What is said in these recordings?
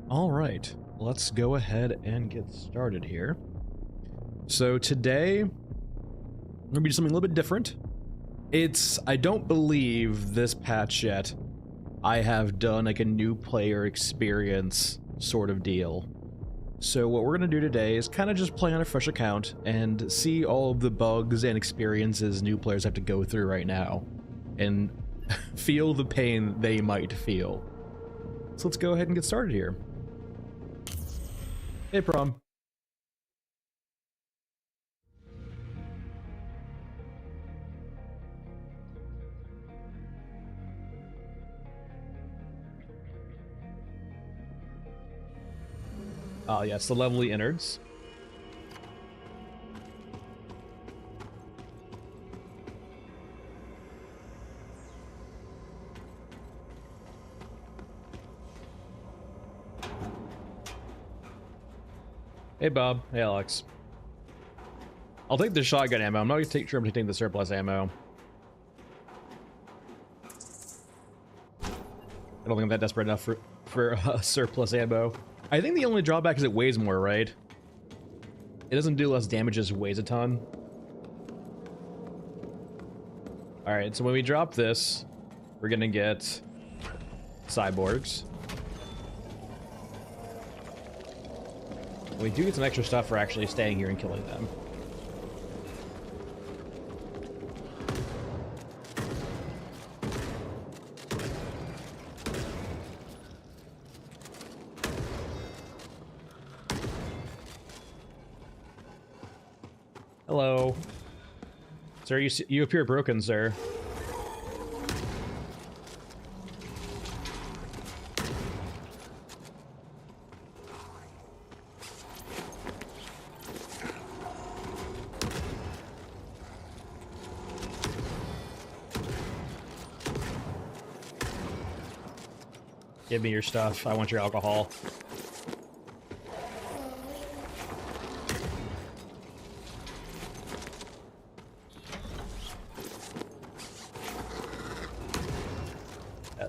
All right, let's go ahead and get started here. So today, we're gonna be doing something a little bit different. I don't believe this patch yet, I have done like a new player experience sort of deal. So what we're gonna do today is kind of just play on a fresh account and see all of the bugs and experiences new players have to go through right now, and feel the pain they might feel. So let's go ahead and get started here. Hey, Prom. Yes, the lovely innards. Hey, Bob. Hey, Alex. I'll take the shotgun ammo. I'm not sure I'm taking the surplus ammo. I don't think I'm that desperate enough for surplus ammo. I think the only drawback is it weighs more, right? It doesn't do less damage, just weighs a ton. Alright, so when we drop this, we're gonna get cyborgs. We do get some extra stuff for actually staying here and killing them. Hello. Sir, you appear broken, sir. Give me your stuff. I want your alcohol.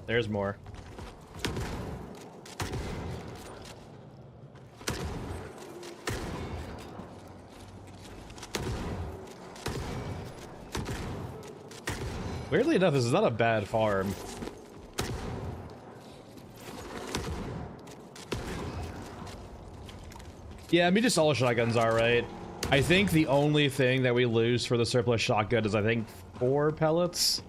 There's more. Weirdly enough, this is not a bad farm. Yeah, I mean, just all shotguns are, right? I think the only thing that we lose for the surplus shotgun is, I think, 4 pellets.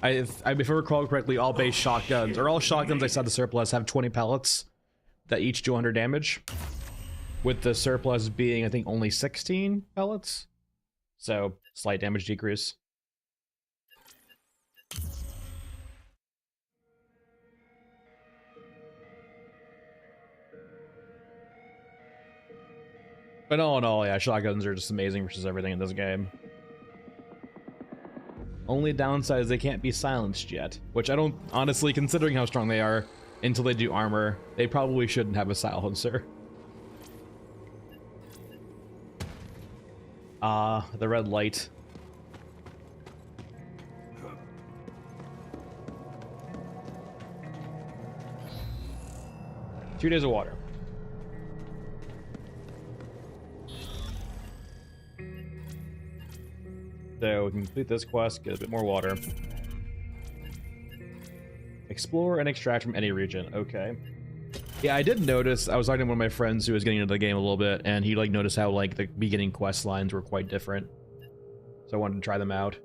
If I recall correctly, all base shotguns, or all shotguns I saw the surplus, have 20 pellets that each do 100 damage. With the surplus being, I think, only 16 pellets. So, slight damage decrease. But all in all, yeah, shotguns are just amazing versus everything in this game. Only downside is they can't be silenced yet, which I don't, honestly, considering how strong they are, until they do armor, they probably shouldn't have a silencer. The red light. Two days of water. So we can complete this quest, get a bit more water. Explore and extract from any region. Okay. Yeah, I did notice, I was talking to one of my friends who was getting into the game a little bit, and he like noticed how like the beginning quest lines were quite different. So I wanted to try them out.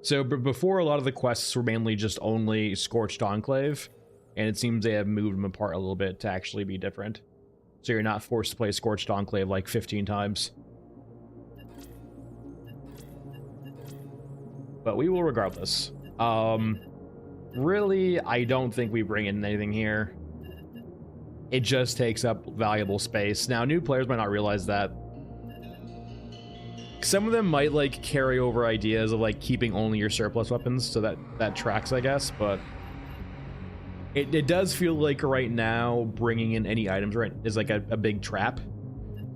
So before, a lot of the quests were mainly just only Scorched Enclave, and it seems they have moved them apart a little bit to actually be different. So you're not forced to play Scorched Enclave like 15 times. But we will regardless. Really, I don't think we bring in anything here. It just takes up valuable space. Now, new players might not realize that. Some of them might, like, carry over ideas of, like, keeping only your surplus weapons, so that tracks, I guess, but it does feel like right now bringing in any items right is, like, a big trap,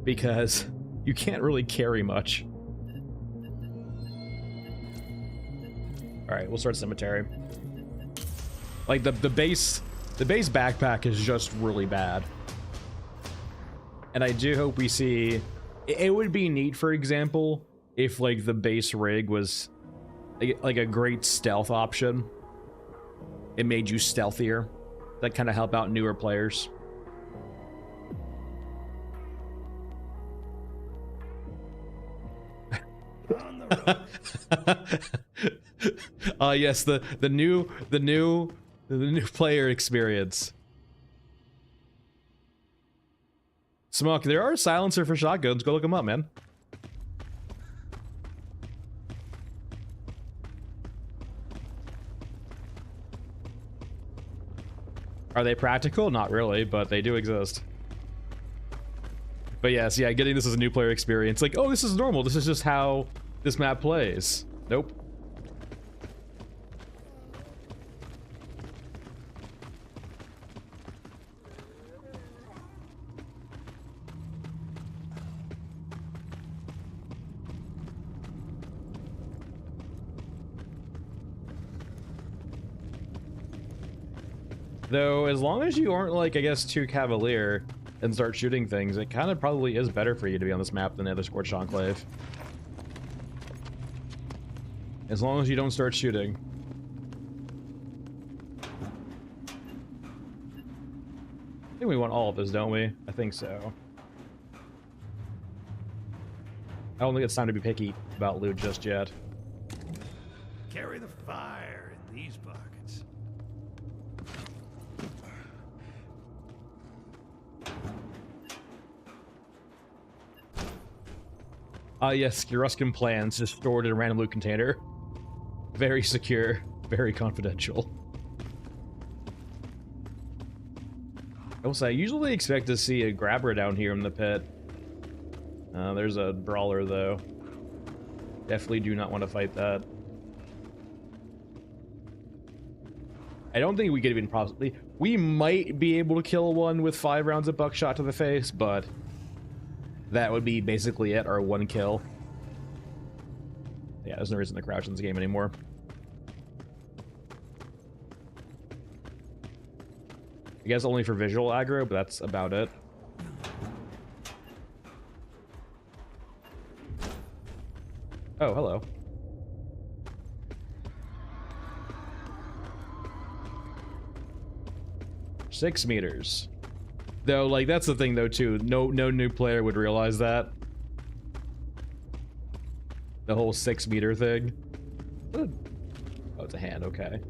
because you can't really carry much. Alright, we'll start cemetery. Like, the base The base backpack is just really bad. And I do hope we see... It would be neat, for example, if like the base rig was like a great stealth option. It made you stealthier. That kind of help out newer players. Yes, the new player experience. Smoke, there are silencer for shotguns. Go look them up, man. Are they practical? Not really, but they do exist. But yes, yeah, getting this as a new player experience. Like, oh, this is normal. This is just how this map plays. Nope. Though, as long as you aren't, like, I guess, too cavalier and start shooting things, it kind of probably is better for you to be on this map than the other Scorched Enclave. As long as you don't start shooting. I think we want all of this, don't we? I think so. I don't think it's time to be picky about loot just yet. Carry the fire in these buckets. Yes, Ruskin plans just stored in a random loot container. Very secure, very confidential. I will say, I usually expect to see a grabber down here in the pit. There's a brawler, though. Definitely do not want to fight that. I don't think we could even possibly... We might be able to kill one with 5 rounds of buckshot to the face, but... that would be basically it, our 1 kill. Yeah, there's no reason to crouch in this game anymore. I guess only for visual aggro, but that's about it. Oh, hello. Six meters. Though, like, that's the thing, though, too. No new player would realize that. The whole 6 meter thing. Oh, it's a hand, okay.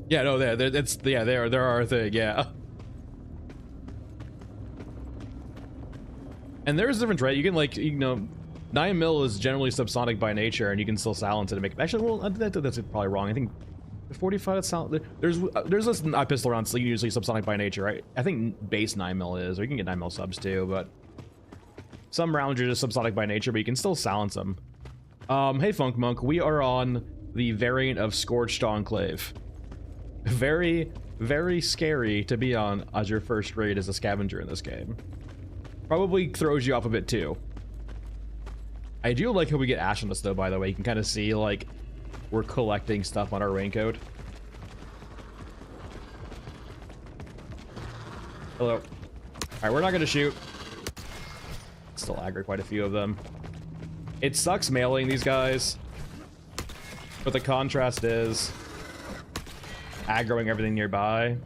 Yeah, no, there are a thing, yeah. And there's a difference, right? You can, like, you know, 9mm is generally subsonic by nature, and you can still silence it and make it. Actually, well, that's probably wrong. I think the 45 is there's this pistol rounds usually subsonic by nature, right? I think base 9mm is, or you can get 9mm subs too, but some rounds are just subsonic by nature, but you can still silence them. Hey, Funk Monk, we are on the variant of Scorched Enclave. Very, very scary to be on as your first raid as a scavenger in this game. Probably throws you off a bit too. I do like how we get ash on this though, by the way. You can kind of see, like, we're collecting stuff on our raincoat. Hello. Alright, we're not gonna shoot. Still aggro quite a few of them. It sucks mailing these guys, but the contrast is aggroing everything nearby.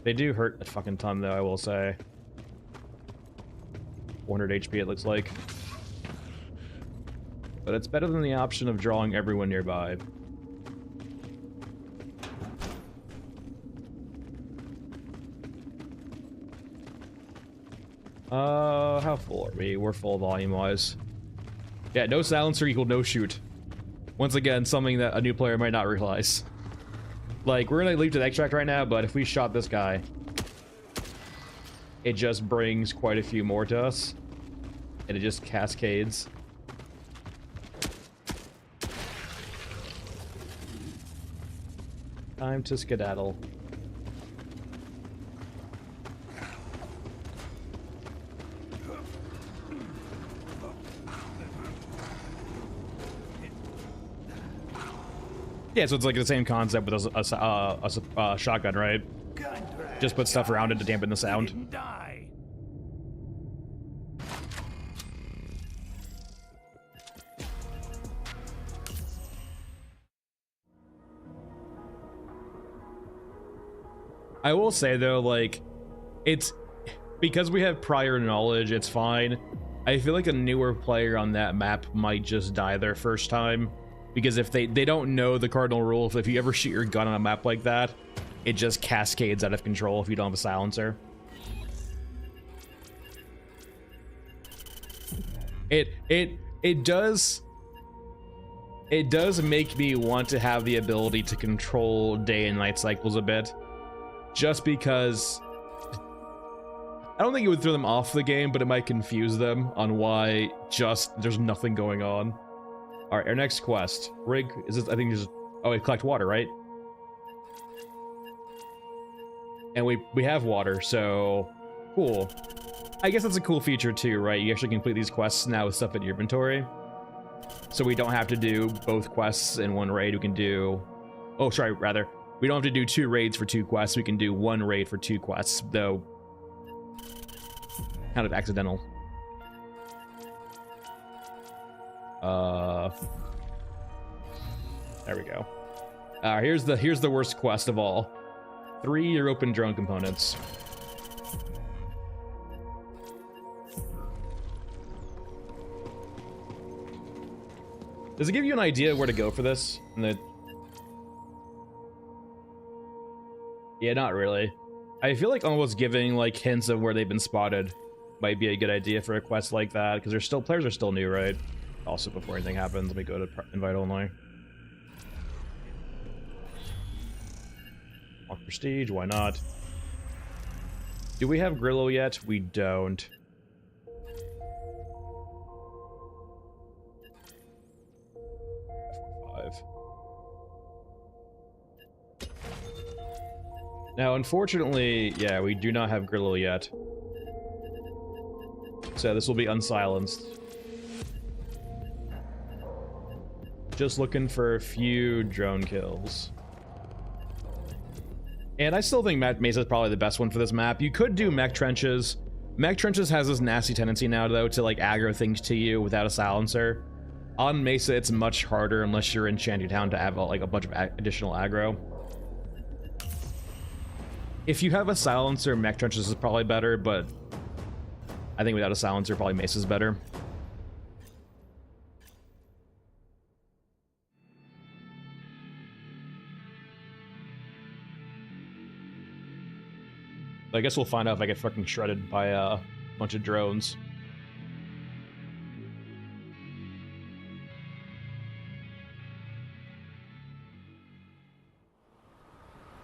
They do hurt a fucking ton, though, I will say. 400 HP, it looks like. But it's better than the option of drawing everyone nearby. How full are we? We're full volume-wise. Yeah, no silencer equal no shoot. Once again, something that a new player might not realize. Like, we're gonna leave to the extract right now, but if we shot this guy, it just brings quite a few more to us. And it just cascades. Time to skedaddle. Yeah, so it's like the same concept with a shotgun, right? Just put stuff around it to dampen the sound. Didn't die. I will say though, like, it's because we have prior knowledge, it's fine. I feel like a newer player on that map might just die their first time, because if they don't know the cardinal rule, if you ever shoot your gun on a map like that, it just cascades out of control if you don't have a silencer. It does make me want to have the ability to control day and night cycles a bit, just because I don't think it would throw them off the game, but it might confuse them on why just there's nothing going on. All right, our next quest, rig, is this, I think just, oh, we collect water, right? And we have water, so cool. I guess that's a cool feature too, right? You actually complete these quests now with stuff in your inventory. So we don't have to do both quests in one raid. We can do, oh, sorry, rather, we don't have to do 2 raids for 2 quests. We can do 1 raid for 2 quests, though kind of accidental. There we go. Here's the worst quest of all. 3 European drone components. Does it give you an idea where to go for this? Yeah, not really. I feel like almost giving like hints of where they've been spotted might be a good idea for a quest like that, because players are still new, right? Also, before anything happens, let me go to invite only. Walk prestige, why not? Do we have Grillo yet? We don't. F5. Now, unfortunately, yeah, we do not have Grillo yet. So this will be unsilenced. Just looking for a few drone kills. And I still think Mesa is probably the best one for this map. You could do mech trenches. Mech trenches has this nasty tendency now, though, to like aggro things to you without a silencer. On Mesa, it's much harder unless you're in Shantytown to have like a bunch of additional aggro. If you have a silencer, mech trenches is probably better, but I think without a silencer, probably Mesa's better. I guess we'll find out if I get fucking shredded by a bunch of drones.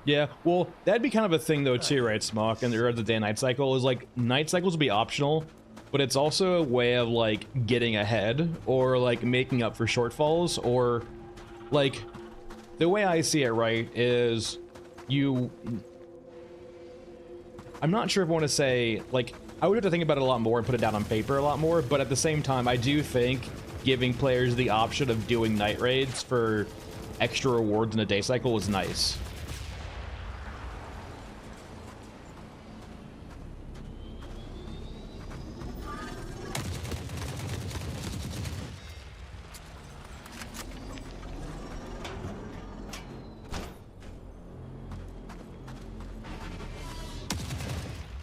Yeah, well, that'd be kind of a thing though too, right, Smock? And the day and night cycle is like, night cycles will be optional, but it's also a way of like getting ahead or like making up for shortfalls, or like the way I see it, right, is I'm not sure if I want to say, like, I would have to think about it a lot more and put it down on paper a lot more, but at the same time, I do think giving players the option of doing night raids for extra rewards in a day cycle is nice.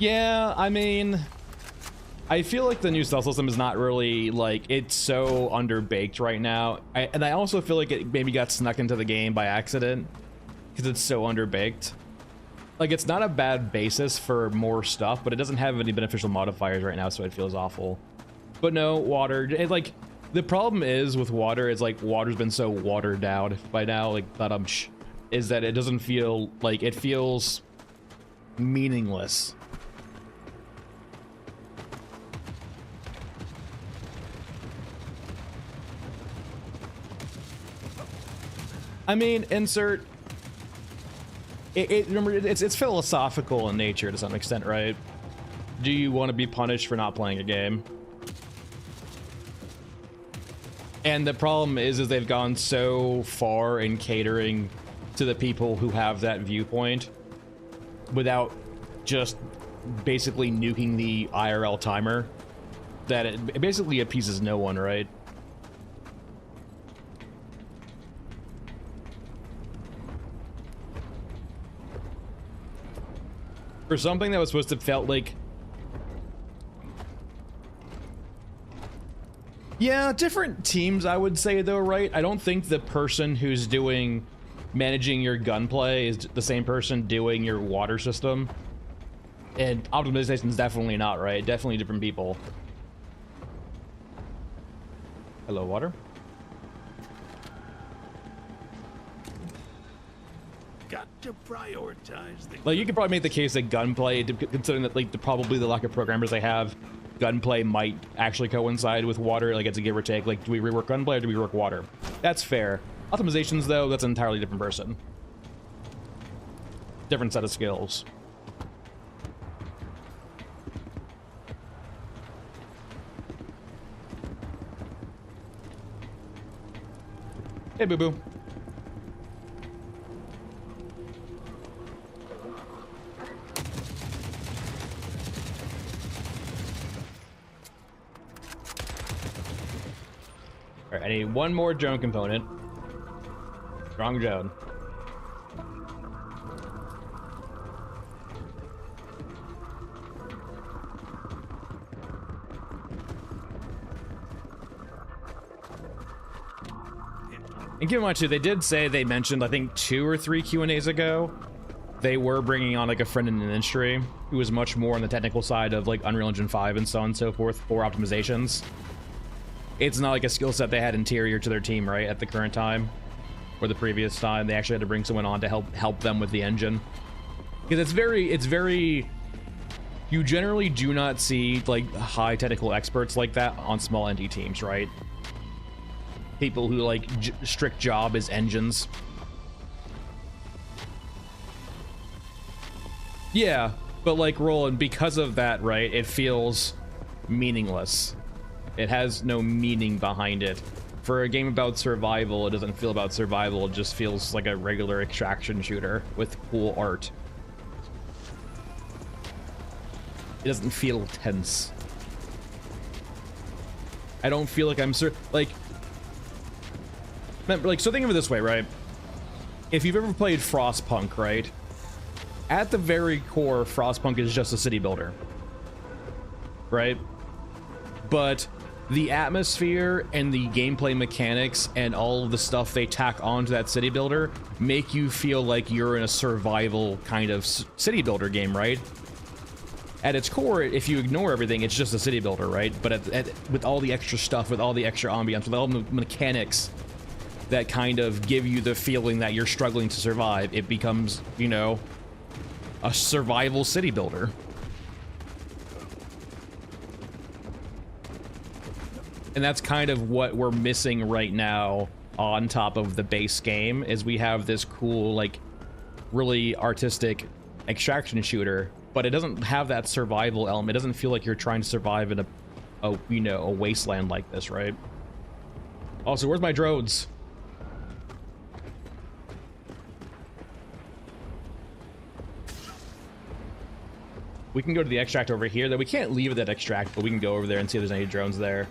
Yeah, I mean, I feel like the new stealth system is not really, like, it's so underbaked right now. And I also feel like it maybe got snuck into the game by accident because it's so underbaked. Like, it's not a bad basis for more stuff, but it doesn't have any beneficial modifiers right now, so it feels awful. But no, water, like, the problem is with water is, like, water's been so watered down by now, like, is that it doesn't feel, like, it feels meaningless. I mean, insert. Remember, it's philosophical in nature to some extent, right? Do you want to be punished for not playing a game? And the problem is they've gone so far in catering to the people who have that viewpoint without just basically nuking the IRL timer that it basically appeases no one, right? For something that was supposed to felt like, yeah, different teams, I would say, though, right? I don't think the person who's doing managing your gunplay is the same person doing your water system. And optimization is definitely not, right? Definitely different people. Hello, water. Got to prioritize the. Like, you could probably make the case that gunplay, considering that like probably the lack of programmers they have, gunplay might actually coincide with water. Like, it's a give or take. Like, do we rework gunplay or do we rework water? That's fair. Optimizations, though, that's an entirely different person. Different set of skills. Hey, boo-boo. All right, I need one more drone component. Strong drone. And keep in mind too, they did say, they mentioned, I think 2 or 3 Q&As ago, they were bringing on like a friend in the industry who was much more on the technical side of like Unreal Engine 5 and so on and so forth for optimizations. It's not like a skill set they had interior to their team, right, at the current time or the previous time. They actually had to bring someone on to help them with the engine, because it's very you generally do not see like high technical experts like that on small indie teams, right? People who like strict job is engines. Yeah, but like Roland, because of that, right, it feels meaningless. It has no meaning behind it. For a game about survival, it doesn't feel about survival. It just feels like a regular extraction shooter with cool art. It doesn't feel tense. I don't feel like I'm like, so think of it this way, right? If you've ever played Frostpunk, right? At the very core, Frostpunk is just a city builder, right? But the atmosphere and the gameplay mechanics and all of the stuff they tack onto that city builder make you feel like you're in a survival kind of city builder game, right? At its core, if you ignore everything, it's just a city builder, right? But with all the extra stuff, with all the extra ambiance, with all the mechanics that kind of give you the feeling that you're struggling to survive, it becomes, you know, a survival city builder. And that's kind of what we're missing right now on top of the base game, is we have this cool, like, really artistic extraction shooter, but it doesn't have that survival element. It doesn't feel like you're trying to survive in a wasteland like this, right? Also, where's my drones? We can go to the extract over here, though we can't leave that extract, but we can go over there and see if there's any drones there.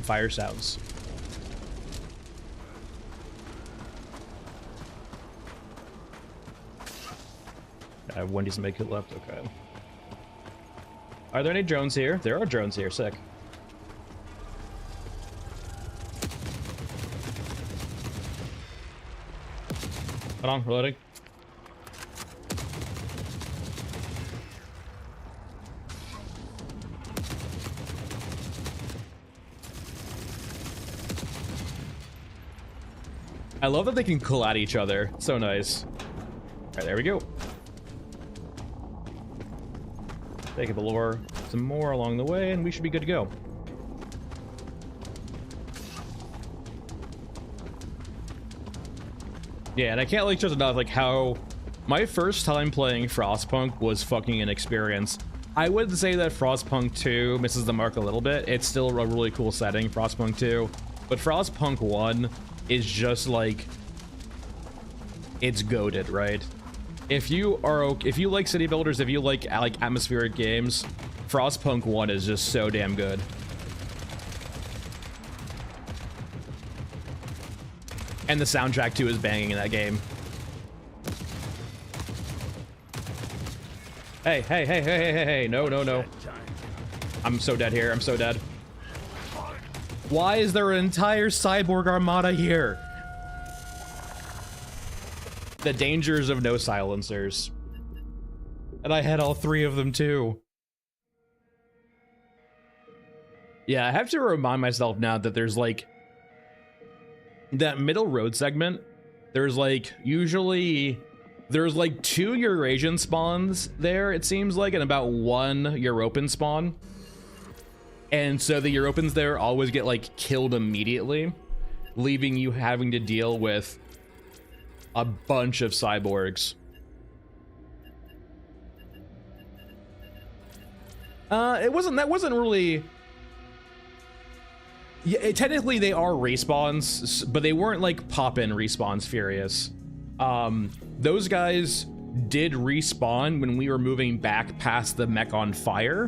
Fire sounds. I have one decent medkit left. Okay. Are there any drones here? There are drones here. Sick. Hold on, reloading. I love that they can pull at each other. So nice. All right, there we go. Take a lure, some more along the way, and we should be good to go. Yeah, and I can't like stress enough like how my first time playing Frostpunk was fucking an experience. I would say that Frostpunk 2 misses the mark a little bit. It's still a really cool setting, Frostpunk 2, but Frostpunk 1 is just like, it's goated, right? If you like city builders, if you like atmospheric games, Frostpunk 1 is just so damn good. And the soundtrack too is banging in that game. Hey, no. I'm so dead here, I'm so dead. Why is there an entire cyborg armada here? The dangers of no silencers. And I had all 3 of them too. Yeah, I have to remind myself now that there's like that middle road segment. There's like there's like 2 Eurasian spawns there, it seems like, and about 1 European spawn. And so the Europeans there always get like killed immediately, leaving you having to deal with a bunch of cyborgs. That wasn't really. Yeah, technically they are respawns, but they weren't like pop-in respawns, Furious. Those guys did respawn when we were moving back past the mech on fire,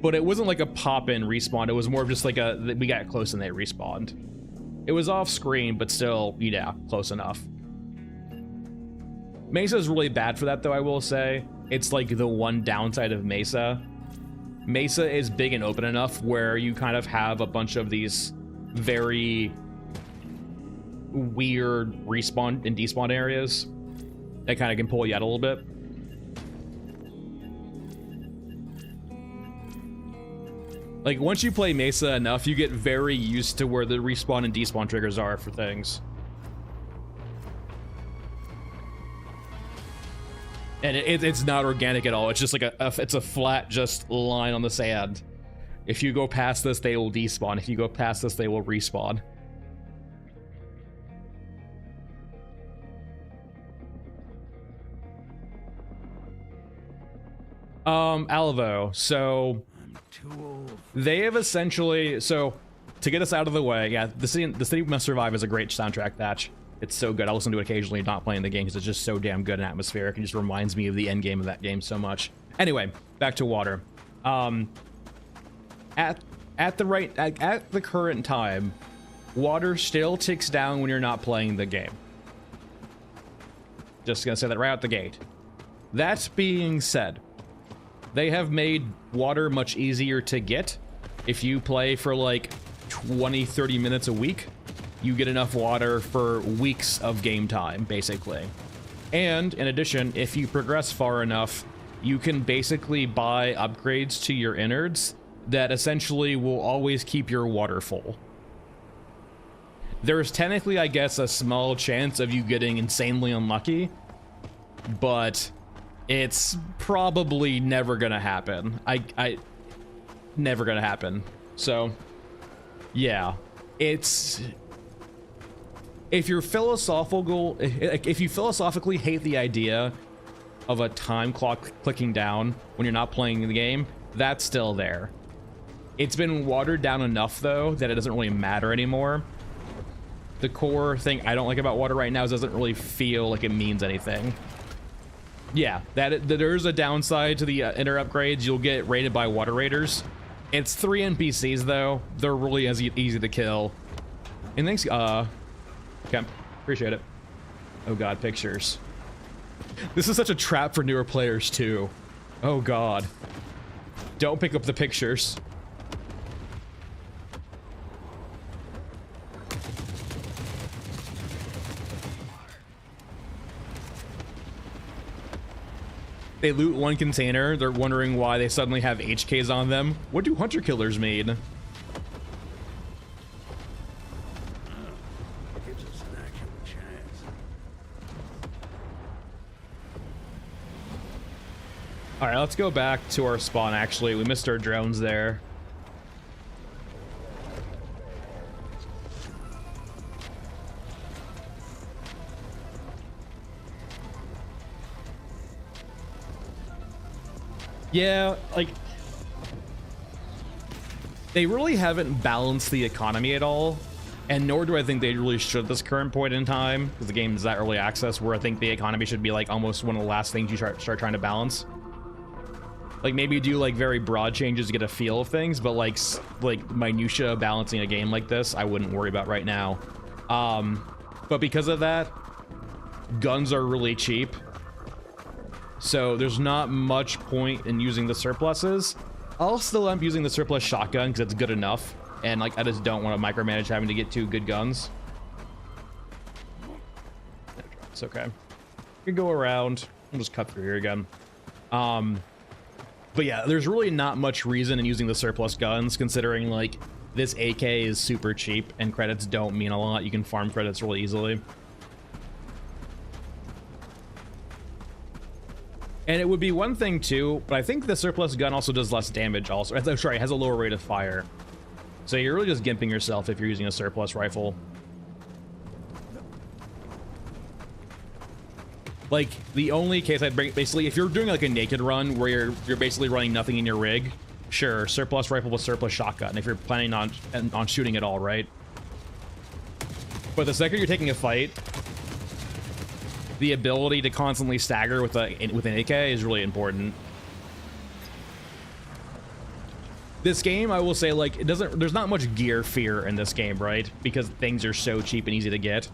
but it wasn't like a pop-in respawn. It was more of just like we got close and they respawned. It was off screen, but still, yeah, close enough. Mesa is really bad for that, though, I will say. It's like the one downside of Mesa. Mesa is big and open enough where you kind of have a bunch of these very weird respawn and despawn areas that kind of can pull you out a little bit. Like, once you play Mesa enough, you get very used to where the respawn and despawn triggers are for things. And it's not organic at all. It's just like it's a flat just line on the sand. If you go past this, they will despawn. If you go past this, they will respawn. Alvo. So they have essentially, so to get us out of the way, yeah, the city must survive is a great soundtrack patch. It's so good. I listen to it occasionally, not playing the game, because it's just so damn good and atmospheric, and just reminds me of the end game of that game so much. Anyway, back to water. At the current time, water still ticks down when you're not playing the game. Just gonna say that right out the gate. That being said, they have made water much easier to get. If you play for like 20-30 minutes a week, you get enough water for weeks of game time, basically. And in addition, if you progress far enough, you can basically buy upgrades to your innards that essentially will always keep your water full. There's technically, I guess, a small chance of you getting insanely unlucky, but it's probably never gonna happen. Never gonna happen. So, yeah, it's... If you philosophically hate the idea of a time clock clicking down when you're not playing the game, that's still there. It's been watered down enough, though, that it doesn't really matter anymore. The core thing I don't like about water right now is it doesn't really feel like it means anything. Yeah, there's a downside to the inner upgrades. You'll get raided by water raiders. It's 3 NPCs, though. They're really easy to kill. And thanks, okay, appreciate it. Oh god, pictures. This is such a trap for newer players too. Oh god. Don't pick up the pictures. They loot one container, they're wondering why they suddenly have HKs on them. What do hunter killers mean? All right, let's go back to our spawn. Actually, we missed our drones there. Yeah, like, they really haven't balanced the economy at all, and nor do I think they really should at this current point in time, because the game is that early access, where I think the economy should be like almost one of the last things you start trying to balance. Like, maybe do like very broad changes to get a feel of things, but like minutia balancing a game like this, I wouldn't worry about right now. But because of that, guns are really cheap. So there's not much point in using the surpluses. I'll still end up using the surplus shotgun because it's good enough. And like, I just don't want to micromanage having to get 2 good guns. It's okay. We can go around. We'll just cut through here again. But yeah, there's really not much reason in using the surplus guns, considering like this AK is super cheap and credits don't mean a lot. You can farm credits really easily. And it would be one thing too, but I think the surplus gun also does less damage also. Oh, sorry, it has a lower rate of fire. So you're really just gimping yourself if you're using a surplus rifle. Like, the only case I'd bring, basically, if you're doing like a naked run where you're basically running nothing in your rig, sure, surplus rifle with surplus shotgun if you're planning on shooting at all, right? But the second you're taking a fight, the ability to constantly stagger with an AK is really important. This game, I will say, like, there's not much gear fear in this game, right? Because things are so cheap and easy to get.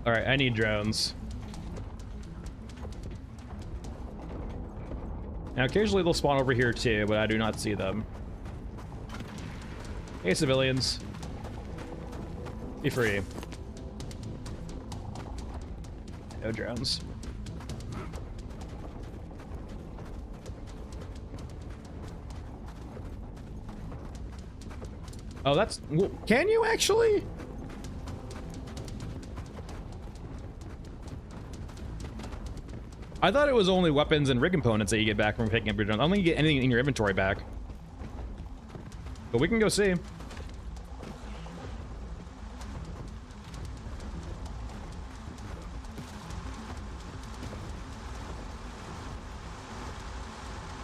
All right, I need drones. Now, occasionally they'll spawn over here too, but I do not see them. Hey, civilians. Be free. No drones. Oh, that's... Well, can you actually? I thought it was only weapons and rig components that you get back from picking up your drones. I don't think you get anything in your inventory back. But we can go see.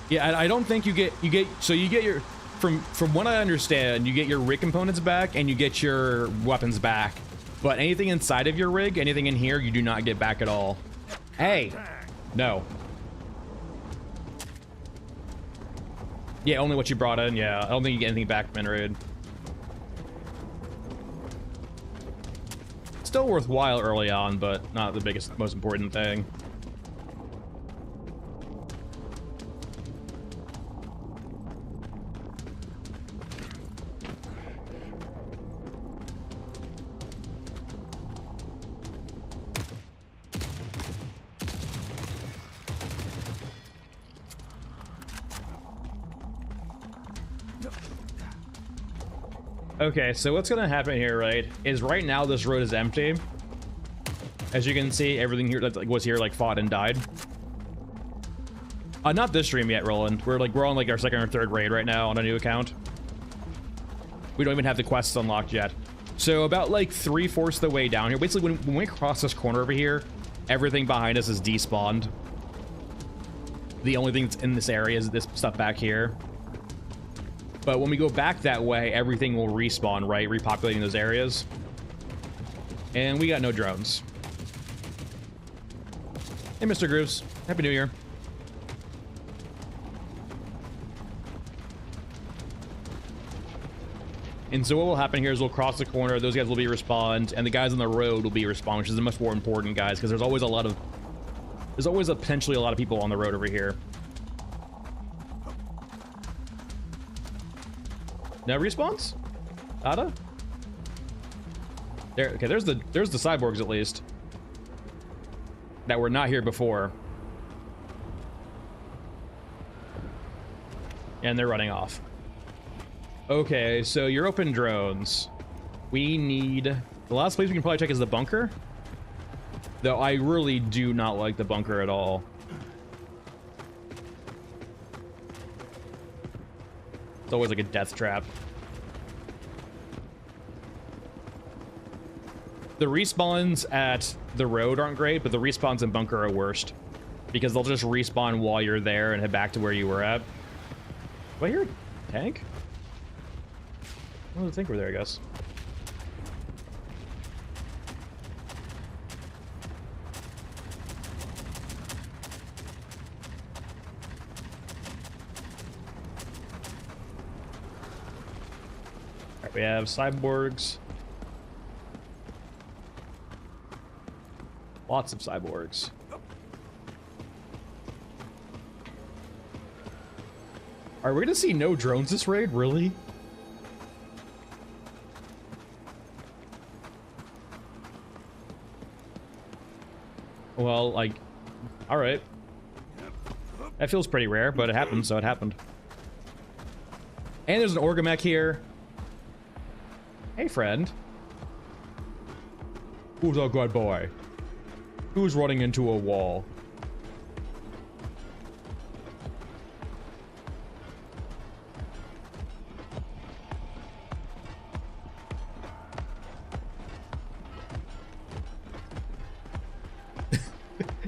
Yeah, I don't think you get your, from what I understand, you get your rig components back and you get your weapons back. But anything inside of your rig, anything in here, you do not get back at all. Hey. No. Yeah, only what you brought in. Yeah, I don't think you get anything back from raid. Still worthwhile early on, but not the biggest, most important thing. Okay, so what's gonna happen here, right, is right now this road is empty. As you can see, everything here that was here like fought and died. Not this stream yet, Roland. We're on like our second or third raid right now on a new account. We don't even have the quests unlocked yet. So about like 3/4 of the way down here, basically when we cross this corner over here, everything behind us is despawned. The only thing that's in this area is this stuff back here. But when we go back that way, everything will respawn, right? Repopulating those areas. And we got no drones. Hey, Mr. Grooves. Happy New Year. And so what will happen here is we'll cross the corner, those guys will be respawned, and the guys on the road will be respawned, which is much more important, guys, because there's always potentially a lot of people on the road over here. No respawns? Ada? There, okay, there's the cyborgs at least. That were not here before. And they're running off. Okay, so you're open drones. We need... The last place we can probably check is the bunker. Though I really do not like the bunker at all. It's always like a death trap. The respawns at the road aren't great, but the respawns in bunker are worst. Because they'll just respawn while you're there and head back to where you were at. Do I hear a tank? I don't think we're there, I guess. Alright, we have cyborgs. Lots of cyborgs. Are we gonna see no drones this raid? Really? Well, like, all right. That feels pretty rare, but it happened, so it happened. And there's an Orgamech here. Hey, friend. Who's a good boy? Who's running into a wall?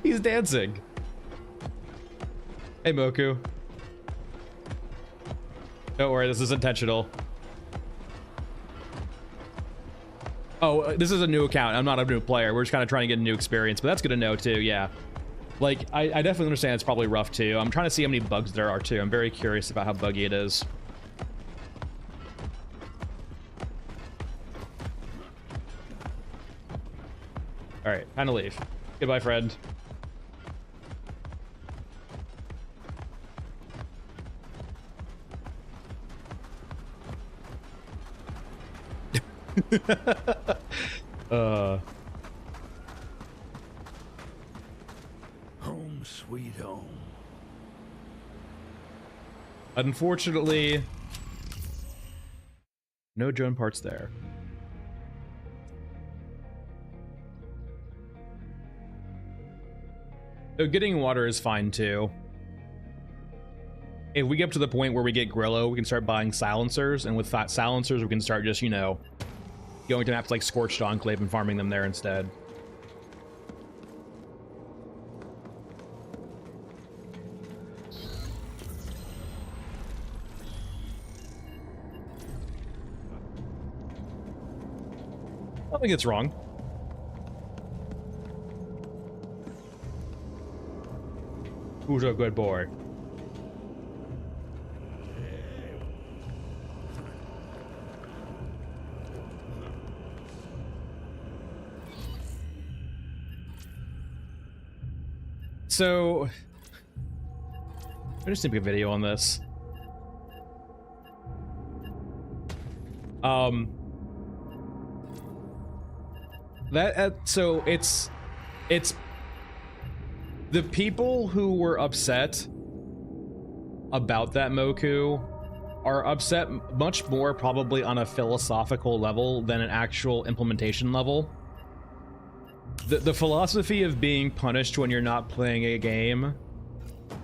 He's dancing. Hey, Moku. Don't worry, this is intentional. Oh, this is a new account. I'm not a new player. We're just kind of trying to get a new experience, but that's good to know too, yeah. Like, I definitely understand it's probably rough too. I'm trying to see how many bugs there are too. I'm very curious about how buggy it is. All right, time to leave. Goodbye, friend. Home sweet home. Unfortunately, no drone parts there. So getting water is fine too. If we get up to the point where we get Grillo, we can start buying silencers, and with silencers, we can start just, you know, going to maps like Scorched Enclave and farming them there instead. I don't think it's wrong. Who's a good boy? So, I just need to make a video on this. So it's the people who were upset about that Moku are upset much more probably on a philosophical level than an actual implementation level. The philosophy of being punished when you're not playing a game,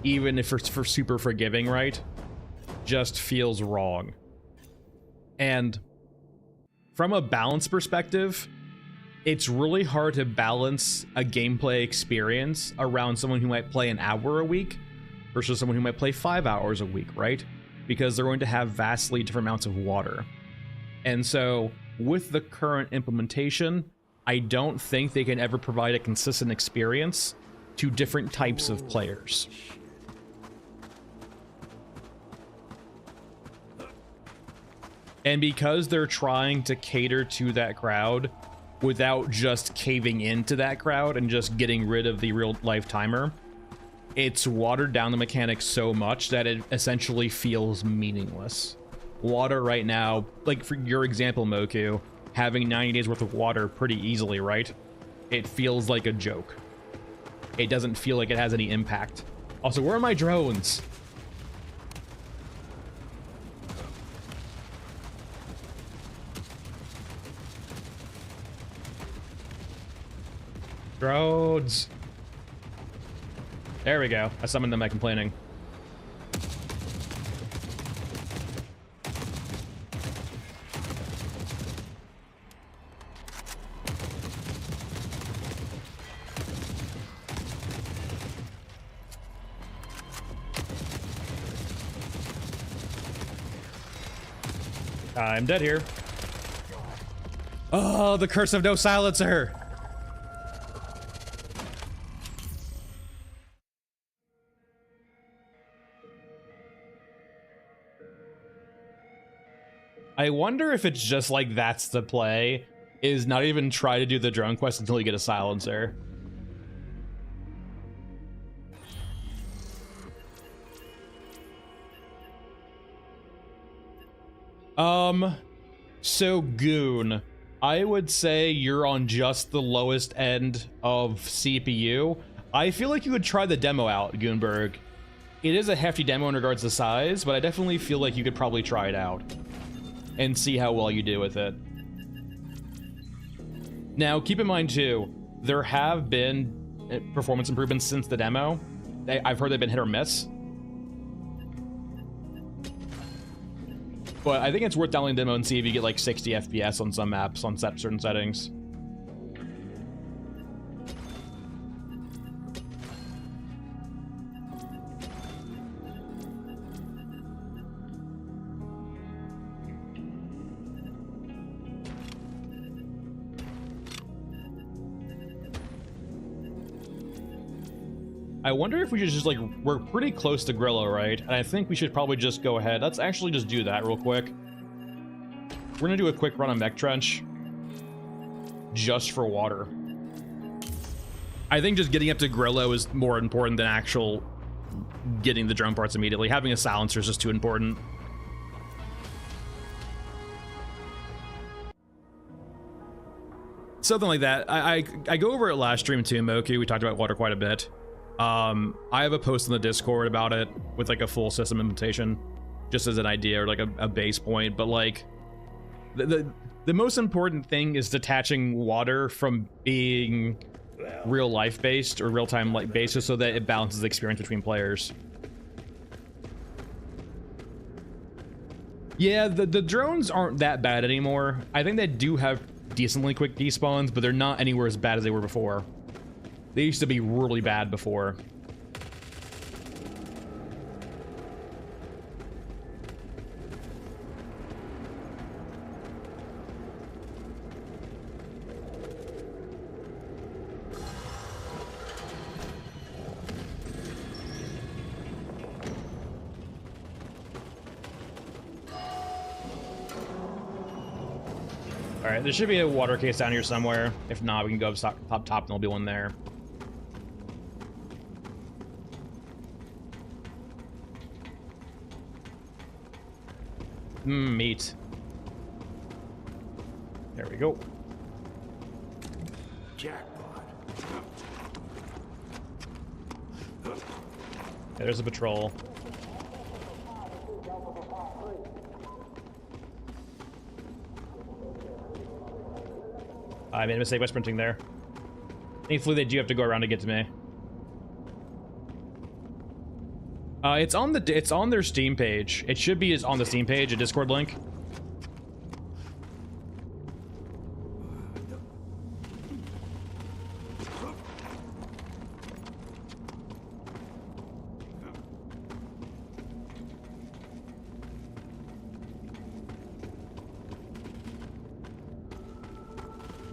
even if it's for super forgiving, right, just feels wrong. And from a balance perspective, it's really hard to balance a gameplay experience around someone who might play an hour a week versus someone who might play 5 hours a week, right? Because they're going to have vastly different amounts of water. And so with the current implementation, I don't think they can ever provide a consistent experience to different types of players. And because they're trying to cater to that crowd without just caving into that crowd and just getting rid of the real life timer, it's watered down the mechanics so much that it essentially feels meaningless. Water right now, like for your example, Moku, having 90 days worth of water pretty easily, right? It feels like a joke. It doesn't feel like it has any impact. Also, where are my drones? Drones. There we go. I summoned them by complaining. I'm dead here. Oh, the curse of no silencer. I wonder if it's just like that's the play, is not even try to do the drone quest until you get a silencer. So Goon, I would say you're on just the lowest end of CPU. I feel like you would try the demo out, Goonberg. It is a hefty demo in regards to size, but I definitely feel like you could probably try it out and see how well you do with it. Now, keep in mind too, there have been performance improvements since the demo. I've heard they've been hit or miss. But I think it's worth downloading the demo and see if you get like 60 FPS on some maps on certain settings. I wonder if we should just like, we're pretty close to Grillo, right? And I think we should probably just go ahead. Let's actually just do that real quick. We're gonna do a quick run on Mech Trench just for water. I think just getting up to Grillo is more important than actual getting the drone parts immediately. Having a silencer is just too important. Something like that. I go over it last stream too, Moki. We talked about water quite a bit. I have a post in the Discord about it with like a full system implementation, just as an idea or like a base point. But like the most important thing is detaching water from being real life based or real time like basis, so that it balances the experience between players. Yeah, the drones aren't that bad anymore. I think they do have decently quick despawns, but they're not anywhere as bad as they were before. They used to be really bad before. All right, there should be a water case down here somewhere. If not, we can go up top and there'll be one there. Meat. There we go. Jackpot. Yeah, there's a patrol. I made a mistake by sprinting there. Thankfully, they do have to go around to get to me. It's on their Steam page. It should be on the Steam page, a Discord link.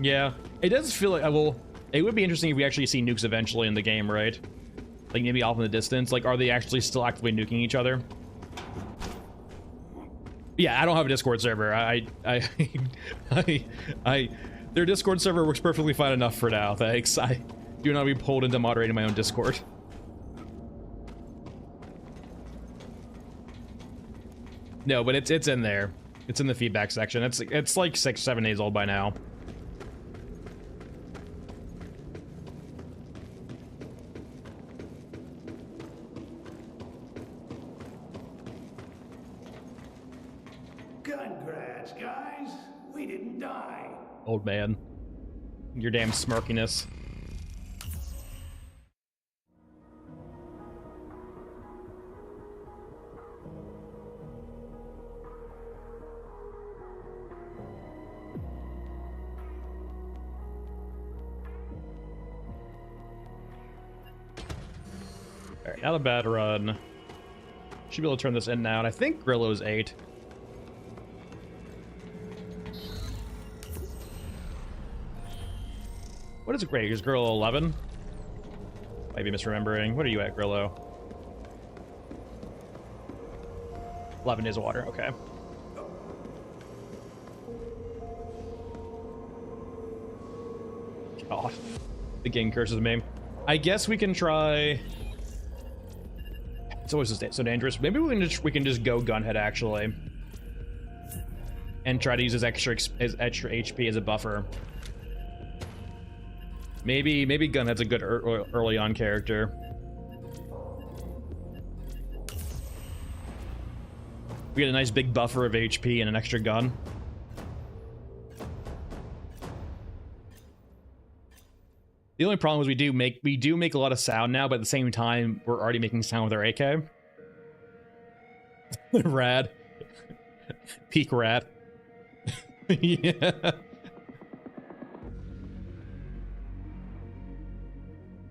Yeah, it does feel like, well, it would be interesting if we actually see nukes eventually in the game, right? Like maybe off in the distance. Like, are they actually still actively nuking each other? Yeah, I don't have a Discord server. Their Discord server works perfectly fine enough for now. Thanks. I do not be pulled into moderating my own Discord. No, but it's in there. It's in the feedback section. It's like 6-7 days old by now. Congrats, guys. We didn't die. Old man. Your damn smirkiness. All right, not a bad run. Should be able to turn this in now, and I think Grillo's 8. What is it? Great, is Grillo 11? Might be misremembering. What are you at, Grillo? 11 is water, okay. God, the game curses me. I guess we can try. It's always so dangerous. Maybe we can just go gunhead actually, and try to use his extra HP as a buffer. Maybe gunhead's a good early on character. We get a nice big buffer of HP and an extra gun. The only problem is we do make a lot of sound now, but at the same time, we're already making sound with our AK. Rad. Peak rad. Yeah.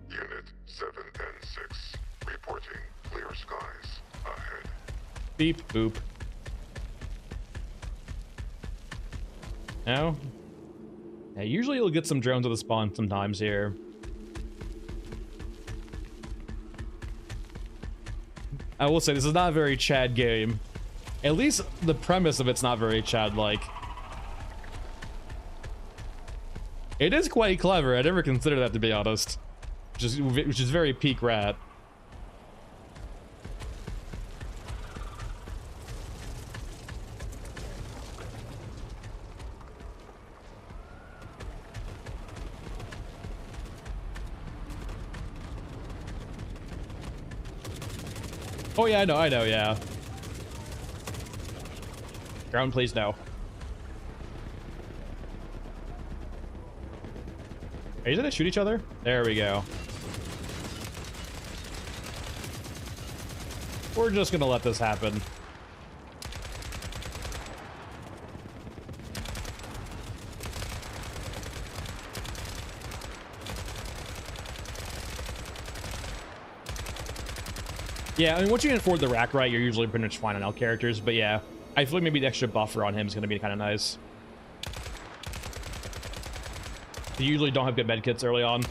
Unit 710-6, reporting clear skies ahead. Beep, boop. Now? Yeah, usually you'll get some drones at the spawn sometimes here. I will say, this is not a very Chad game. At least the premise of it's not very Chad-like. It is quite clever. I never considered that, to be honest. Which is very peak rat. Oh yeah, I know, yeah. Ground, please, no. Are you gonna shoot each other? There we go. We're just gonna let this happen. Yeah, I mean, once you can afford the rack right, you're usually pretty much fine on all characters, but yeah, I feel like maybe the extra buffer on him is going to be kind of nice. You usually don't have good medkits early on. Enemy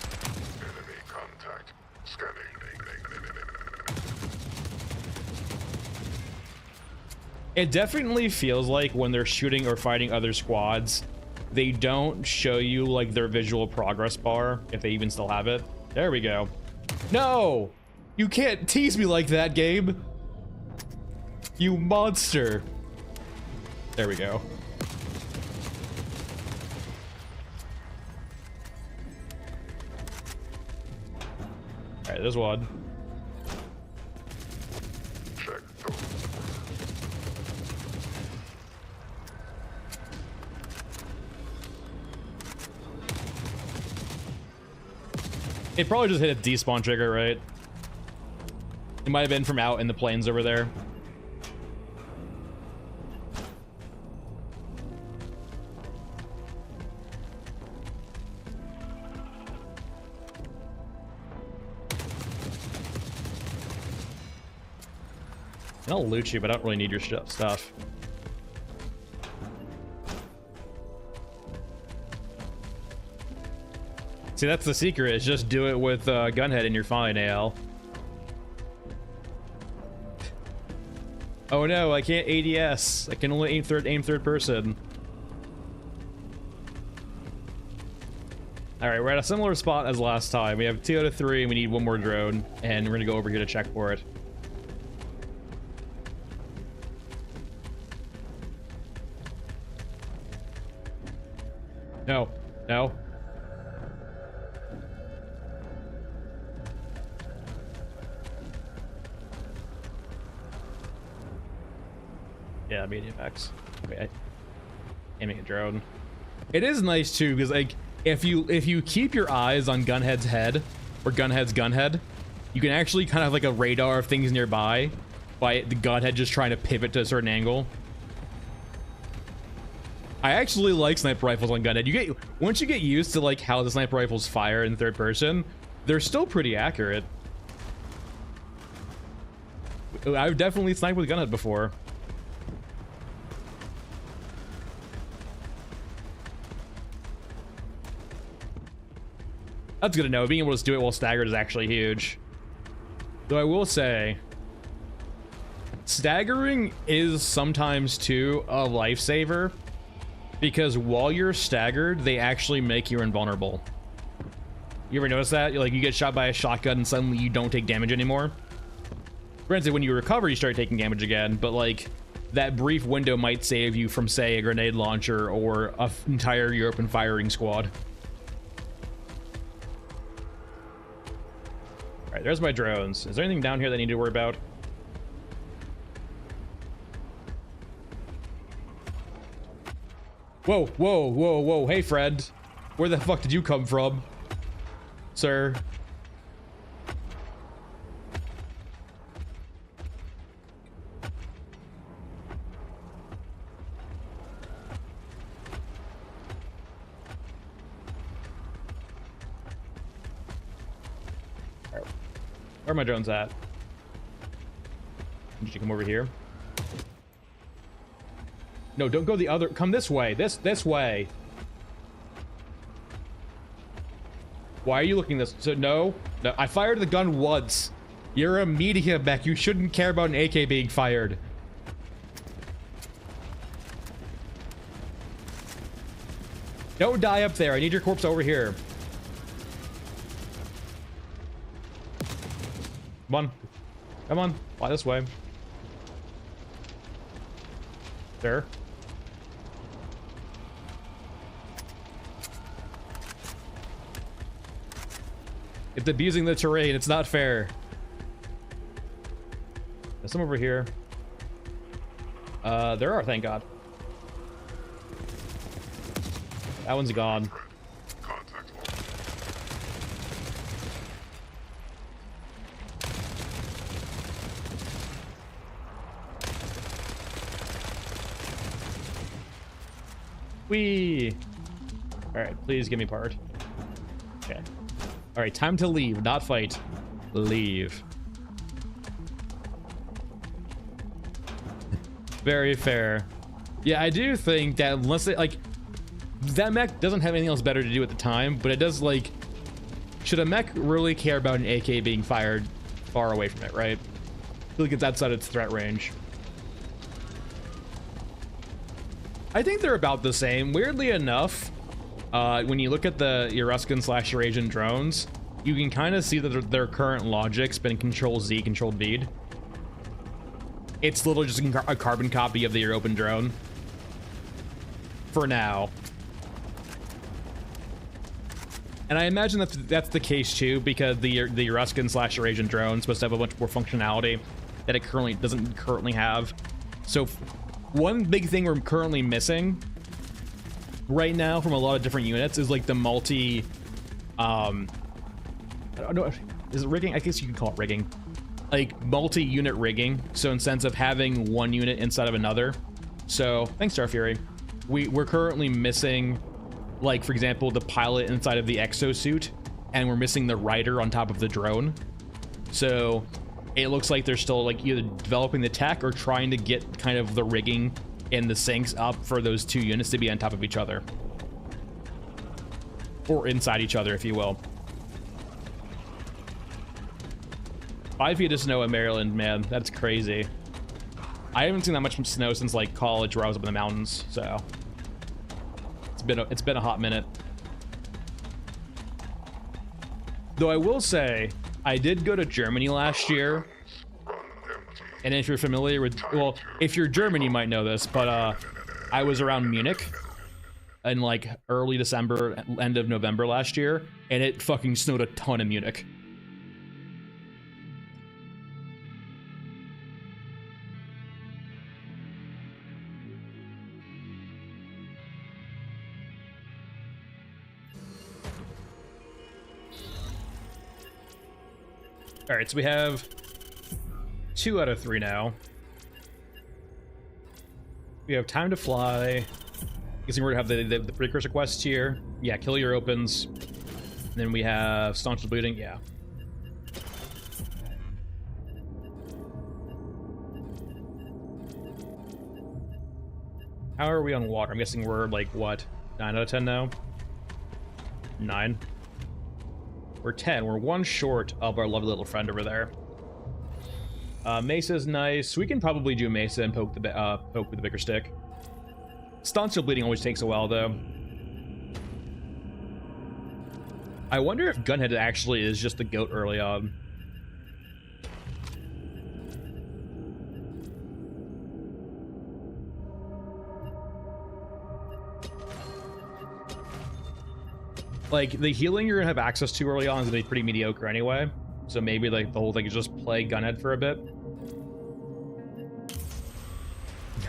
contact. Scanning. It definitely feels like when they're shooting or fighting other squads, they don't show you like their visual progress bar, if they even still have it. There we go. No! You can't tease me like that, Gabe. You monster. There we go. All right, there's one. Check. It probably just hit a despawn trigger, right? It might have been from out in the plains over there. I'll loot you, but I don't really need your stuff. See, that's the secret, is just do it with gunhead and you're fine, AL. Oh no, I can't ADS. I can only aim third person. Alright, we're at a similar spot as last time. We have 2 out of 3, and we need one more drone, and we're gonna go over here to check for it. No. No. Yeah, medium X. Okay, aiming a drone. It is nice too, because like if you keep your eyes on Gunhead's head or Gunhead's gunhead, you can actually kind of have like a radar of things nearby by the Gunhead just trying to pivot to a certain angle. I actually like sniper rifles on Gunhead. Once you get used to like how the sniper rifles fire in third person, they're still pretty accurate. I've definitely sniped with gunhead before. That's good to know. Being able to do it while staggered is actually huge. Though I will say, staggering is sometimes too a lifesaver, because while you're staggered, they actually make you invulnerable. You ever notice that? Like, you get shot by a shotgun and suddenly you don't take damage anymore? Granted, when you recover, you start taking damage again, but like, that brief window might save you from, say, a grenade launcher or an entire European firing squad. All right, there's my drones. Is there anything down here that I need to worry about? Whoa, whoa, whoa, whoa. Hey, Fred. Where the fuck did you come from, sir? Where are my drones at? Did you come over here? No, don't go the other. Come this way. This way. Why are you looking this? So no. I fired the gun once. You're a media mech. You shouldn't care about an AK being fired. Don't die up there. I need your corpse over here. Come on. Come on. Fly this way. There. It's abusing the terrain. It's not fair. There's some over here. There are, thank God. That one's gone. Contact. Whee! Alright, please give me part. Okay. Alright, time to leave, not fight. Leave. Very fair. Yeah, I do think that unless it, like, that mech doesn't have anything else better to do at the time, but it does, like, should a mech really care about an AK being fired far away from it, right? I feel like it's outside its threat range. I think they're about the same. Weirdly enough, when you look at the Euruscan/Eurasian drones, you can kind of see that their current logic's been Control-Z, Control-V. It's literally just a carbon copy of the European drone. For now. And I imagine that's the case too, because the Euruscan/Eurasian drone is supposed to have a bunch more functionality that it doesn't currently have. So one big thing we're currently missing right now from a lot of different units is like the multi, I don't know, is it rigging? I guess you can call it rigging. Like multi-unit rigging. So in sense of having one unit inside of another. So thanks, Star Fury. We're currently missing, like, for example, the pilot inside of the exosuit, and we're missing the rider on top of the drone. So it looks like they're still like either developing the tech or trying to get kind of the rigging and the syncs up for those two units to be on top of each other. Or inside each other, if you will. 5 feet of snow in Maryland, man, that's crazy. I haven't seen that much snow since like college, where I was up in the mountains, so it's been a hot minute. Though I will say, I did go to Germany last year, and if you're familiar with, well, if you're German, you might know this, but I was around Munich in like early December, end of November last year, and it fucking snowed a ton in Munich. All right, so we have 2 out of 3 now. We have time to fly. Guessing we're gonna have the precursor quests here. Yeah, kill your opens. And then we have staunch the bleeding. Yeah. How are we on water? I'm guessing we're like, what, 9 out of 10 now? 9. We're 10. We're 1 short of our lovely little friend over there. Mesa's nice. We can probably do Mesa and poke with the bigger stick. Staunch bleeding always takes a while, though. I wonder if Gunhead actually is just the goat early on. Like, the healing you're gonna have access to early on is gonna be pretty mediocre anyway. So maybe like the whole thing is just play Gunhead for a bit.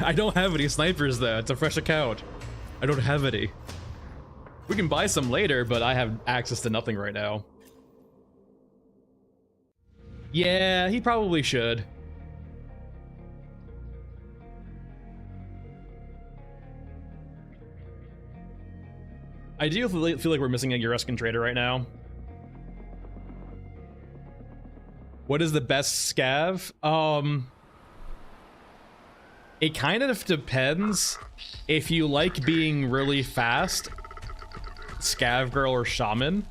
I don't have any snipers though. It's a fresh account. I don't have any. We can buy some later, but I have access to nothing right now. Yeah, he probably should. I do feel like we're missing a Euruscan trader right now. What is the best scav? It kind of depends. If you like being really fast, scav girl or shaman.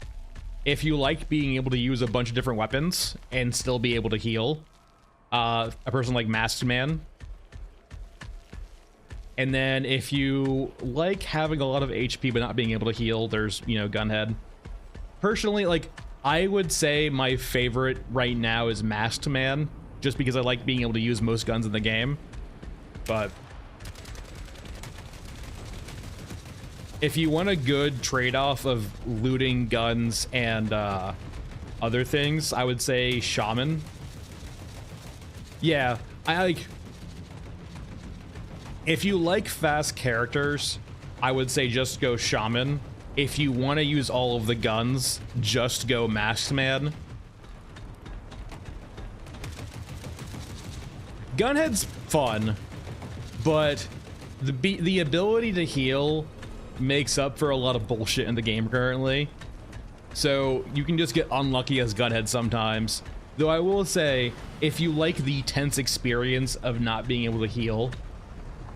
If you like being able to use a bunch of different weapons and still be able to heal, a person like masked man. And then if you like having a lot of HP but not being able to heal, there's, you know, Gunhead. Personally, like, I would say my favorite right now is Masked Man, just because I like being able to use most guns in the game. But if you want a good trade-off of looting guns and other things, I would say Shaman. Yeah, I like... If you like fast characters, I would say just go Shaman. If you want to use all of the guns, just go Masked Man. Gunhead's fun, but the ability to heal makes up for a lot of bullshit in the game currently. So you can just get unlucky as Gunhead sometimes. Though I will say, if you like the tense experience of not being able to heal,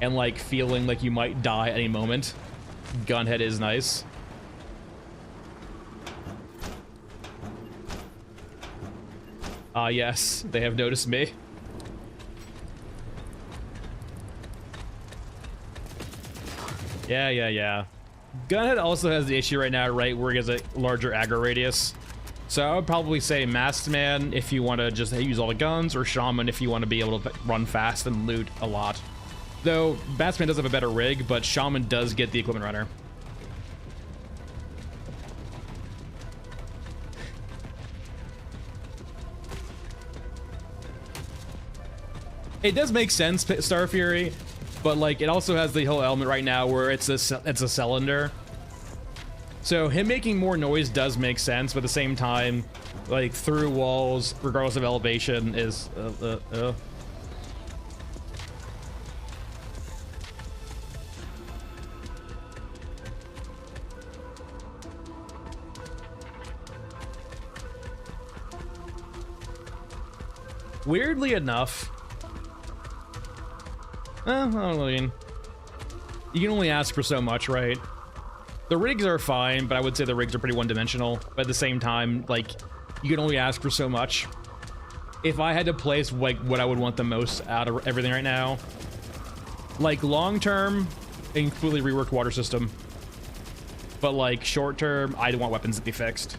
and like feeling like you might die at any moment, Gunhead is nice. Yes, they have noticed me. Yeah. Gunhead also has the issue right now, right, where he has a larger aggro radius. So I would probably say Masked Man if you want to just use all the guns, or Shaman if you want to be able to run fast and loot a lot. Though, Batsman does have a better rig, but Shaman does get the equipment runner. It does make sense, Star Fury, but like it also has the whole element right now where it's a cylinder. So him making more noise does make sense, but at the same time, like through walls, regardless of elevation, is weirdly enough, I don't know, you can only ask for so much, right? The rigs are fine, but I would say the rigs are pretty one-dimensional. But at the same time, like, you can only ask for so much. If I had to place, like, what I would want the most out of everything right now, like, long-term, a completely reworked water system. But, like, short-term, I'd want weapons to be fixed.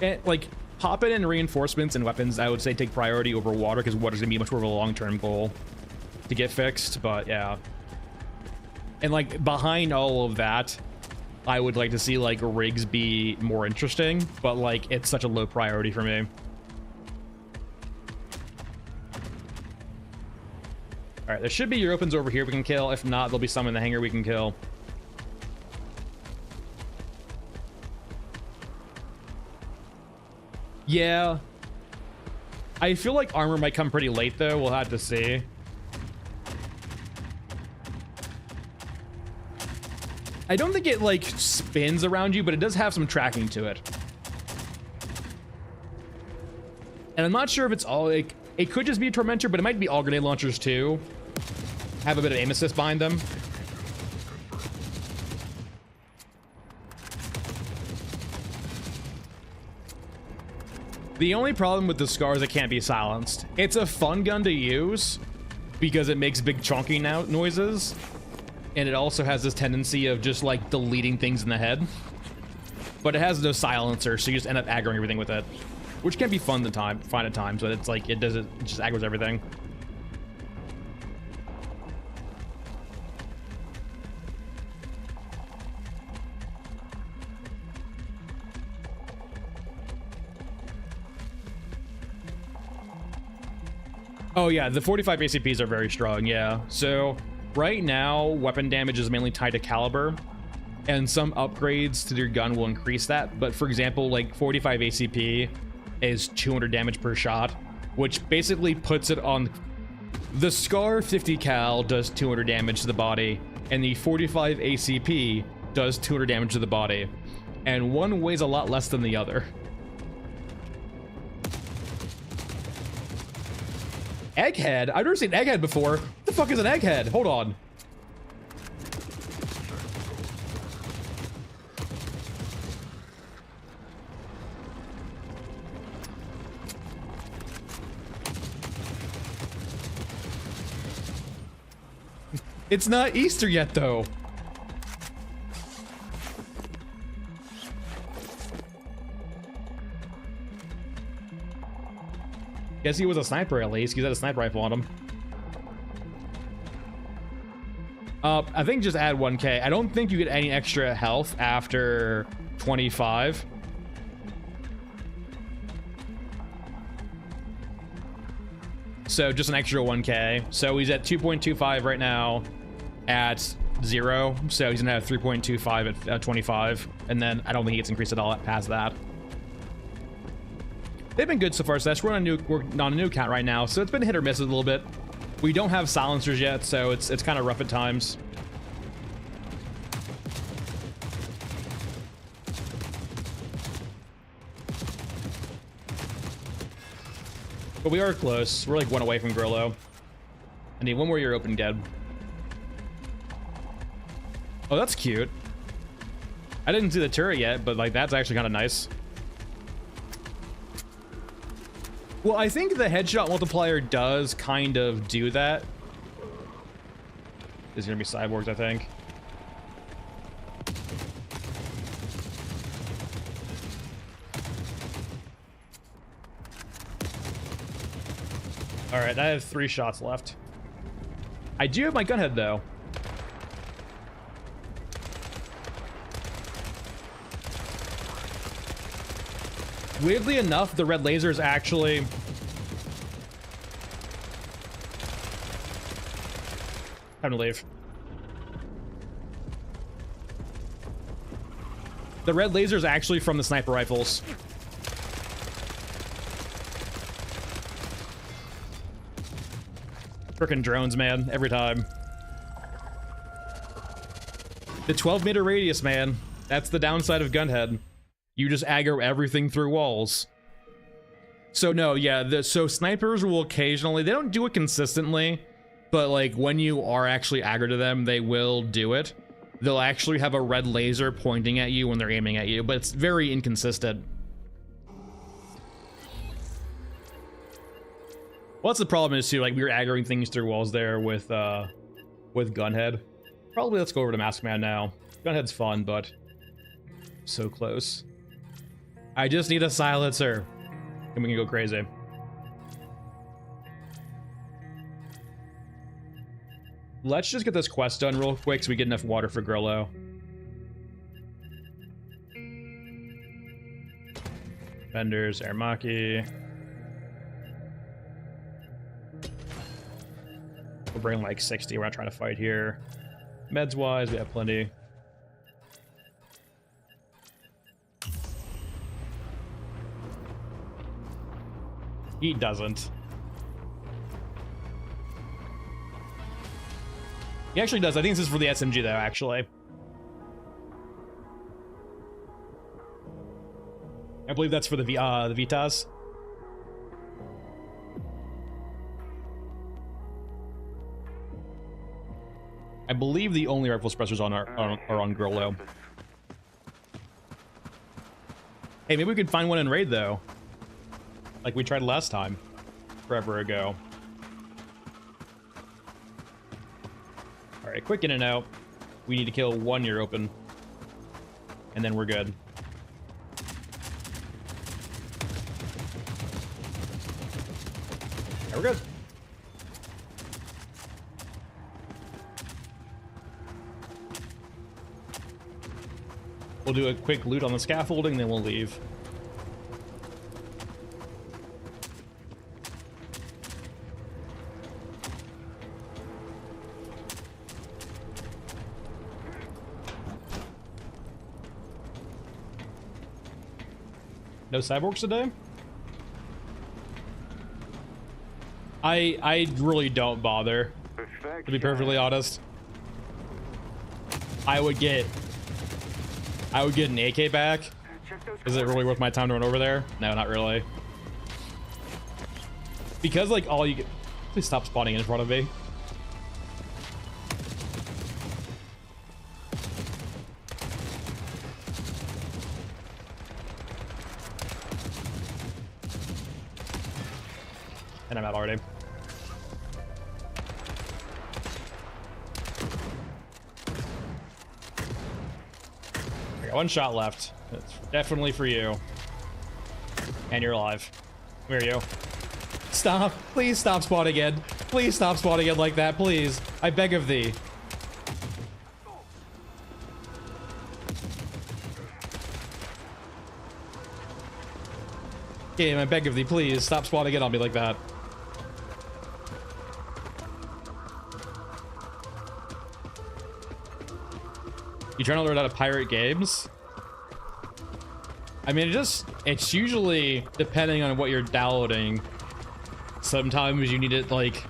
And, like, pop it in reinforcements and weapons, I would say take priority over water, because water's gonna be much more of a long-term goal to get fixed, but yeah. And like behind all of that, I would like to see like rigs be more interesting, but like it's such a low priority for me. All right, there should be Europans over here we can kill. If not, there'll be some in the hangar we can kill. Yeah. I feel like armor might come pretty late though. We'll have to see. I don't think it like spins around you, but it does have some tracking to it. And I'm not sure if it's all like It could just be a Tormentor, but it might be all grenade launchers too. Have a bit of aim assist behind them. The only problem with the Scar is it can't be silenced. It's a fun gun to use because it makes big chunky noises, and it also has this tendency of just like deleting things in the head. But it has no silencer, so you just end up aggroing everything with it, which can be fun at times, but it's like it just aggroes everything. Oh yeah, the 45 ACPs are very strong, yeah. So right now, weapon damage is mainly tied to caliber, and some upgrades to your gun will increase that. But for example, like 45 ACP is 200 damage per shot, which basically puts it on... The Scar 50 cal does 200 damage to the body, and the 45 ACP does 200 damage to the body. And one weighs a lot less than the other. Egghead? I've never seen Egghead before. What the fuck is an Egghead? Hold on. It's not Easter yet, though. Guess he was a sniper at least. He's had a sniper rifle on him. I think just add 1k. I don't think you get any extra health after 25. So just an extra 1k. So he's at 2.25 right now at 0. So he's gonna have 3.25 at 25. And then I don't think he gets increased at all past that. They've been good so far, Sesh. We're on a new account right now, so it's been hit or miss a little bit. We don't have silencers yet, so it's kind of rough at times. But we are close. We're like one away from Grillo. I need one more year open dead. Oh, that's cute. I didn't see the turret yet, but like that's actually kind of nice. Well, I think the headshot multiplier does kind of do that. There's gonna be cyborgs, I think. All right, I have 3 shots left. I do have my gunhead though. Weirdly enough, the red laser is actually... Time to leave. The red laser is actually from the sniper rifles. Frickin' drones, man. Every time. The 12-meter radius, man. That's the downside of gunhead. You just aggro everything through walls. So no, yeah, so snipers will occasionally, they don't do it consistently, but like when you are actually aggro to them, they will do it. They'll actually have a red laser pointing at you when they're aiming at you, but it's very inconsistent. Well, that's the problem is too, like we were aggroing things through walls there with Gunhead. Probably let's go over to Maskman now. Gunhead's fun, but so close. I just need a silencer, and we can go crazy. Let's just get this quest done real quick so we get enough water for Grillo. Vendors, Aramaki. We'll bring like 60. We're not trying to fight here. Meds wise, we have plenty. He doesn't. He actually does. I think this is for the SMG though, actually. I believe that's for the Vitas. believe the only rifle suppressors are on Grillo. Hey, maybe we could find one in raid though, like we tried last time, forever ago. All right, quick in and out. We need to kill one near open, and then we're good. Yeah, we're good. We'll do a quick loot on the scaffolding, then we'll leave. No cyborgs today? I really don't bother, to be perfectly honest. I would get an AK back. Is it really worth my time to run over there? No, not really. Because like all you get, please stop spawning in front of me. And I'm out already. I got one shot left. It's definitely for you. And you're alive. Where are you? Stop. Please stop spawning again. Please stop spawning again like that, please. I beg of thee. Game, I beg of thee, please stop spawning again on me like that. You trying to learn how to pirate games? I mean, it's usually depending on what you're downloading. Sometimes you need it, like,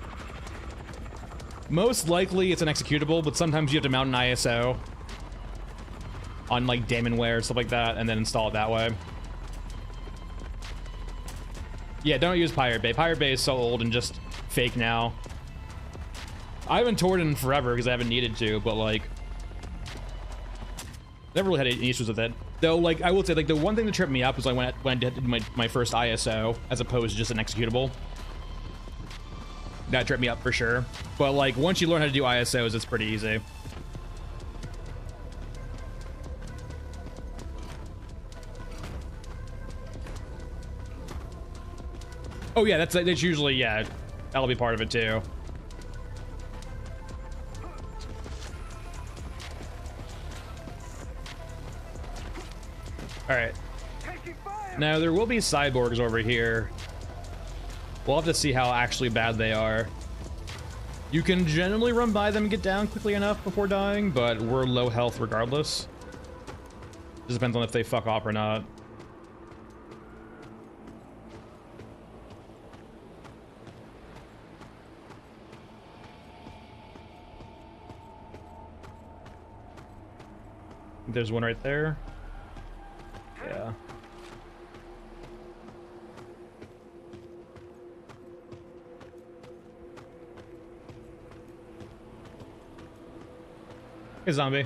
most likely it's an executable, but sometimes you have to mount an ISO on like Daemonware, stuff like that, and then install it that way. Yeah, don't use Pirate Bay. Pirate Bay is so old and just fake now. I haven't toured in forever because I haven't needed to, but like, never really had any issues with it. Though, like, I will say, like, the one thing that tripped me up was like when I did my first ISO, as opposed to just an executable. That tripped me up for sure. But like, once you learn how to do ISOs, it's pretty easy. Oh yeah, that's usually, yeah, that'll be part of it too. All right. Now there will be cyborgs over here. We'll have to see how actually bad they are. You can generally run by them and get down quickly enough before dying, but we're low health regardless. Just depends on if they fuck off or not. There's one right there. Yeah. Hey, zombie.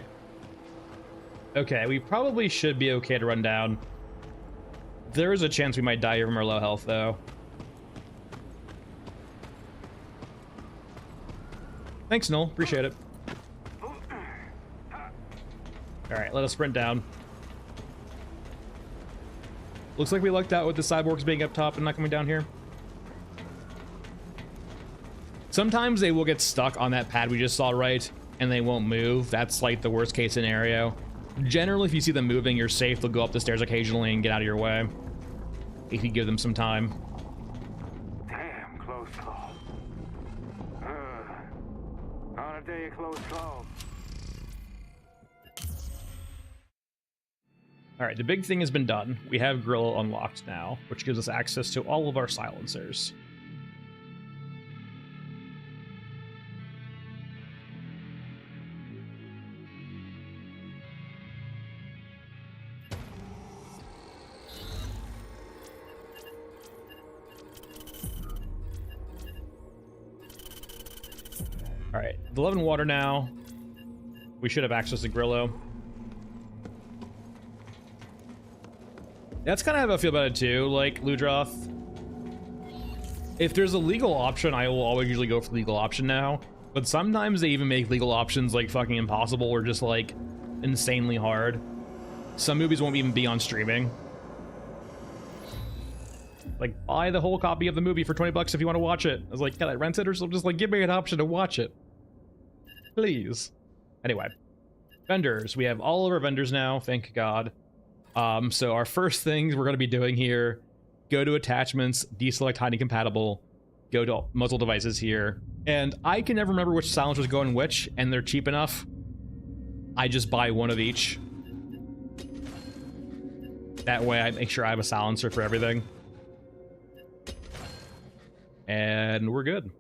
Okay, we probably should be okay to run down. There is a chance we might die here from our low health, though. Thanks, Noel. Appreciate it. Alright, let us sprint down. Looks like we lucked out with the cyborgs being up top and not coming down here. Sometimes they will get stuck on that pad we just saw, right? And they won't move. That's like the worst case scenario. Generally, if you see them moving, you're safe. They'll go up the stairs occasionally and get out of your way. If you give them some time. Damn, close call. On a day of close call. All right, the big thing has been done. We have Grill unlocked now, which gives us access to all of our silencers. All right, the 11 water now. We should have access to Grillo. That's kind of how I feel about it too, like Ludroth. If there's a legal option, I will always usually go for the legal option now. But sometimes they even make legal options like fucking impossible or just like insanely hard. Some movies won't even be on streaming. Like, buy the whole copy of the movie for 20 bucks if you want to watch it. I was like, can I rent it or something? Just like, give me an option to watch it. Please. Anyway. Vendors. We have all of our vendors now, thank God. So our first things we're going to be doing here, go to attachments, deselect hiding compatible, go to muzzle devices here. And I can never remember which silencers go in which, and they're cheap enough. I just buy one of each. That way I make sure I have a silencer for everything. And we're good.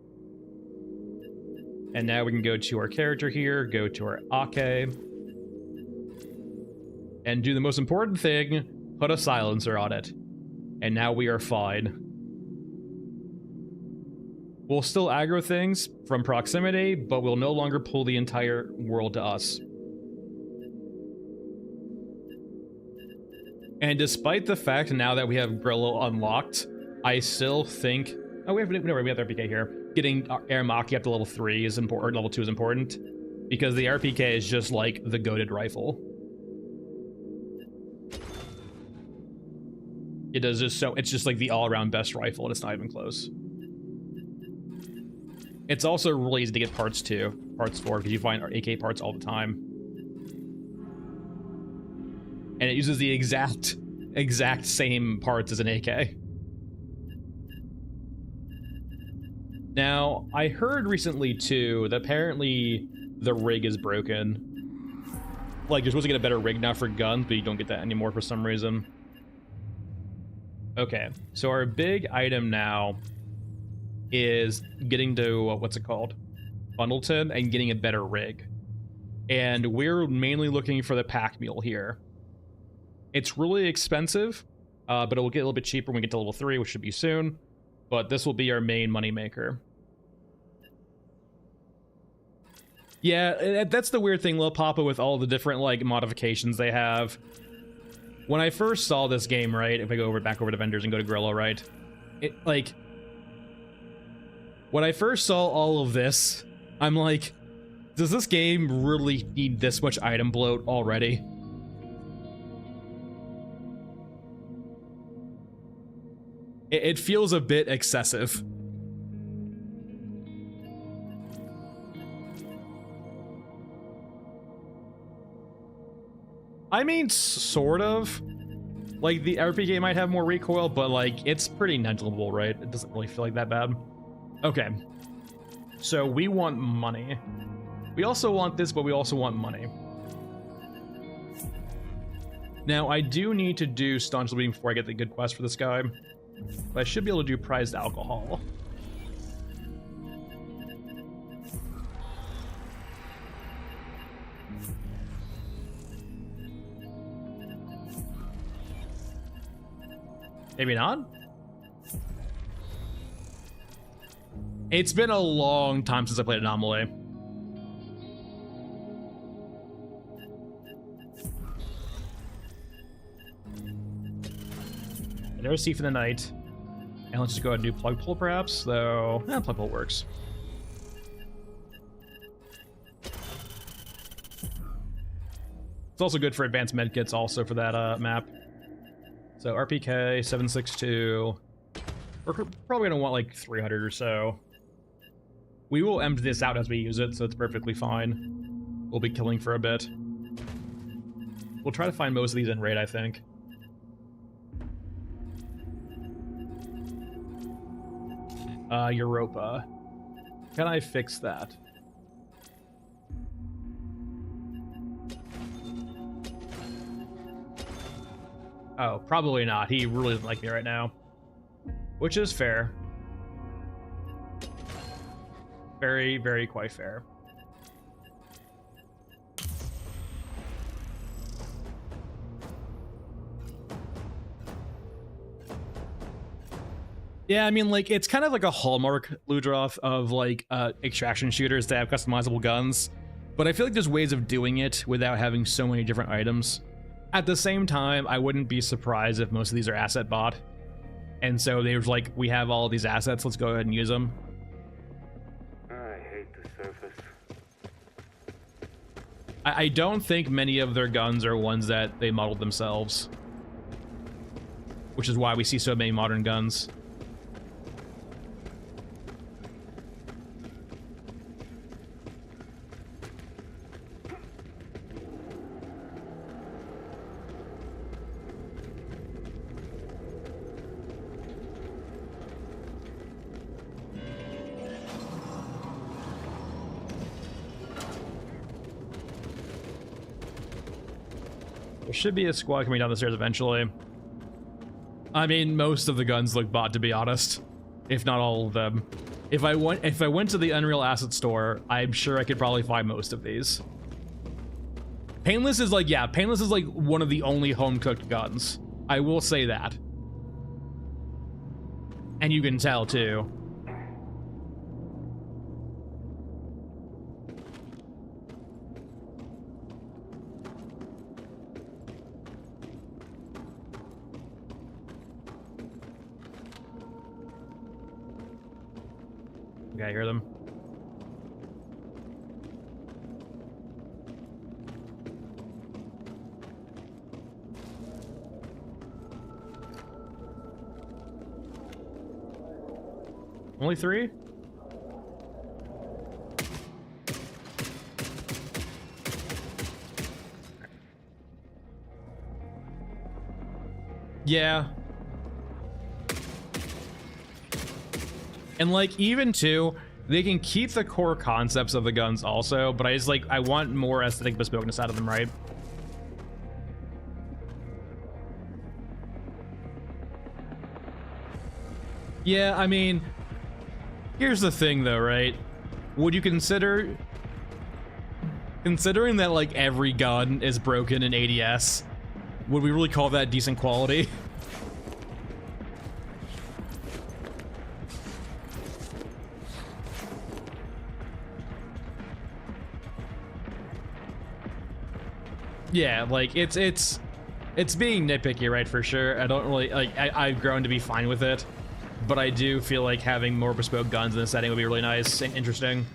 And now we can go to our character here, go to our Ake, and do the most important thing, put a silencer on it. And now we are fine. We'll still aggro things from proximity, but we'll no longer pull the entire world to us. And despite the fact now that we have Grillo unlocked, I still think... Oh, we have the RPK here. Getting Air Maki up to level 3 is important, level 2 is important. Because the RPK is just like the goated rifle. It does just so, it's just like the all-around best rifle, and it's not even close. It's also really easy to get parts too, parts for, because you find our AK parts all the time. And it uses the exact same parts as an AK. Now, I heard recently too that apparently the rig is broken. Like, you're supposed to get a better rig now for guns, but you don't get that anymore for some reason. Okay, so our big item now is getting to, what's it called? Bundleton, and getting a better rig. And we're mainly looking for the pack mule here. It's really expensive, but it will get a little bit cheaper when we get to level 3, which should be soon. But this will be our main moneymaker. Yeah, that's the weird thing, Lil Papa, with all the different, like, modifications they have. When I first saw this game, right, if I go back over to vendors and go to Grillo, right, it, like, when I first saw all of this, I'm like, does this game really need this much item bloat already? It feels a bit excessive. I mean, sort of. Like, the RPG might have more recoil, but, like, it's pretty negligible, right? It doesn't really feel like that bad. Okay. So, we want money. We also want this, but we also want money. Now, I do need to do staunch bleeding before I get the good quest for this guy. But I should be able to do prized alcohol. Maybe not? It's been a long time since I played Anomaly. There's Sea for the Night. And let's just go ahead and do plug pull perhaps, though. Plug pull works. It's also good for advanced medkits also for that map. So RPK 762. We're probably gonna want like 300 or so. We will empty this out as we use it, so it's perfectly fine. We'll be killing for a bit. We'll try to find most of these in raid, I think. Europa. Can I fix that? Oh, probably not. He really doesn't like me right now. Which is fair. Very, very quite fair. Yeah, I mean, like, it's kind of like a hallmark, Ludroth, of, like, extraction shooters that have customizable guns. but I feel like there's ways of doing it without having so many different items. At the same time, I wouldn't be surprised if most of these are asset bought. And so they was like, we have all these assets, let's go ahead and use them. I hate the surface. I don't think many of their guns are ones that they modeled themselves, which is why we see so many modern guns. There should be a squad coming down the stairs eventually. I mean, most of the guns look bought, to be honest, if not all of them. If I went to the Unreal Asset Store, I'm sure I could probably find most of these. Painless is like, yeah, Painless is like one of the only home-cooked guns. I will say that. And you can tell too. Okay, I hear them. Only 3? Yeah. And like, even too, they can keep the core concepts of the guns also, but I just like, I want more aesthetic bespokeness out of them, right? Yeah, I mean, here's the thing though, right? Would you considering that like every gun is broken in ADS, would we really call that decent quality? Yeah, like it's being nitpicky, right? For sure. I don't really like. I've grown to be fine with it, but I do feel like having more bespoke guns in the setting would be really nice and interesting.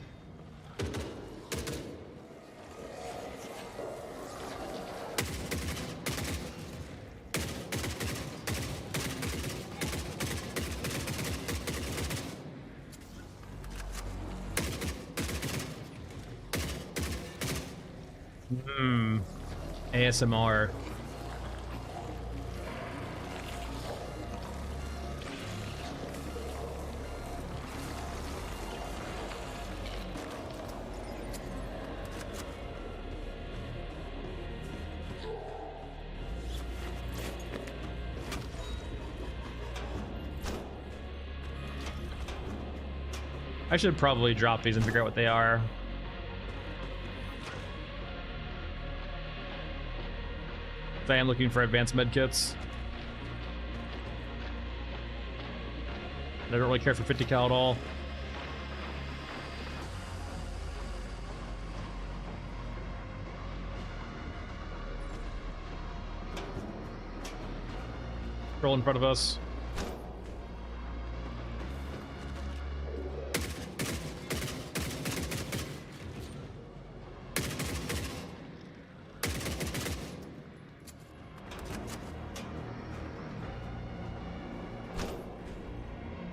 ASMR. I should probably drop these and figure out what they are. I am looking for advanced med kits. I don't really care for 50 cal at all. Roll in front of us.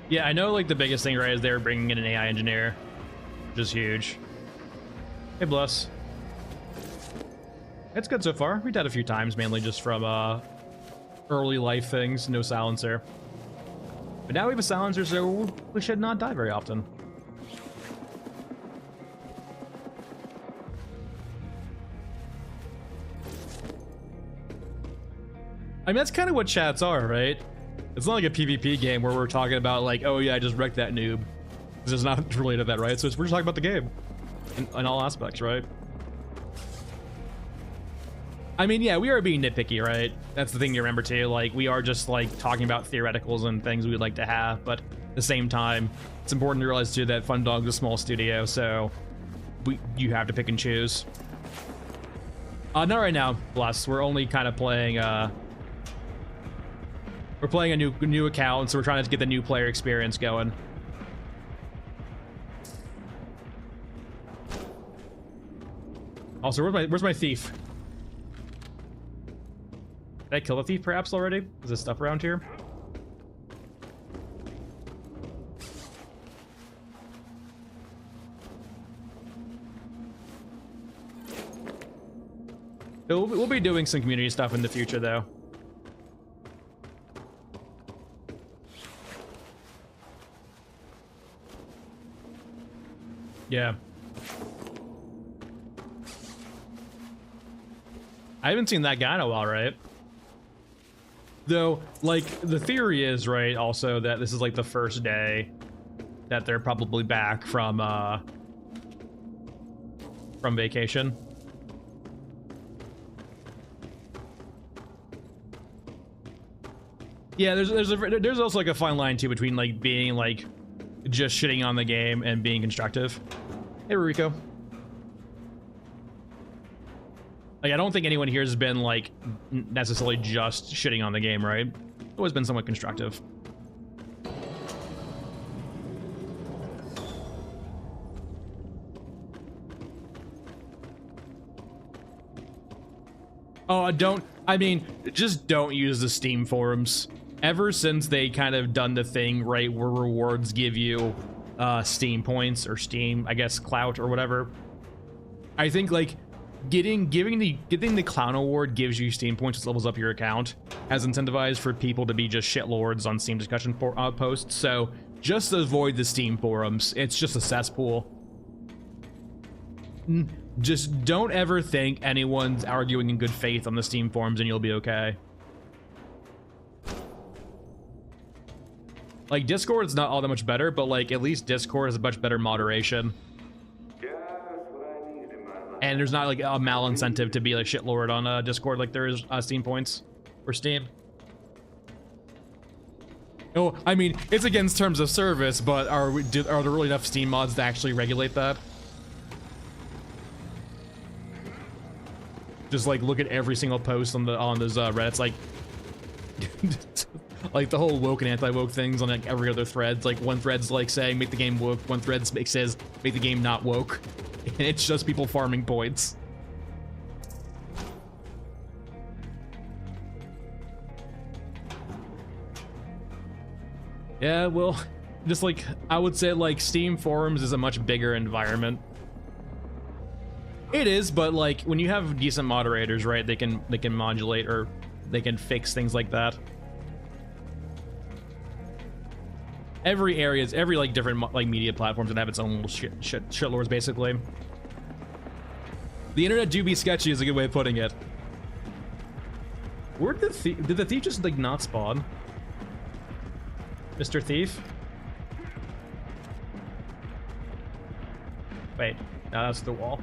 Yeah, I know like the biggest thing, right, is they were bringing in an AI engineer, which is huge. Hey, Bless. It's good so far. We died a few times, mainly just from early life things, no silencer. But now we have a silencer, so we should not die very often. I mean, that's kind of what chats are, right? It's not like a PvP game where we're talking about like, oh yeah, I just wrecked that noob. This is not related to that, right? So we're just talking about the game in all aspects, right? I mean, yeah, we are being nitpicky, right? That's the thing you remember too. Like, we are just like talking about theoreticals and things we'd like to have, but at the same time, it's important to realize too that Fun Dog's a small studio, so you have to pick and choose. Not right now, Bless. We're only kind of playing. We're playing a new account, so we're trying to get the new player experience going. Also, where's my thief? Did I kill the thief perhaps already? Is there stuff around here? We'll be doing some community stuff in the future, though. Yeah. I haven't seen that guy in a while, right? Though, like, the theory is, right, also that this is like the first day that they're probably back from vacation. Yeah, there's also like a fine line too between like being like just shitting on the game and being constructive. Hey, Rico. Like, I don't think anyone here has been like necessarily just shitting on the game, right? It's always been somewhat constructive. Oh, just don't use the Steam forums. Ever since they kind of done the thing, right, where rewards give you Steam points or Steam, I guess, clout or whatever. I think like getting the clown award gives you Steam points, which levels up your account, has incentivized for people to be just shitlords on Steam discussion posts. So just avoid the Steam forums. It's just a cesspool. Just don't ever think anyone's arguing in good faith on the Steam forums and you'll be okay. Like, Discord's not all that much better, but like at least Discord has a much better moderation. And there's not like a malincentive to be like shitlord on Discord like there is Steam points or Steam. Oh, I mean, it's against terms of service, but are there really enough Steam mods to actually regulate that? Just like look at every single post on those Reddits, like like the whole woke and anti-woke things on like every other thread. Like one thread's like saying make the game woke, one thread says make the game not woke, and it's just people farming points. Yeah, well, just like I would say, like Steam forums is a much bigger environment. It is, but like when you have decent moderators, right, they can modulate or they can fix things like that. Every like different like media platforms that have its own little shitlords basically. The internet do be sketchy is a good way of putting it. Where did the thief just like not spawn? Mr. Thief? Wait, no, that's the wall.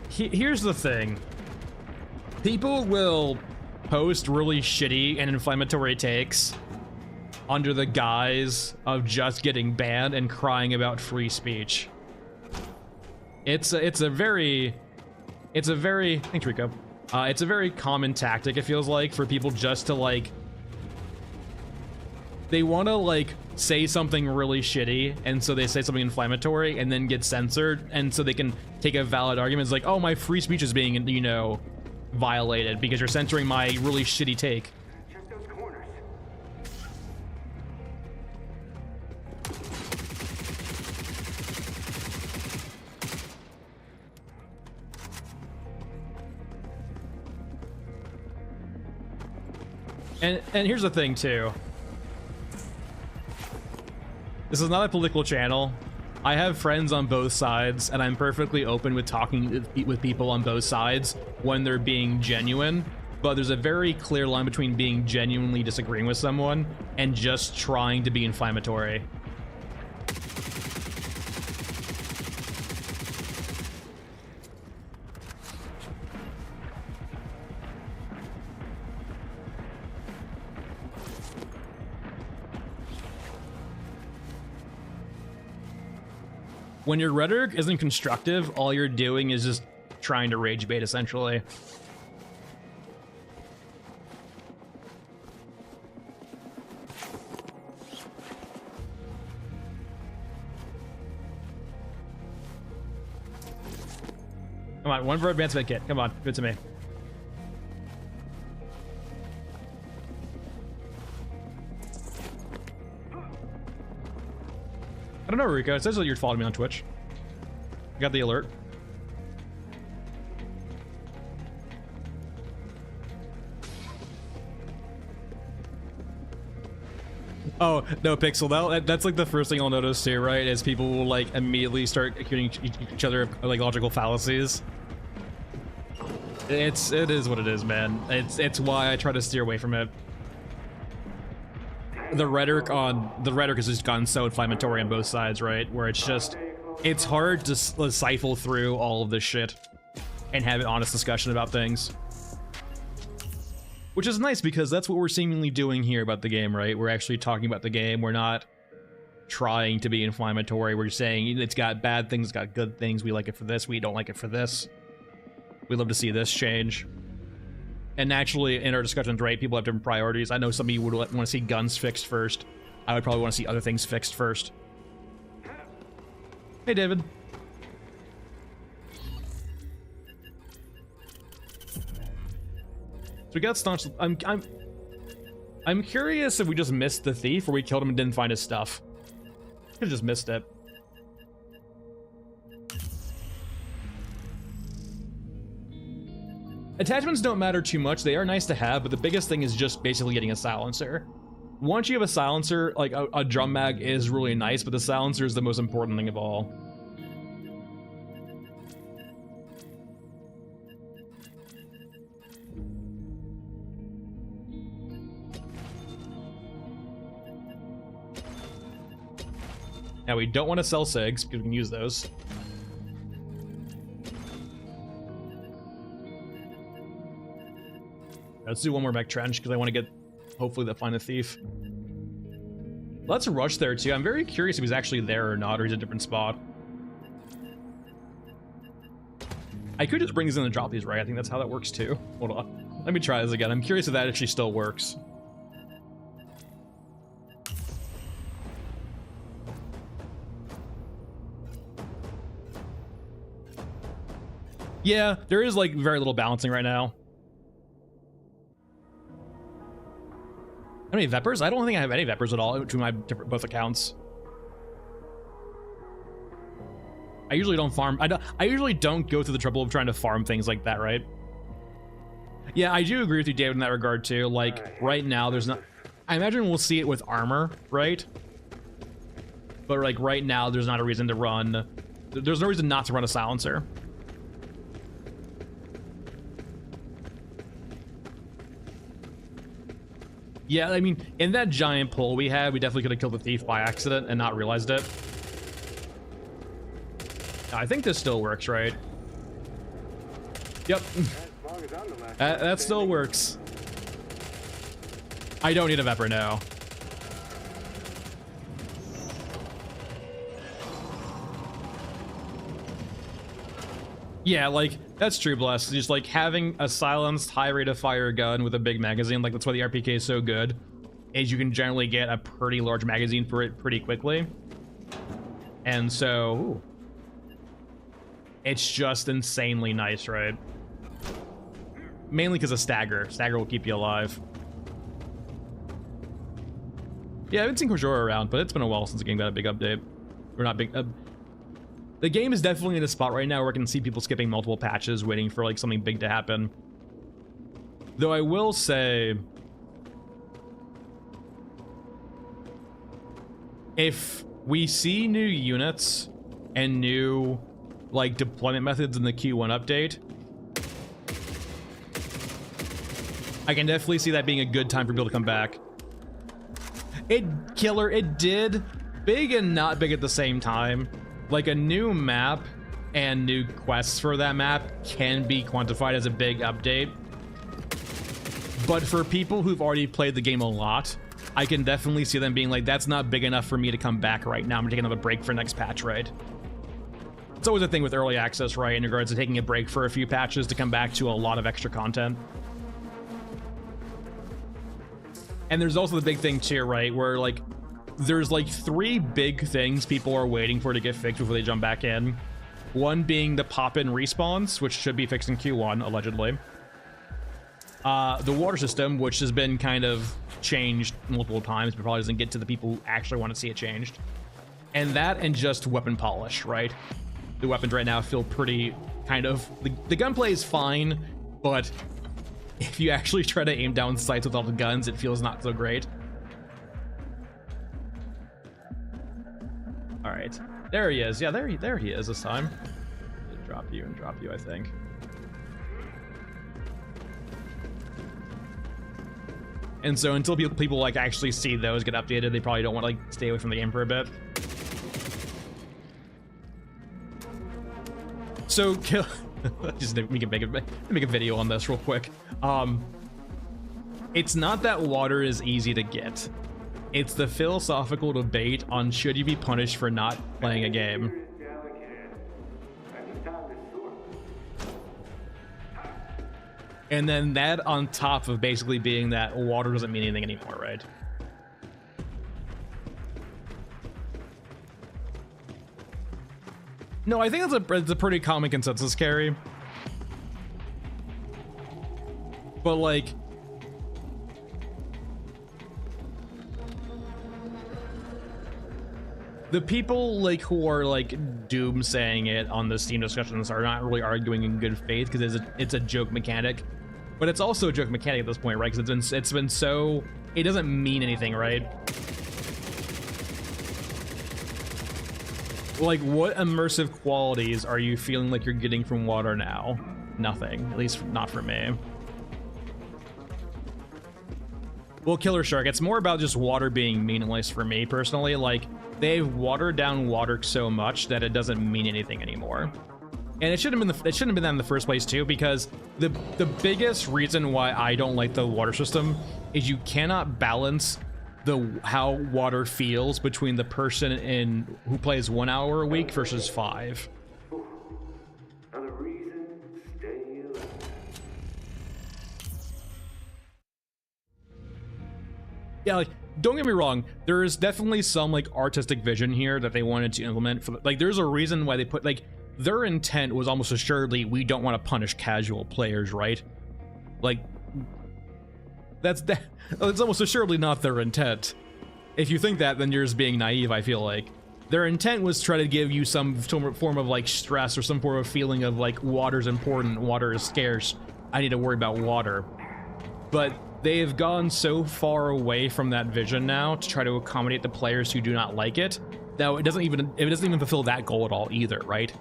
Here's the thing. People will post really shitty and inflammatory takes under the guise of just getting banned and crying about free speech. It's a very thanks, Rico. It's a very common tactic, it feels like, for people just to like, they want to like say something really shitty, and so they say something inflammatory and then get censored, and so they can take a valid argument. It's like, oh, my free speech is being, you know, violated because you're censoring my really shitty take. Check those corners. And here's the thing too. This is not a political channel. I have friends on both sides, and I'm perfectly open with talking with people on both sides when they're being genuine, but there's a very clear line between being genuinely disagreeing with someone and just trying to be inflammatory. When your rhetoric isn't constructive, all you're doing is just trying to rage bait, essentially. Come on, one for advancement kit. Come on, give it to me. I don't know, Rico. It says that you're following me on Twitch. You got the alert. Oh, no, Pixel. That's like the first thing I'll notice too, right? Is people will like immediately start accusing each other of like logical fallacies. It is what it is, man. It's why I try to steer away from it. The rhetoric has just gotten so inflammatory on both sides, right? Where it's hard to siphon through all of this shit and have an honest discussion about things. Which is nice because that's what we're seemingly doing here about the game, right? We're actually talking about the game. We're not trying to be inflammatory. We're saying it's got bad things, it's got good things. We like it for this, we don't like it for this. We'd love to see this change. And naturally, in our discussions, right, people have different priorities. I know some of you would want to see guns fixed first. I would probably want to see other things fixed first. Hey, David. So we got staunched. I'm curious if we just missed the thief or we killed him and didn't find his stuff. Could've just missed it. Attachments don't matter too much. They are nice to have, but the biggest thing is just basically getting a silencer. Once you have a silencer, like a drum mag is really nice, but the silencer is the most important thing of all. Now we don't want to sell SIGs because we can use those. Let's do one more mech trench because I want to get, hopefully, find the thief. Let's rush there too. I'm very curious if he's actually there or not, or he's a different spot. I could just bring these in and drop these, right? I think that's how that works too. Hold on. Let me try this again. I'm curious if that actually still works. Yeah, there is like very little balancing right now. How many Vepers? I don't think I have any Vepers at all between my both accounts. I usually don't farm. I usually don't go through the trouble of trying to farm things like that, right? Yeah, I do agree with you, David, in that regard too. Like right now, there's not. I imagine we'll see it with armor, right? But like right now, there's not a reason to run. There's no reason not to run a silencer. Yeah, I mean, in that giant pull we had, we definitely could have killed the thief by accident and not realized it. I think this still works, right? Yep. That still works. I don't need a Vepper now. Yeah, like, that's true, Bless. Just like having a silenced high rate of fire gun with a big magazine, like that's why the RPK is so good, is you can generally get a pretty large magazine for it pretty quickly. And so, ooh, it's just insanely nice, right? Mainly because of Stagger. Stagger will keep you alive. Yeah, I haven't seen Kojora around, but it's been a while since the game got a big update. Or not big, the game is definitely in a spot right now where I can see people skipping multiple patches, waiting for like something big to happen. Though I will say, if we see new units and new like deployment methods in the Q1 update, I can definitely see that being a good time for people to come back. It did big and not big at the same time. Like a new map and new quests for that map can be quantified as a big update. But for people who've already played the game a lot, I can definitely see them being like, that's not big enough for me to come back right now. I'm taking another break for next patch, right? It's always a thing with early access, right, in regards to taking a break for a few patches to come back to a lot of extra content. And there's also the big thing too, right, where like there's like 3 big things people are waiting for to get fixed before they jump back in. One being the pop-in respawns, which should be fixed in Q1 allegedly. The water system, which has been kind of changed multiple times, but probably doesn't get to the people who actually want to see it changed. And that, and just weapon polish, right? The weapons right now feel pretty kind of... The gunplay is fine, but if you actually try to aim down sights with all the guns, it feels not so great. All right, there he is. Yeah, there he is this time. Drop you, I think. And so until people like actually see those get updated, they probably don't want to like stay away from the game for a bit. So just we can make a video on this real quick. It's not that water is easy to get. It's the philosophical debate on should you be punished for not playing a game. And then that on top of basically being that water doesn't mean anything anymore, right? No, I think it's a pretty common consensus, Carrie. But like, the people like who are like doom saying it on the Steam discussions are not really arguing in good faith because it's a joke mechanic, but it's also a joke mechanic at this point, right? Because it's been so, it doesn't mean anything, right? Like, what immersive qualities are you feeling like you're getting from water now? Nothing, at least not for me. Well, Killer Shark, it's more about just water being meaningless for me personally. Like, they've watered down water so much that it doesn't mean anything anymore. And it shouldn't have been that in the first place too, because the biggest reason why I don't like the water system is you cannot balance how water feels between the person who plays 1 hour a week versus 5. Another reason to stay alive. Yeah, like, don't get me wrong, there is definitely some like artistic vision here that they wanted to implement for like there's a reason why they put like their intent was almost assuredly we don't want to punish casual players, right? Like it's almost assuredly not their intent. If you think that, then you're just being naive, I feel like. Their intent was to try to give you some form of like stress or some form of feeling of like water's important, water is scarce, I need to worry about water. But they've gone so far away from that vision now to try to accommodate the players who do not like it, that it doesn't even fulfill that goal at all either, right?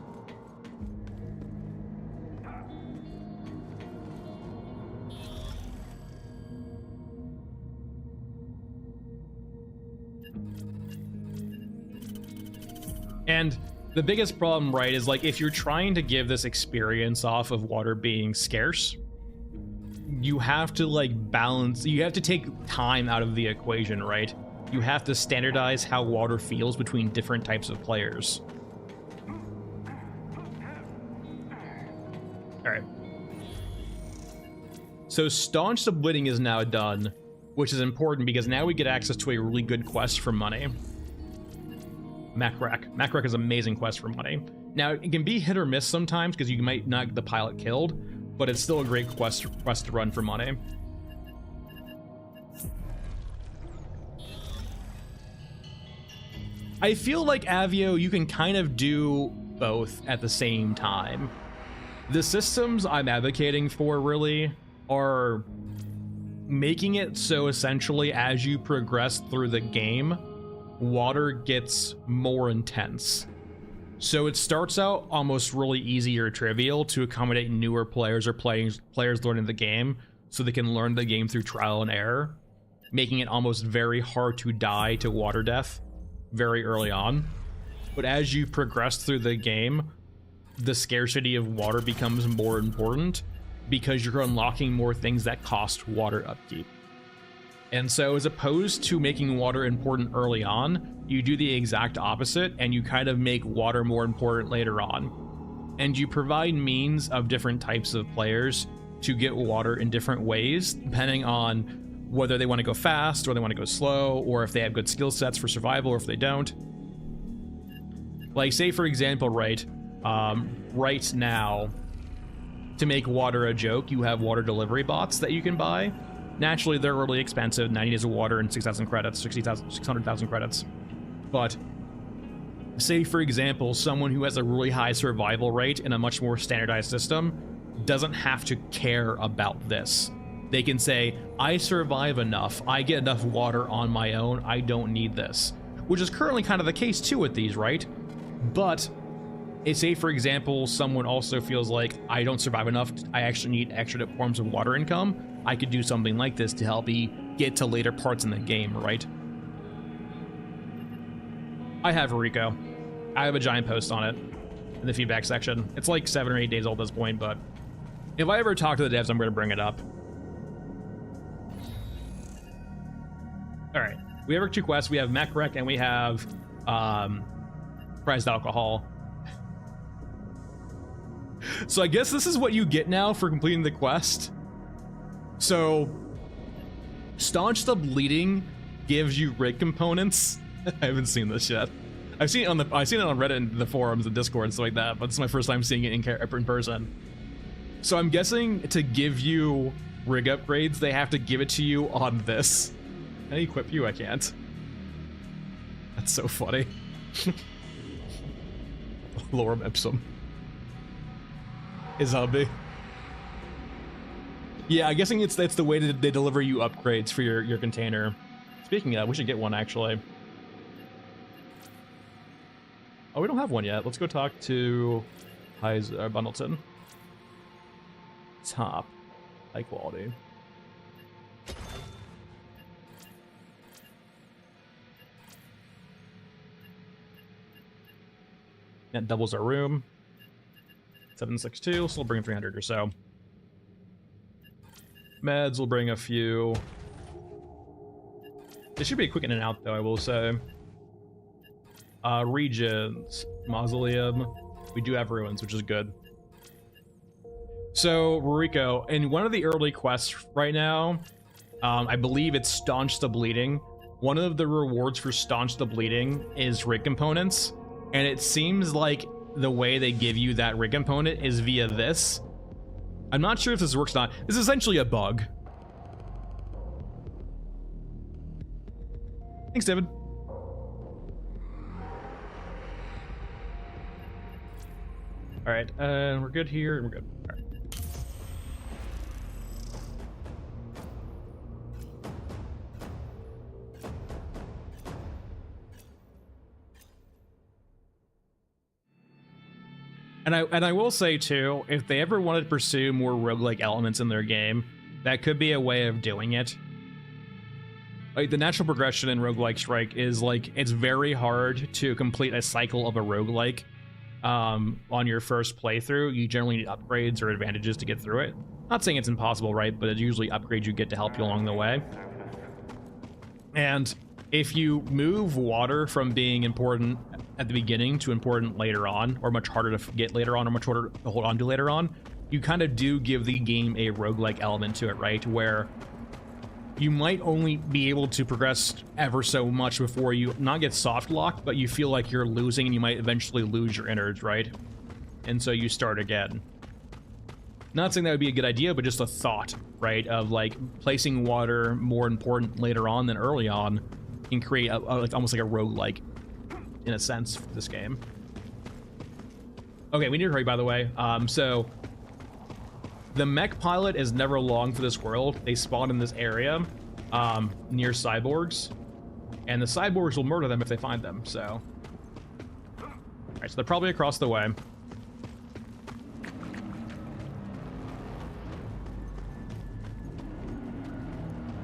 And the biggest problem, right, is like if you're trying to give this experience off of water being scarce, you have to like balance, you have to take time out of the equation, right? You have to standardize how water feels between different types of players. All right. So Staunch Subwitting is now done, which is important because now we get access to a really good quest for money. Macrack. Macrack is an amazing quest for money. Now, it can be hit or miss sometimes because you might not get the pilot killed, but it's still a great quest to run for money. I feel like Avio, you can kind of do both at the same time. The systems I'm advocating for really are making it so essentially as you progress through the game, water gets more intense. So it starts out almost really easy or trivial to accommodate newer players or players learning the game so they can learn the game through trial and error, making it almost very hard to die to water death very early on. But as you progress through the game, the scarcity of water becomes more important because you're unlocking more things that cost water upkeep. And so as opposed to making water important early on, you do the exact opposite and you kind of make water more important later on. And you provide means of different types of players to get water in different ways, depending on whether they want to go fast or they want to go slow, or if they have good skill sets for survival or if they don't. Like, say for example, right now, to make water a joke, you have water delivery bots that you can buy. Naturally, they're really expensive, 90 days of water and 6,000 credits, 600,000 credits. But say, for example, someone who has a really high survival rate in a much more standardized system doesn't have to care about this. They can say, I survive enough, I get enough water on my own, I don't need this. Which is currently kind of the case too with these, right? But say, for example, someone also feels like, I don't survive enough, I actually need extra forms of water income. I could do something like this to help me get to later parts in the game, right? I have Rico. I have a giant post on it in the feedback section. It's like 7 or 8 days old at this point, but if I ever talk to the devs, I'm going to bring it up. All right, we have our 2 quests. We have Mech Wreck and we have prized alcohol. So I guess this is what you get now for completing the quest. So, Staunch the Bleeding gives you rig components. I haven't seen this yet. I've seen it on Reddit and the forums and Discord and stuff like that, but it's my first time seeing it in person. So I'm guessing to give you rig upgrades, they have to give it to you on this. Can I equip you? I can't. That's so funny. Lorem ipsum. Is hubby. Yeah, I'm guessing that's the way that they deliver you upgrades for your container. Speaking of, we should get one actually. Oh, we don't have one yet. Let's go talk to Bundleton. Top. High quality. That doubles our room. 762, so we'll bring 300 or so. Meds will bring a few. It should be a quick in and out, though, I will say. Regions, Mausoleum. We do have ruins, which is good. So, Rico, in one of the early quests right now, I believe it's Staunch the Bleeding. One of the rewards for Staunch the Bleeding is rig components, and it seems like the way they give you that rig component is via this. I'm not sure if this works or not. This is essentially a bug. Thanks, David. All right, we're good here, and we're good. All right. And I will say too, if they ever wanted to pursue more roguelike elements in their game, that could be a way of doing it. Like, the natural progression in Roguelike Strike is like, it's very hard to complete a cycle of a roguelike on your first playthrough. You generally need upgrades or advantages to get through it. Not saying it's impossible, right? But it's usually upgrades you get to help you along the way. And if you move water from being important at the beginning to important later on, or much harder to get later on, or much harder to hold on to later on, you kind of do give the game a roguelike element to it, right? Where you might only be able to progress ever so much before you not get soft locked, but you feel like you're losing and you might eventually lose your innards, right? And so you start again. Not saying that would be a good idea, but just a thought, right? Of like placing water more important later on than early on can create like almost like a roguelike in a sense for this game. Okay, we need to hurry, by the way. So the mech pilot is never long for this world. They spawn in this area near cyborgs, and the cyborgs will murder them if they find them. So, all right, so they're probably across the way.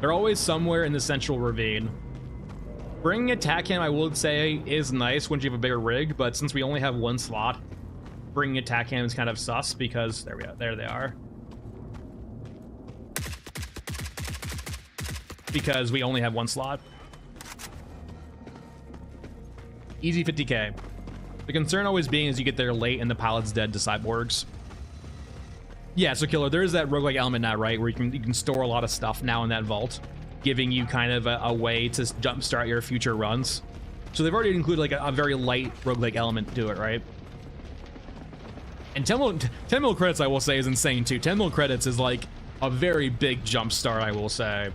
They're always somewhere in the central ravine. Bringing attack cam, I would say, is nice once you have a bigger rig, but since we only have one slot, bringing attack cam is kind of sus because there we go. There they are. because we only have one slot. Easy 50k. The concern always being is you get there late and the pilot's dead to cyborgs. Yeah, so Killer, there is that roguelike element now, right, where you can store a lot of stuff now in that vault, giving you kind of a way to jumpstart your future runs. So they've already included like a very light roguelike element to it, right? And 10 mil credits, I will say, is insane too. 10 mil credits is like a very big jumpstart, I will say.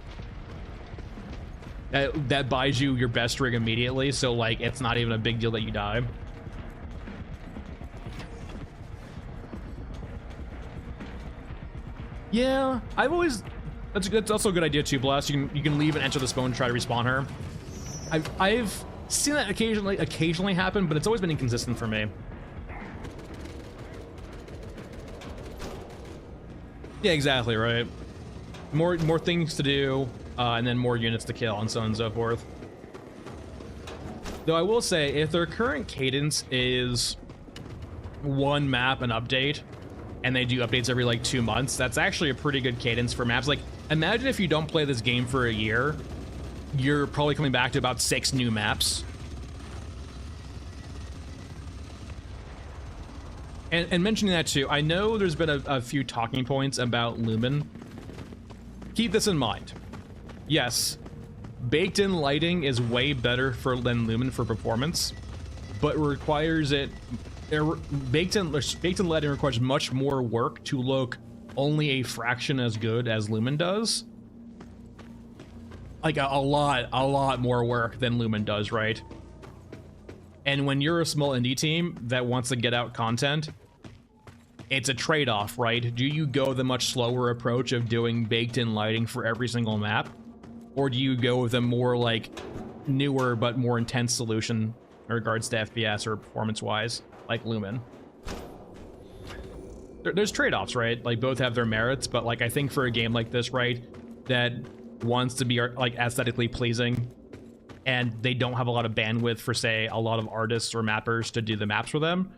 That buys you your best rig immediately, so like it's not even a big deal that you die. Yeah, I've always... That's also a good idea too, Blast. You can leave and enter the spawn to try to respawn her. I've seen that occasionally happen, but it's always been inconsistent for me. Yeah, exactly, right. More things to do, and then more units to kill, and so on and so forth. Though I will say, if their current cadence is one map an update, and they do updates every like 2 months, that's actually a pretty good cadence for maps. Like, imagine if you don't play this game for a year, you're probably coming back to about 6 new maps. And mentioning that too, I know there's been a few talking points about Lumen. Keep this in mind. Yes, baked-in lighting is way better than Lumen for performance, but requires it... Baked-in lighting requires much more work to look only a fraction as good as Lumen does. Like a lot more work than Lumen does, right? And when you're a small indie team that wants to get out content, it's a trade-off, right? Do you go the much slower approach of doing baked-in lighting for every single map? Or do you go with a more like newer but more intense solution in regards to FPS or performance-wise, like Lumen? There's trade-offs, right? Like both have their merits, but like I think for a game like this, right, that wants to be like aesthetically pleasing, and they don't have a lot of bandwidth for, say, a lot of artists or mappers to do the maps for them,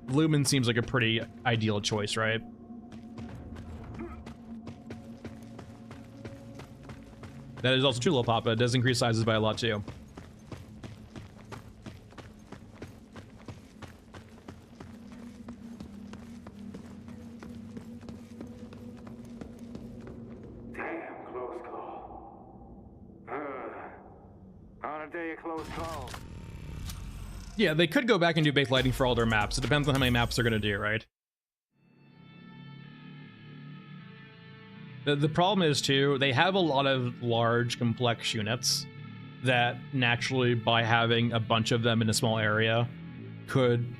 Lumen seems like a pretty ideal choice, right? That is also true, Lil Papa. It does increase sizes by a lot too. Damn, close call. On a day of close call. Yeah, they could go back and do baked lighting for all their maps. It depends on how many maps they're gonna do, right? The problem is, too, they have a lot of large, complex units that naturally, by having a bunch of them in a small area, could...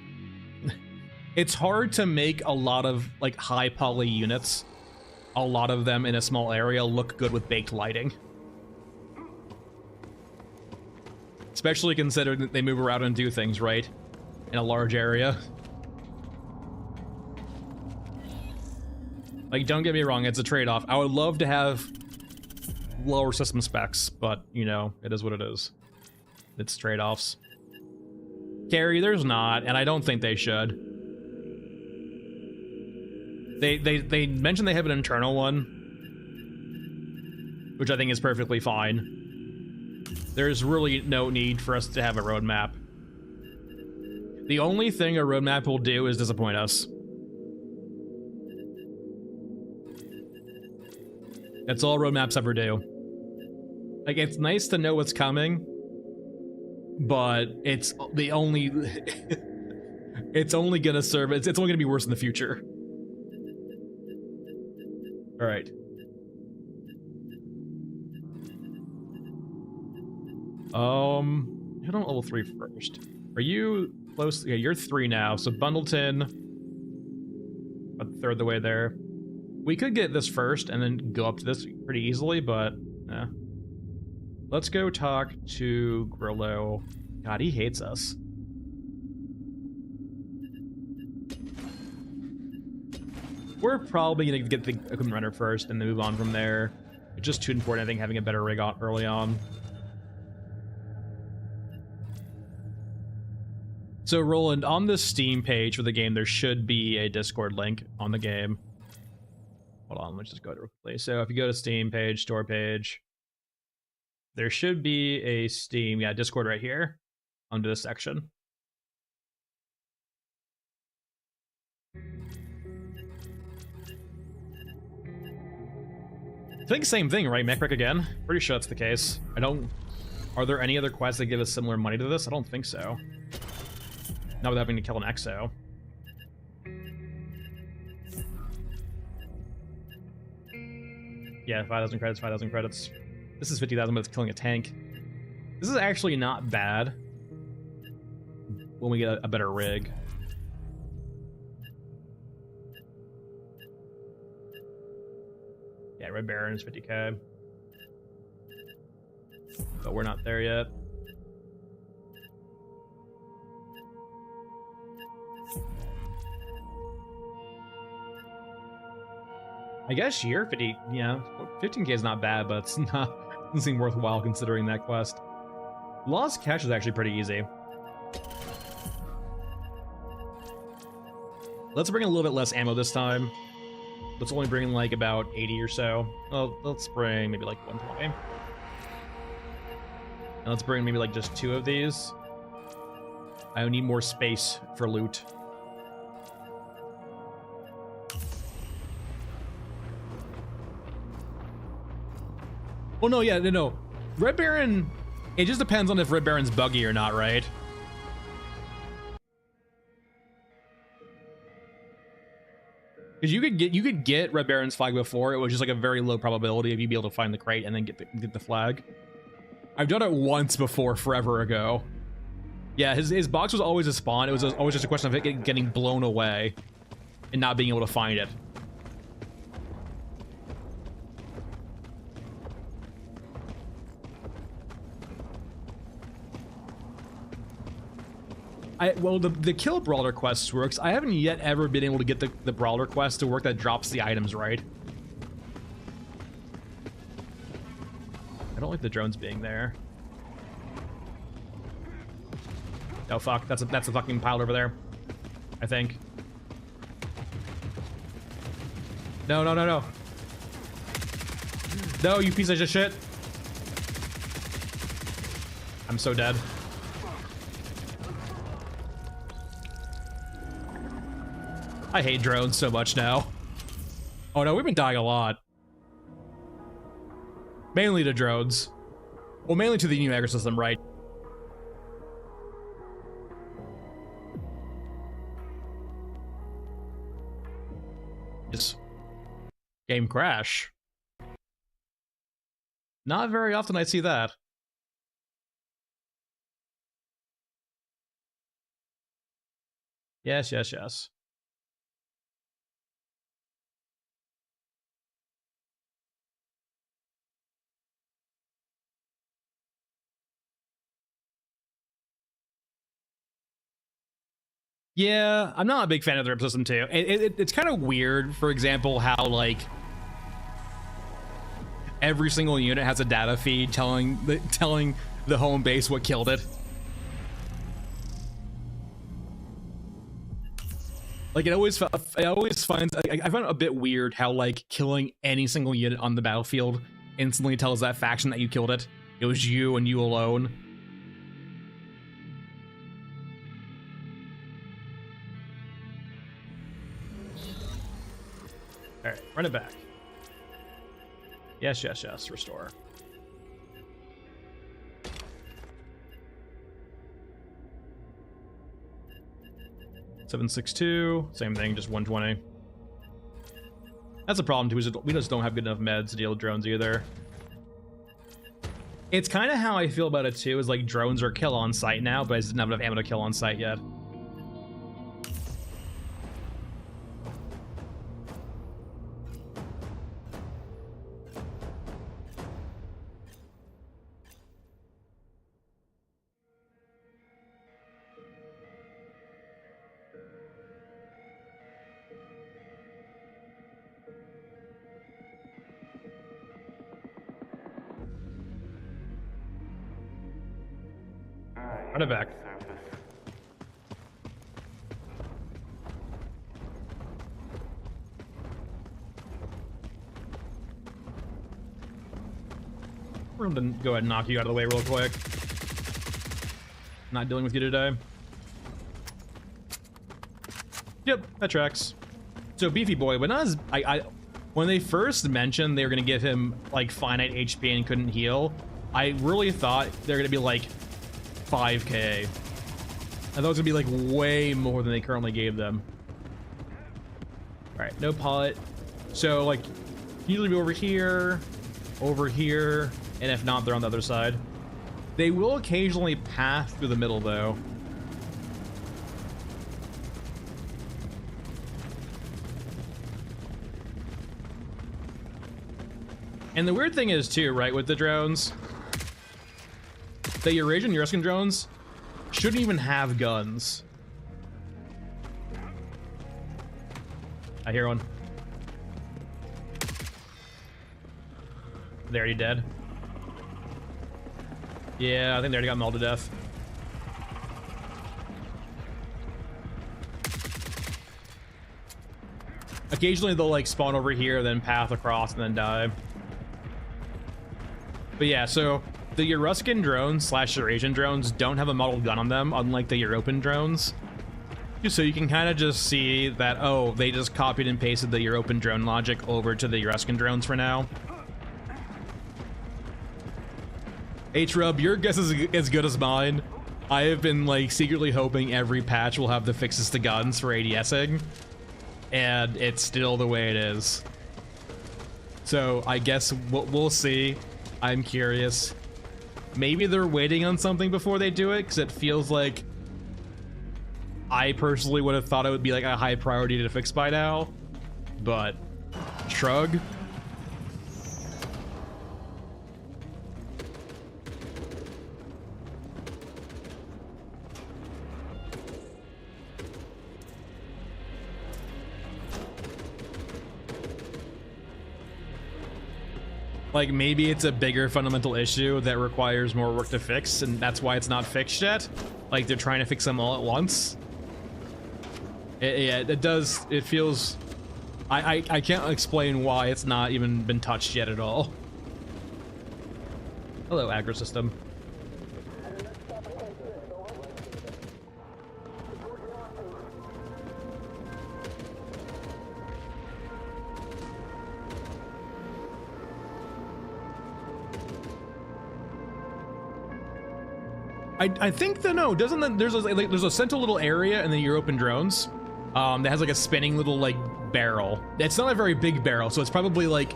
It's hard to make a lot of, like, high-poly units, a lot of them in a small area, look good with baked lighting. Especially considering that they move around and do things, right? In a large area. Like, don't get me wrong, it's a trade-off. I would love to have lower system specs, but, you know, it is what it is. It's trade-offs. Carry, there's not, and I don't think they should. They mentioned they have an internal one, which I think is perfectly fine. There's really no need for us to have a roadmap. The only thing a roadmap will do is disappoint us. That's all roadmaps ever do. Like, it's nice to know what's coming, but it's the only... it's only gonna serve... It's only gonna be worse in the future. Alright. Hit on level 3 first. Are you close? Yeah, you're 3 now, so Bundleton... a third of the way there. We could get this first and then go up to this pretty easily, but let's go talk to Grillo. God, he hates us. We're probably gonna get the equipment runner first and then move on from there. It's just too important, I think, having a better rig on early on. So Roland, on the Steam page for the game, there should be a Discord link on the game. Hold on, let's just go to real quickly. So if you go to Steam page, store page, There should be a Steam, yeah, Discord right here under this section. I think same thing, right? Mech Wreck again? Pretty sure that's the case. I don't... Are there any other quests that give us similar money to this? I don't think so. Not without having to kill an Exo. Yeah, 5,000 credits, 5,000 credits. This is 50,000, but it's killing a tank. This is actually not bad when we get a better rig. Yeah, Red Baron is 50k. But we're not there yet. I guess year 50, yeah, 15k is not bad, but it's not, doesn't seem worthwhile considering that quest. Lost Cash is actually pretty easy. Let's bring a little bit less ammo this time. Let's only bring like about 80 or so. Oh, let's bring maybe like 120. And let's bring maybe like just 2 of these. I need more space for loot. Well, no, yeah, no. Red Baron, it just depends on if Red Baron's buggy or not, right? Because you could get Red Baron's flag before. It was just like a very low probability of you be able to find the crate and then get the flag. I've done it once before, forever ago. Yeah, his box was always a spawn. It was always just a question of it getting blown away and not being able to find it. Well, the kill brawler quest works. I haven't yet ever been able to get the brawler quest to work that drops the items right. I don't like the drones being there. Oh fuck, that's a fucking pile over there, I think. No, no, no, no. No, you piece of shit. I'm so dead. I hate drones so much now. Oh no, we've been dying a lot. Mainly to drones. Well, mainly to the new aggro system, right? Just game crash. Not very often I see that. Yes, yes, yes. Yeah, I'm not a big fan of the rip system too. It's kind of weird, for example, how like every single unit has a data feed telling the home base what killed it. Like I always find I find it a bit weird how like killing any single unit on the battlefield instantly tells that faction that you killed it. It was you and you alone. All right, run it back. Yes, yes, yes. Restore. $762. Same thing, just 120. That's a problem too. Is we just don't have good enough meds to deal with drones either. It's kind of how I feel about it too. Is like drones are kill on sight now, but I just didn't have enough ammo to kill on sight yet. Run it back. We're gonna go ahead and knock you out of the way real quick. Not dealing with you today. Yep, that tracks. So Beefy Boy, but not as when they first mentioned they were gonna give him like finite HP and couldn't heal, I really thought they're gonna be like 5k. I thought it was gonna be like way more than they currently gave them. All right, no pilot. So like usually be over here, and if not, they're on the other side. They will occasionally pass through the middle though. And the weird thing is too, right, with the drones, the Eurasian Eurasian drones shouldn't even have guns. I hear one. They already dead. Yeah, I think they already got mauled to death. Occasionally they'll like spawn over here, then path across, and then die. But yeah, so the Euruscan drones slash Eurasian drones don't have a model gun on them, unlike the European drones. So you can kind of just see that, oh, they just copied and pasted the European drone logic over to the Euruscan drones for now. H-Rub, your guess is as good as mine. I have been like secretly hoping every patch will have the fixes to guns for ADSing, and it's still the way it is. So I guess we'll see. I'm curious. Maybe they're waiting on something before they do it, because it feels like I personally would have thought it would be like a high priority to fix by now, but shrug. Like maybe it's a bigger fundamental issue that requires more work to fix, and that's why it's not fixed yet. Like they're trying to fix them all at once. Yeah, it does. It feels. I can't explain why it's not even been touched yet at all. Hello, aggro system. I think that no, doesn't that there's a central little area in the European drones that has like a spinning little like barrel. It's not a very big barrel, so it's probably like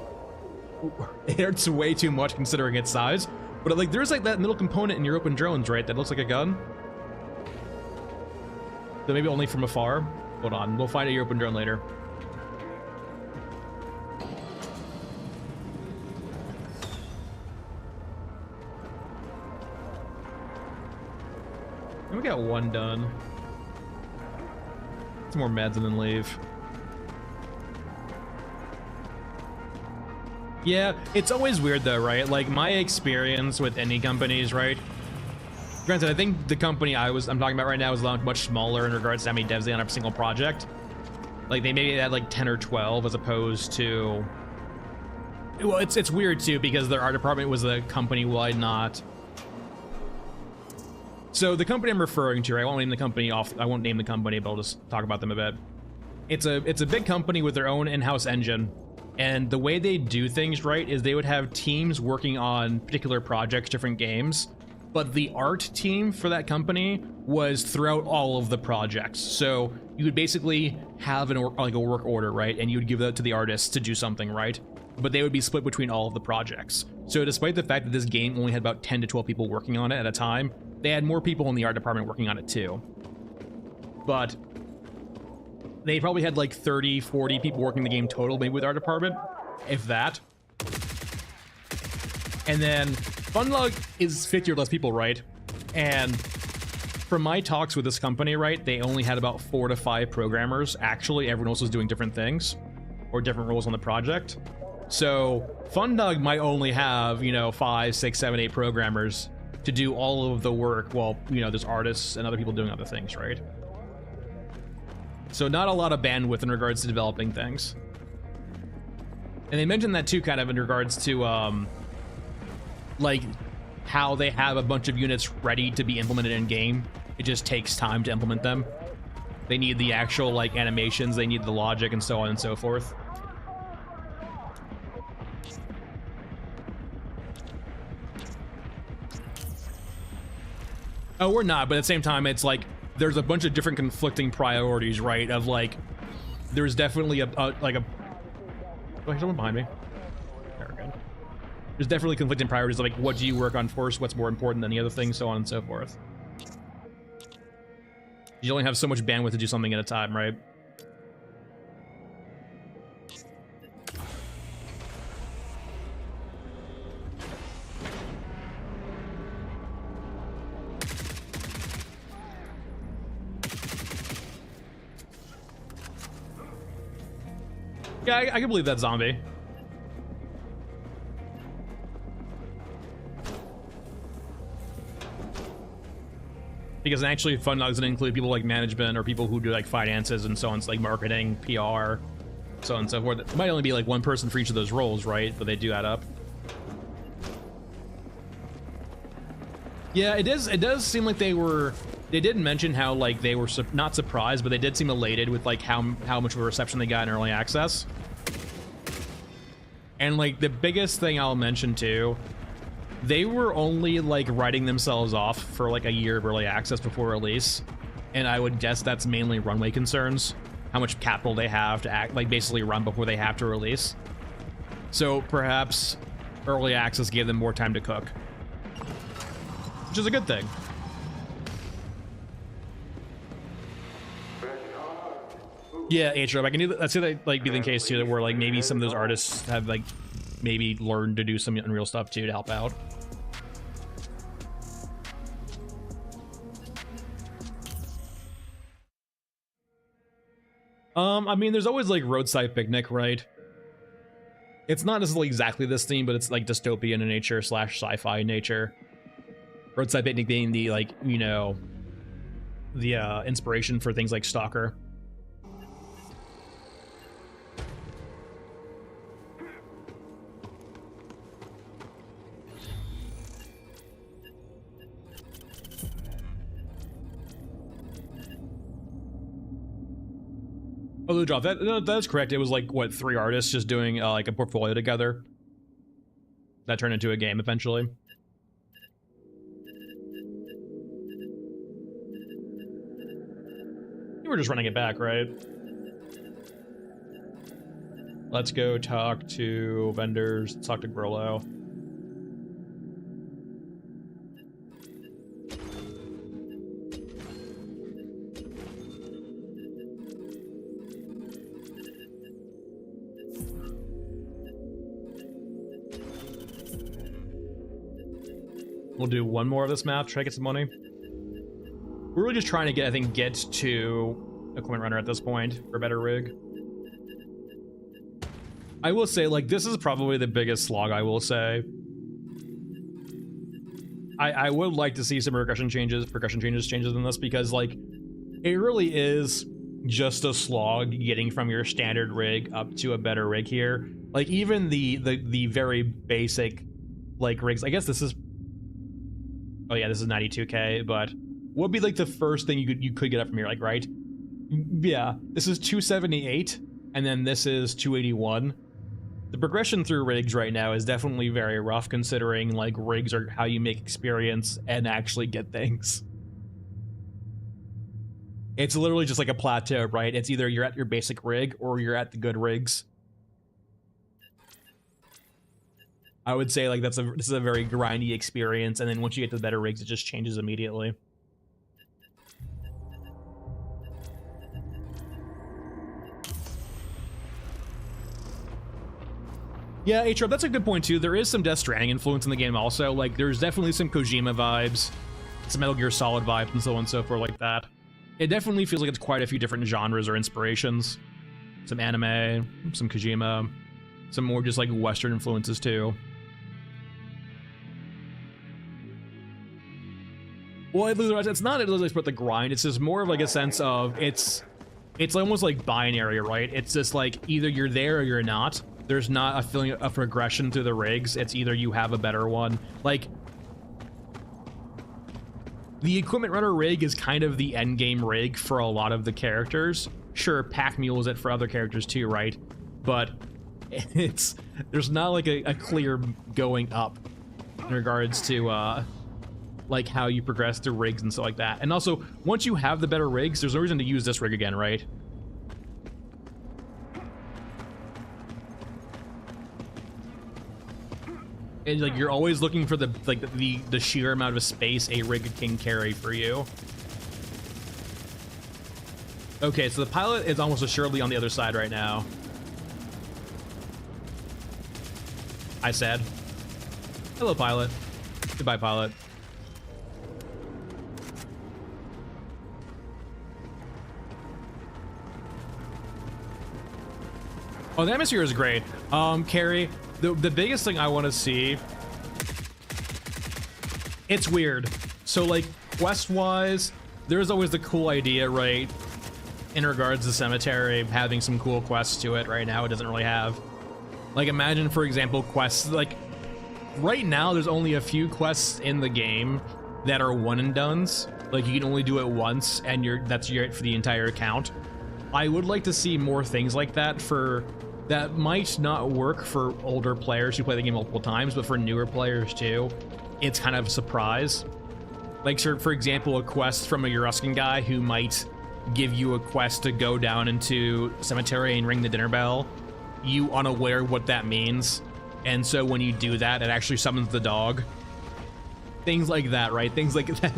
it's way too much considering its size. But like there's like that middle component in European drones, right? That looks like a gun. So maybe only from afar. Hold on, we'll find a European drone later. We got one done. Some more meds and then leave. Yeah, it's always weird though, right? Like my experience with any companies, right? Granted, I think the company I'm talking about right now is much smaller in regards to how many devs they on a single project. Like they maybe had like 10 or 12 as opposed to. Well, it's weird too because their art department was a company-wide, not. So the company I'm referring to, right, I won't name the company off. I won't name the company, but I'll just talk about them a bit. It's a big company with their own in-house engine, and the way they do things, right, is they would have teams working on particular projects, different games, but the art team for that company was throughout all of the projects. So you would basically have like a work order, right, and you would give that to the artists to do something, right, but they would be split between all of the projects. So despite the fact that this game only had about 10 to 12 people working on it at a time, they had more people in the art department working on it too. But they probably had like 30, 40 people working the game total, maybe with art department, if that. And then Funlog is 50 or less people, right? And from my talks with this company, right, they only had about 4 to 5 programmers. Actually, everyone else was doing different things or different roles on the project. So Fundog might only have, you know, 5, 6, 7, 8 programmers to do all of the work while, you know, there's artists and other people doing other things, right? So not a lot of bandwidth in regards to developing things. And they mentioned that too, kind of in regards to like how they have a bunch of units ready to be implemented in game. It just takes time to implement them. They need the actual like animations, they need the logic and so on and so forth. Oh, we're not, but at the same time, it's like there's a bunch of different conflicting priorities, right? Of like, there's definitely a oh, someone behind me. Very good. There's definitely conflicting priorities of like, what do you work on first? What's more important than the other thing? So on and so forth. You only have so much bandwidth to do something at a time, right? Yeah, I can believe that zombie. Because actually fun doesn't include people like management or people who do like finances and so on, like marketing, PR, so on and so forth. It might only be like one person for each of those roles, right? But they do add up. Yeah, it does seem like they did mention how like they were not surprised, but they did seem elated with like how much of a reception they got in early access. And like the biggest thing I'll mention too, they were only like writing themselves off for like a year of early access before release, and I would guess that's mainly runway concerns, how much capital they have to act like basically run before they have to release. So perhaps early access gave them more time to cook, which is a good thing. Yeah, H-Rob, I can do. Let's say that like be the case too, that where like maybe some of those artists have like maybe learned to do some Unreal stuff too to help out. I mean, there's always like Roadside Picnic, right? It's not necessarily exactly this theme, but it's like dystopian in nature / sci-fi in nature. Roadside Picnic being the like, you know, the inspiration for things like Stalker. Oh, the job. That's correct. It was like, what, 3 artists just doing like a portfolio together? That turned into a game eventually. You were just running it back, right? Let's go talk to vendors. Let's talk to Grillo. We'll do one more of this map, try to get some money. We're really just trying to get, I think, get to Equipment Runner at this point for a better rig. I will say, like, this is probably the biggest slog, I will say. I would like to see some progression changes in this, because, like, it really is just a slog getting from your standard rig up to a better rig here. Like, even the very basic, like, rigs, I guess this is... Oh yeah, this is 92k, but what would be like the first thing you could get up from here, like, right? Yeah, this is 278, and then this is 281. The progression through rigs right now is definitely very rough, considering like rigs are how you make experience and actually get things. It's literally just like a plateau, right? It's either you're at your basic rig or you're at the good rigs. I would say like this is a very grindy experience, and then once you get to the better rigs, it just changes immediately. Yeah, H-Rob, that's a good point too. There is some Death Stranding influence in the game also. Like, there's definitely some Kojima vibes, some Metal Gear Solid vibes, and so on and so forth like that. It definitely feels like it's quite a few different genres or inspirations. Some anime, some Kojima, some more just like Western influences too. Well, it's not about the grind. It's just more of like a sense of it's almost like binary, right? It's just like either you're there or you're not. there's not a feeling of progression through the rigs. It's either you have a better one. Like, the equipment runner rig is kind of the end game rig for a lot of the characters. Sure, Pack Mule is it for other characters too, right? But there's not like a clear going up in regards to like how you progress through rigs and stuff like that. And also, once you have the better rigs, there's no reason to use this rig again, right? And like you're always looking for the sheer amount of space a rig can carry for you. Okay, so the pilot is almost assuredly on the other side right now. I said. Hello, pilot. Goodbye, pilot. Oh, the atmosphere is great. Carrie, the biggest thing I want to see, it's weird. So like quest-wise, there's always the cool idea, right? In regards to Cemetery, having some cool quests to it. Right now, it doesn't really have. Like, imagine, for example, quests, like, right now, there's only a few quests in the game that are one-and-dones. Like, you can only do it once, and that's it for the entire account. I would like to see more things like that that might not work for older players who play the game multiple times, but for newer players, too, it's kind of a surprise. Like, for example, a quest from a Euruscan guy who might give you a quest to go down into Cemetery and ring the dinner bell, you unaware what that means, and so when you do that, it actually summons the dog. Things like that, right? Things like that.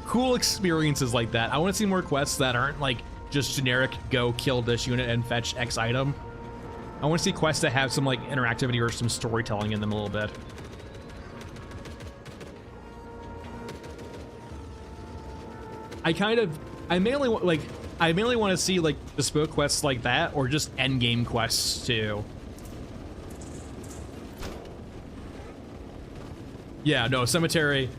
Cool experiences like that. I want to see more quests that aren't like just generic go kill this unit and fetch X item. I want to see quests that have some like interactivity or some storytelling in them a little bit. I mainly want to see like bespoke quests like that, or just end game quests too. Yeah, no, Cemetery.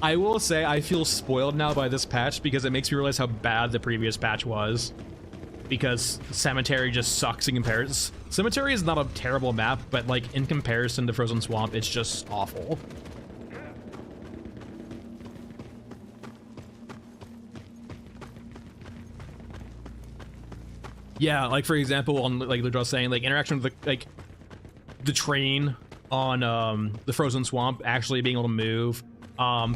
I will say I feel spoiled now by this patch because it makes me realize how bad the previous patch was. Because Cemetery just sucks in comparison. Cemetery is not a terrible map, but like in comparison to Frozen Swamp, it's just awful. Yeah, like for example, on like Ludra was saying, like interaction with the train on the Frozen Swamp actually being able to move.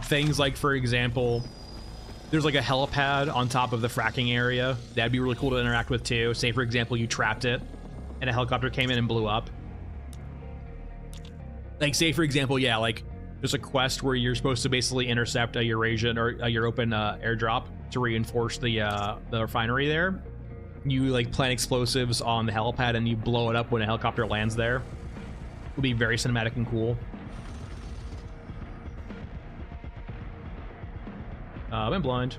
Things like, for example, there's like a helipad on top of the fracking area. That'd be really cool to interact with too. Say for example, you trapped it and a helicopter came in and blew up. Like say for example, yeah, like there's a quest where you're supposed to basically intercept a Eurasian or a European airdrop to reinforce the refinery there. You like plant explosives on the helipad and you blow it up when a helicopter lands there. It would be very cinematic and cool. I'm blind.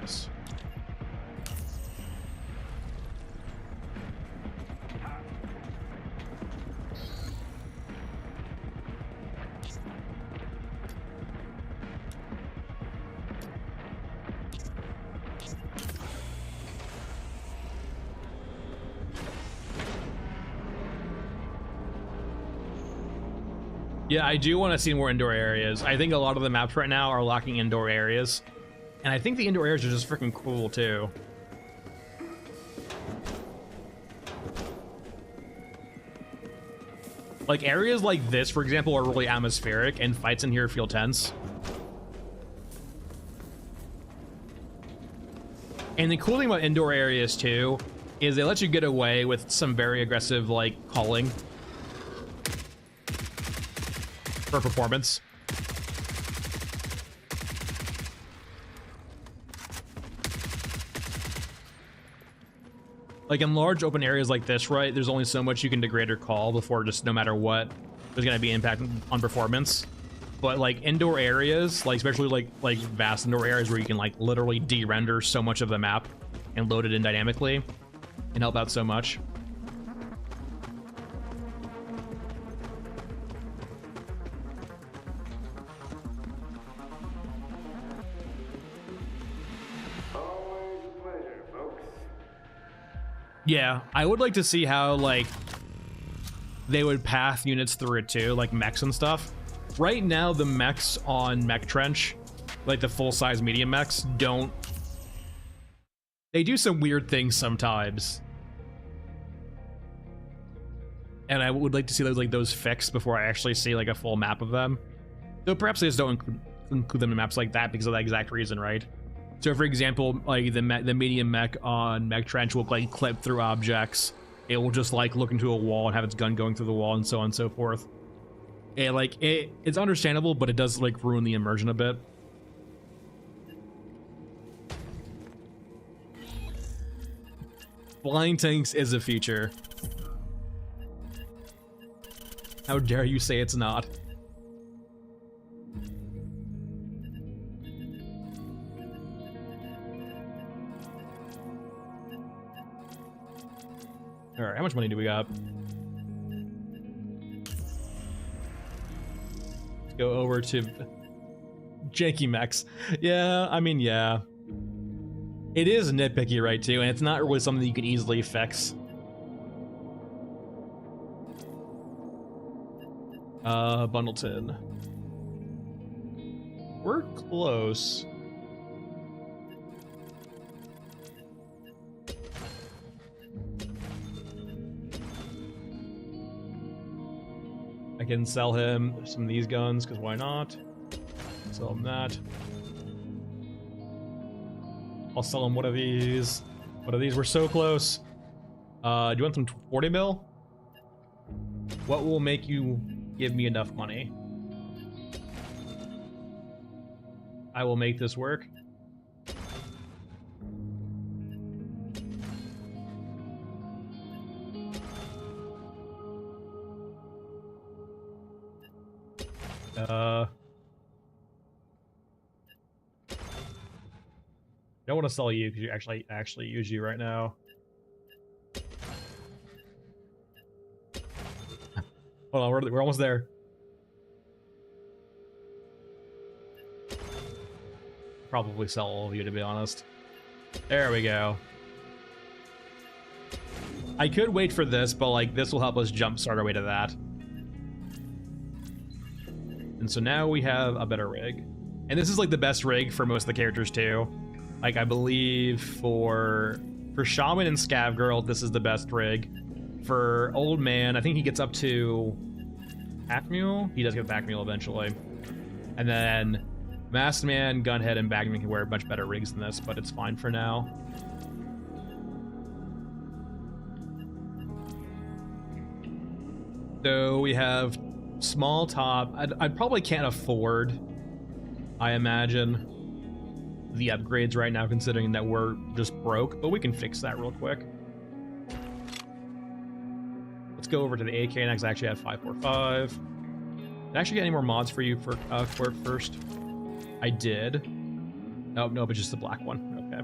Yes. Yeah, I do want to see more indoor areas. I think a lot of the maps right now are lacking indoor areas. And I think the indoor areas are just freaking cool, too. Like, areas like this, for example, are really atmospheric, and fights in here feel tense. And the cool thing about indoor areas, too, is they let you get away with some very aggressive, like, calling for performance. Like in large open areas like this, right, there's only so much you can degrade or call before just no matter what, there's gonna be impact on performance. But like indoor areas, like especially like vast indoor areas where you can like literally de-render so much of the map and load it in dynamically, can help out so much. Yeah, I would like to see how, like, they would path units through it too, like mechs and stuff. Right now, the mechs on Mech Trench, like the full-size medium mechs, don't... They do some weird things sometimes. And I would like to see those fixed before I actually see like a full map of them. Though perhaps they just don't include them in maps like that because of that exact reason, right? So for example, like the medium mech on Mech Trench will like clip through objects. It will just like look into a wall and have its gun going through the wall and so on and so forth. And like it's understandable, but it does like ruin the immersion a bit. Flying tanks is a feature. How dare you say it's not? All right, how much money do we got? Let's go over to janky mechs. Yeah, I mean, yeah. It is nitpicky, right, too, and it's not really something you can easily fix. Bundleton. We're close. I can sell him some of these guns, because why not? Sell him that. I'll sell him one of these. What are these? We're so close. Do you want some 40 mil? What will make you give me enough money? I will make this work. Don't want to sell you because you actually use you right now. Hold on, we're almost there. Probably sell all of you, to be honest. There we go. I could wait for this, but like this will help us jumpstart our way to that. And so now we have a better rig. And this is like the best rig for most of the characters too. Like I believe for Shaman and Scav Girl, this is the best rig. For Old Man, I think he gets up to Pack Mule. He does get Pack Mule eventually. And then Masked Man, Gunhead, and Bagman can wear much better rigs than this, but it's fine for now. So we have small top. I probably can't afford, I imagine, the upgrades right now, considering that we're just broke, but we can fix that real quick. Let's go over to the AK next. I actually have 545. Did I actually get any more mods for you for quirk first? I did. Nope, nope, it's just the black one. Okay.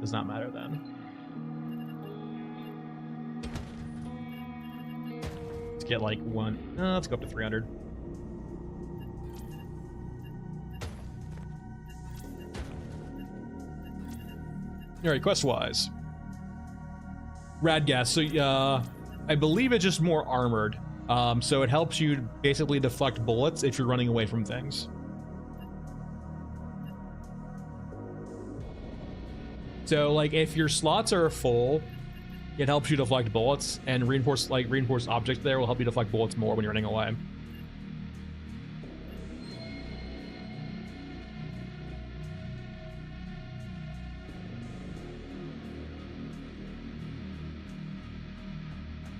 Does not matter then. Let's get like one. Let's go up to 300. Alright, quest-wise. Radgas, so I believe it's just more armored. So it helps you basically deflect bullets if you're running away from things. So like if your slots are full, it helps you deflect bullets, and reinforced objects there will help you deflect bullets more when you're running away.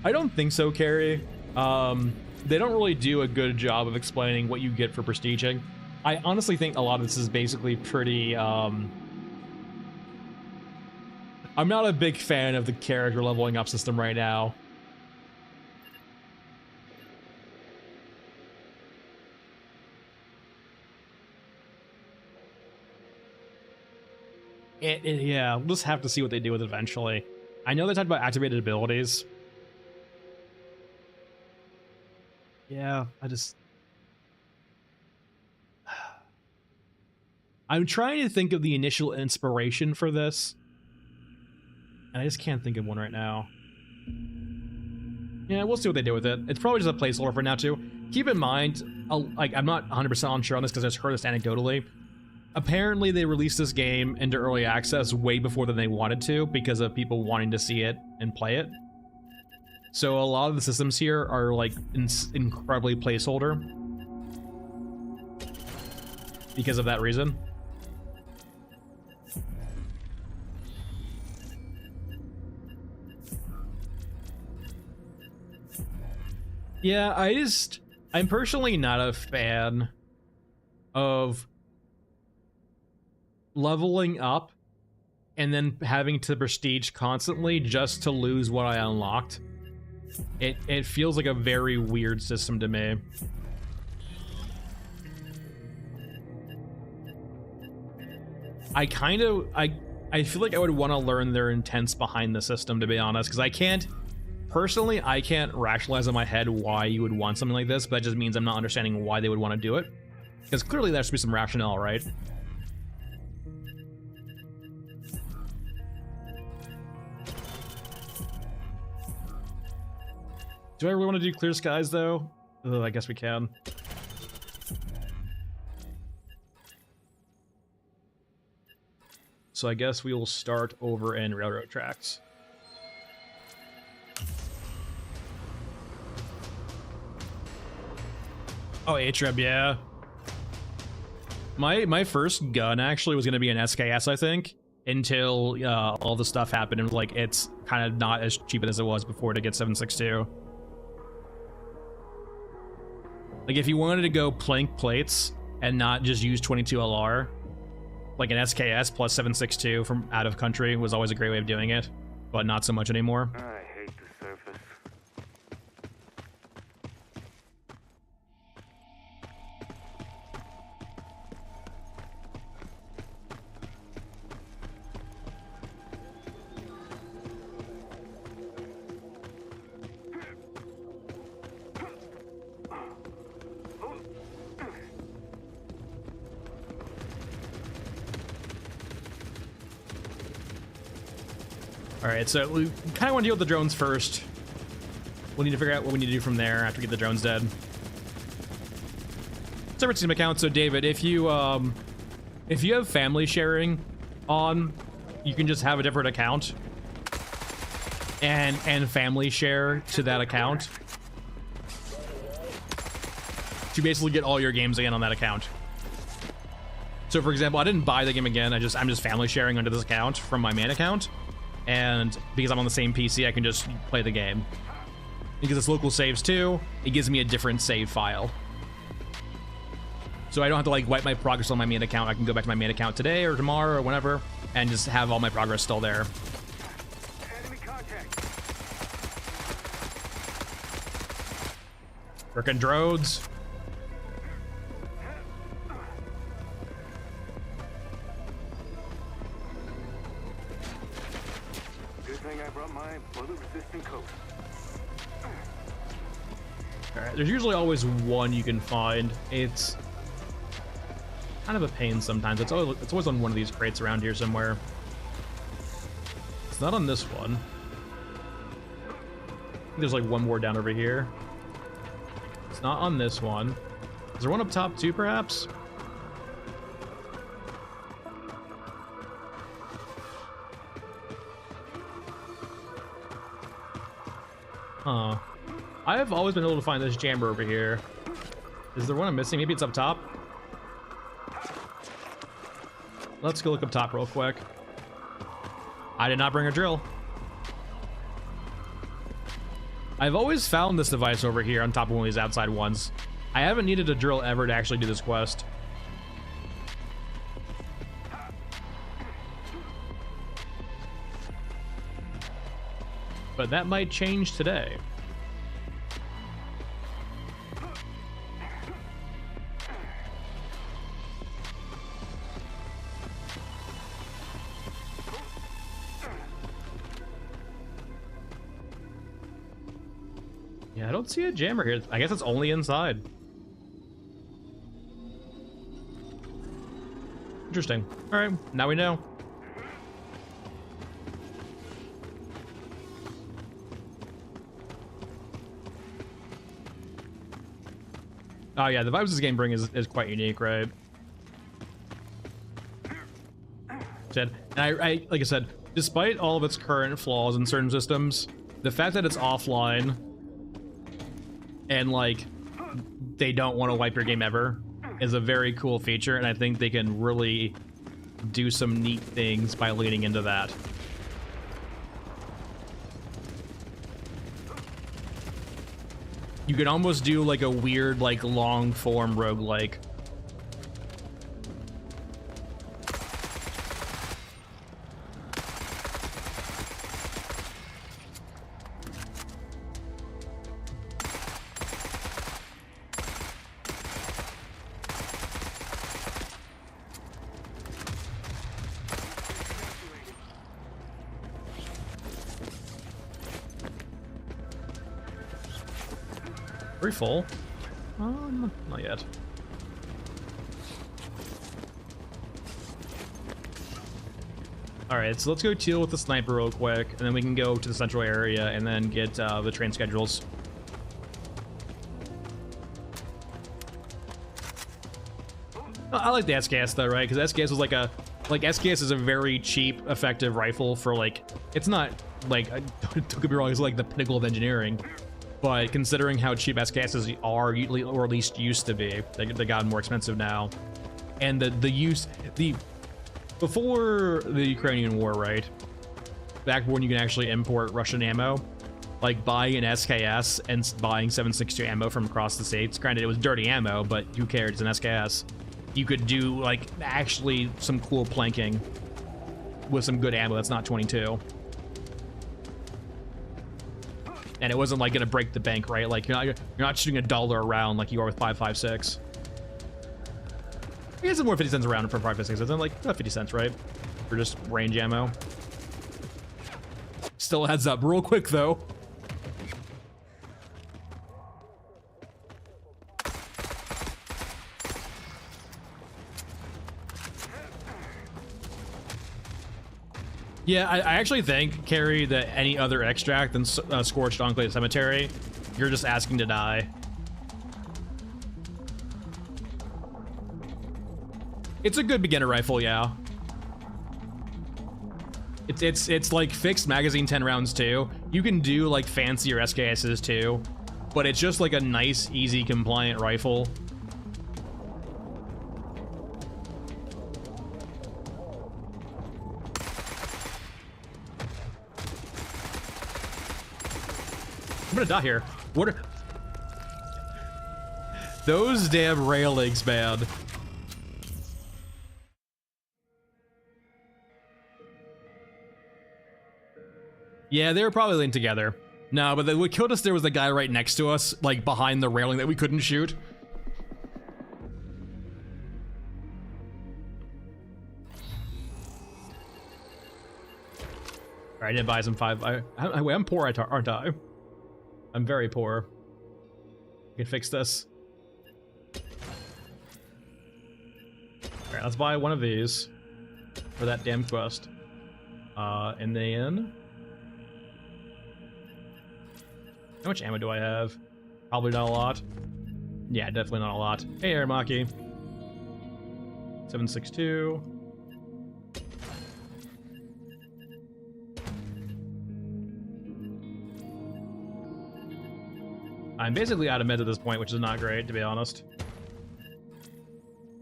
I don't think so, Carrie. They don't really do a good job of explaining what you get for prestiging. I honestly think a lot of this is basically pretty, I'm not a big fan of the character leveling up system right now. Yeah, we'll just have to see what they do with it eventually. I know they talked about activated abilities. Yeah, I'm trying to think of the initial inspiration for this. And I just can't think of one right now. Yeah, we'll see what they do with it. It's probably just a placeholder for now, too. Keep in mind, I'm not 100% sure on this because I just heard this anecdotally. Apparently, they released this game into early access way before than they wanted to because of people wanting to see it and play it. So a lot of the systems here are, like, incredibly placeholder because of that reason. Yeah, I'm personally not a fan of leveling up and then having to prestige constantly just to lose what I unlocked. It feels like a very weird system to me. I feel like I would want to learn their intents behind the system, to be honest, because personally, I can't rationalize in my head why you would want something like this, but that just means I'm not understanding why they would want to do it. Because clearly there should be some rationale, right? Do I really want to do clear skies, though? Ugh, I guess we can. So I guess we will start over in railroad tracks. Oh, Atreb, yeah. My first gun actually was going to be an SKS, I think, until all the stuff happened and like it's kind of not as cheap as it was before to get 7.62. Like if you wanted to go plank plates and not just use 22 LR, like an SKS plus 7.62 from out of country was always a great way of doing it, but not so much anymore. I hate the surface. Alright, so we kind of want to deal with the drones first. We'll need to figure out what we need to do from there after we get the drones dead. Separate team account. So David, if you have family sharing on, you can just have a different account and family share to that account to basically get all your games again on that account. So for example, I didn't buy the game again. I'm just family sharing under this account from my main account. And because I'm on the same PC, I can just play the game. Because it's local saves too, it gives me a different save file. So I don't have to like wipe my progress on my main account. I can go back to my main account today or tomorrow or whenever and just have all my progress still there. Enemy contact. Frickin' drones. I brought my bullet-resistant coat. Alright, there's usually always one you can find. It's kind of a pain sometimes. It's always on one of these crates around here somewhere. It's not on this one. I think there's like one more down over here. It's not on this one. Is there one up top too, perhaps? Huh. I have always been able to find this jammer over here. Is there one I'm missing? Maybe it's up top? Let's go look up top real quick. I did not bring a drill. I've always found this device over here on top of one of these outside ones. I haven't needed a drill ever to actually do this quest. But that might change today. Yeah, I don't see a jammer here. I guess it's only inside. Interesting. All right, now we know. Oh yeah, the vibes this game brings is quite unique, right? And I like I said, despite all of its current flaws in certain systems, the fact that it's offline and like they don't want to wipe your game ever is a very cool feature, and I think they can really do some neat things by leaning into that. You could almost do like a weird, like long form roguelike. Are we full? Not yet. Alright, so let's go deal with the sniper real quick, and then we can go to the central area and then get the train schedules. I like the SKS though, right? Because SKS was like a... Like, SKS is a very cheap, effective rifle for like... It's not, like... Don't get me wrong, it's like the pinnacle of engineering. But considering how cheap SKSs are, or at least used to be, they got more expensive now. And before the Ukrainian war, right? Back when you can actually import Russian ammo, like buying an SKS and buying 7.62 ammo from across the states. Granted, it was dirty ammo, but who cared? It's an SKS. You could do like actually some cool planking with some good ammo that's not 22. And it wasn't like gonna break the bank, right? Like you're not shooting $1 around like you are with 5.56. I guess it's more 50 cents around for 5.56. It's like 50 cents, right? For just range ammo. Still adds up real quick though. Yeah, I actually think, Carrie, that any other extract than Scorched Enclave Cemetery, you're just asking to die. It's a good beginner rifle, yeah. It's like fixed magazine 10 rounds too. You can do like fancier SKSs too, but it's just like a nice, easy, compliant rifle. I'm gonna die here. What are... Those damn railings, man. Yeah, they were probably linked together. No, but what killed us there was the guy right next to us, like behind the railing that we couldn't shoot. Alright, I didn't buy some 5. I'm poor, aren't I? I'm very poor. I can fix this. Alright, let's buy one of these for that damn quest. And then... How much ammo do I have? Probably not a lot. Yeah, definitely not a lot. Hey, Aramaki. 7.62. I'm basically out of meds at this point, which is not great, to be honest.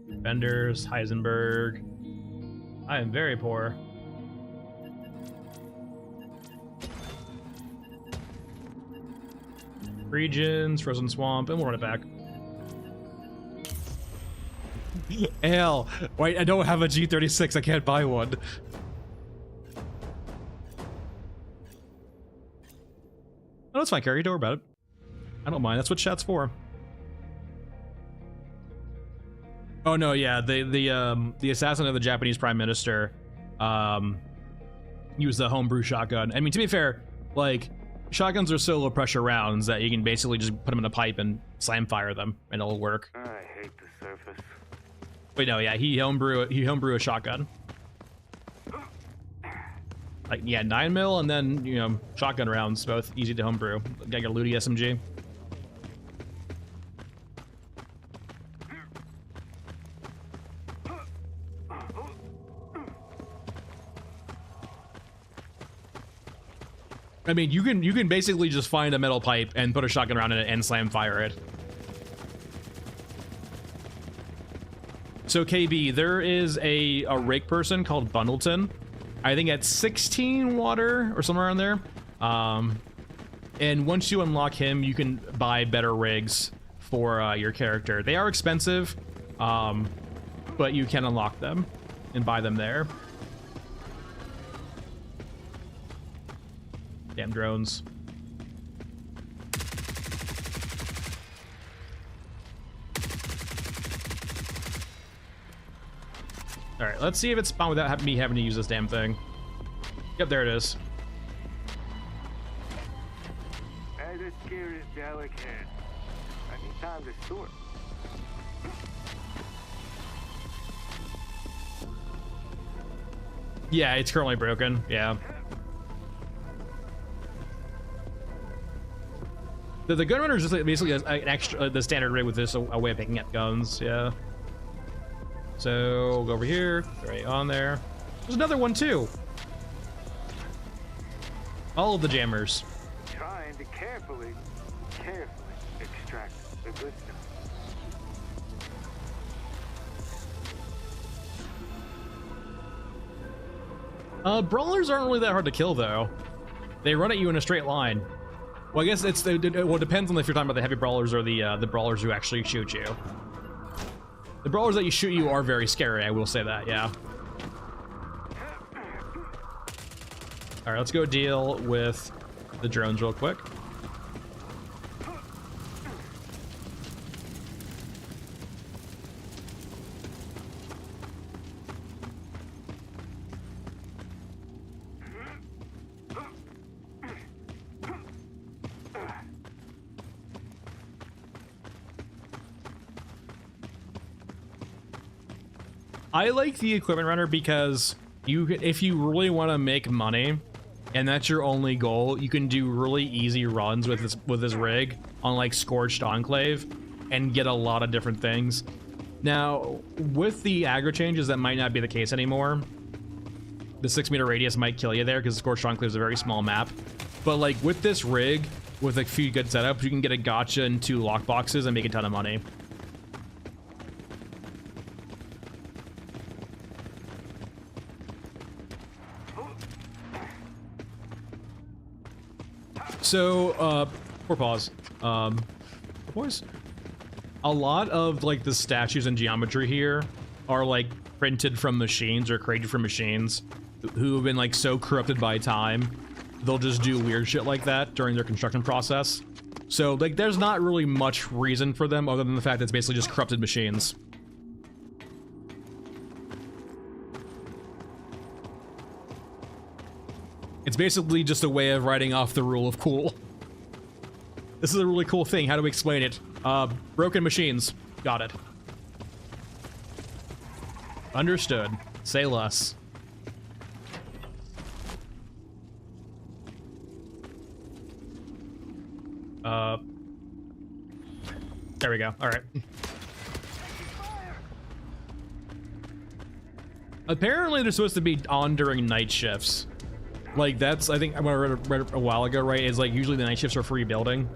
Benders, Heisenberg. I am very poor. Regions, Frozen Swamp, and we'll run it back. Hell, wait, I don't have a G36, I can't buy one. Oh, that's fine, Carrie, don't worry about it. I don't mind, that's what chat's for. Oh no, yeah, the assassin of the Japanese Prime Minister used the homebrew shotgun. I mean, to be fair, like, shotguns are so low pressure rounds that you can basically just put them in a pipe and slam fire them and it'll work. I hate the surface. Wait, no, yeah, he homebrew a shotgun. Like, yeah, 9mm and then, you know, shotgun rounds, both easy to homebrew. Got a looty SMG. I mean, you can basically just find a metal pipe and put a shotgun around it and slam fire it. So KB, there is a rig person called Bundleton. I think at 16 water or somewhere around there. And once you unlock him, you can buy better rigs for your character. They are expensive, but you can unlock them and buy them there. Damn drones. All right, let's see if it's spawned without me having to use this damn thing. Yep, there it is. As this gear is delicate. I need time to sort. Yeah, it's currently broken. Yeah. The gun runner is just like basically an extra, the standard rig with this a way of picking up guns. Yeah. So we'll go over here, right on there. There's another one too. All of the jammers. Trying to carefully extract the good stuff. Brawlers aren't really that hard to kill though. They run at you in a straight line. Well, I guess it depends on if you're talking about the heavy brawlers or the brawlers who actually shoot you. The brawlers that you shoot you are very scary, I will say that, yeah. All right, let's go deal with the drones real quick. I like the equipment runner because if you really want to make money and that's your only goal, you can do really easy runs with this rig on like Scorched Enclave and get a lot of different things. Now, with the aggro changes, that might not be the case anymore. The 6-meter radius might kill you there because Scorched Enclave is a very small map. But like with this rig, with a few good setups, you can get a gotcha into lockboxes and make a ton of money. So, poor pause. Boys, a lot of like the statues and geometry here are like printed from machines or created from machines who have been like so corrupted by time, they'll just do weird shit like that during their construction process. So like, there's not really much reason for them other than the fact that it's basically just corrupted machines. It's basically just a way of writing off the rule of cool. This is a really cool thing. How do we explain it? Broken machines. Got it. Understood. Say less. There we go. All right. Apparently they're supposed to be on during night shifts. Like that's, I think I read a while ago, right? Is like usually the night shifts are free building.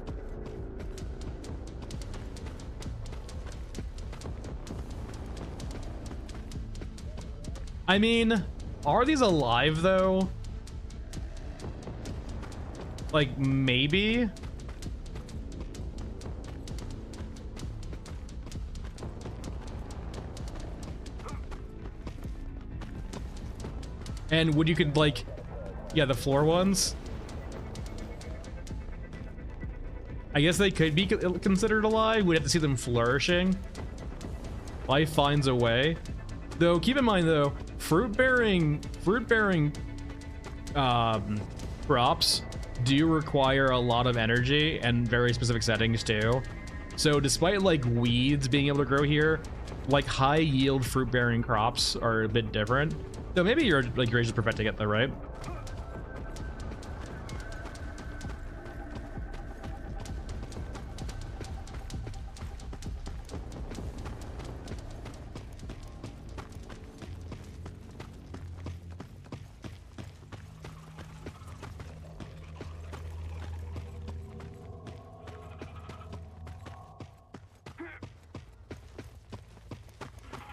I mean, are these alive though? Like maybe? And would you could like, yeah, the floor ones? I guess they could be considered alive. We'd have to see them flourishing. Life finds a way. Though, keep in mind though, fruit-bearing crops do require a lot of energy and very specific settings too. So despite like weeds being able to grow here, like high yield fruit-bearing crops are a bit different. So maybe you're just perfecting it though, right?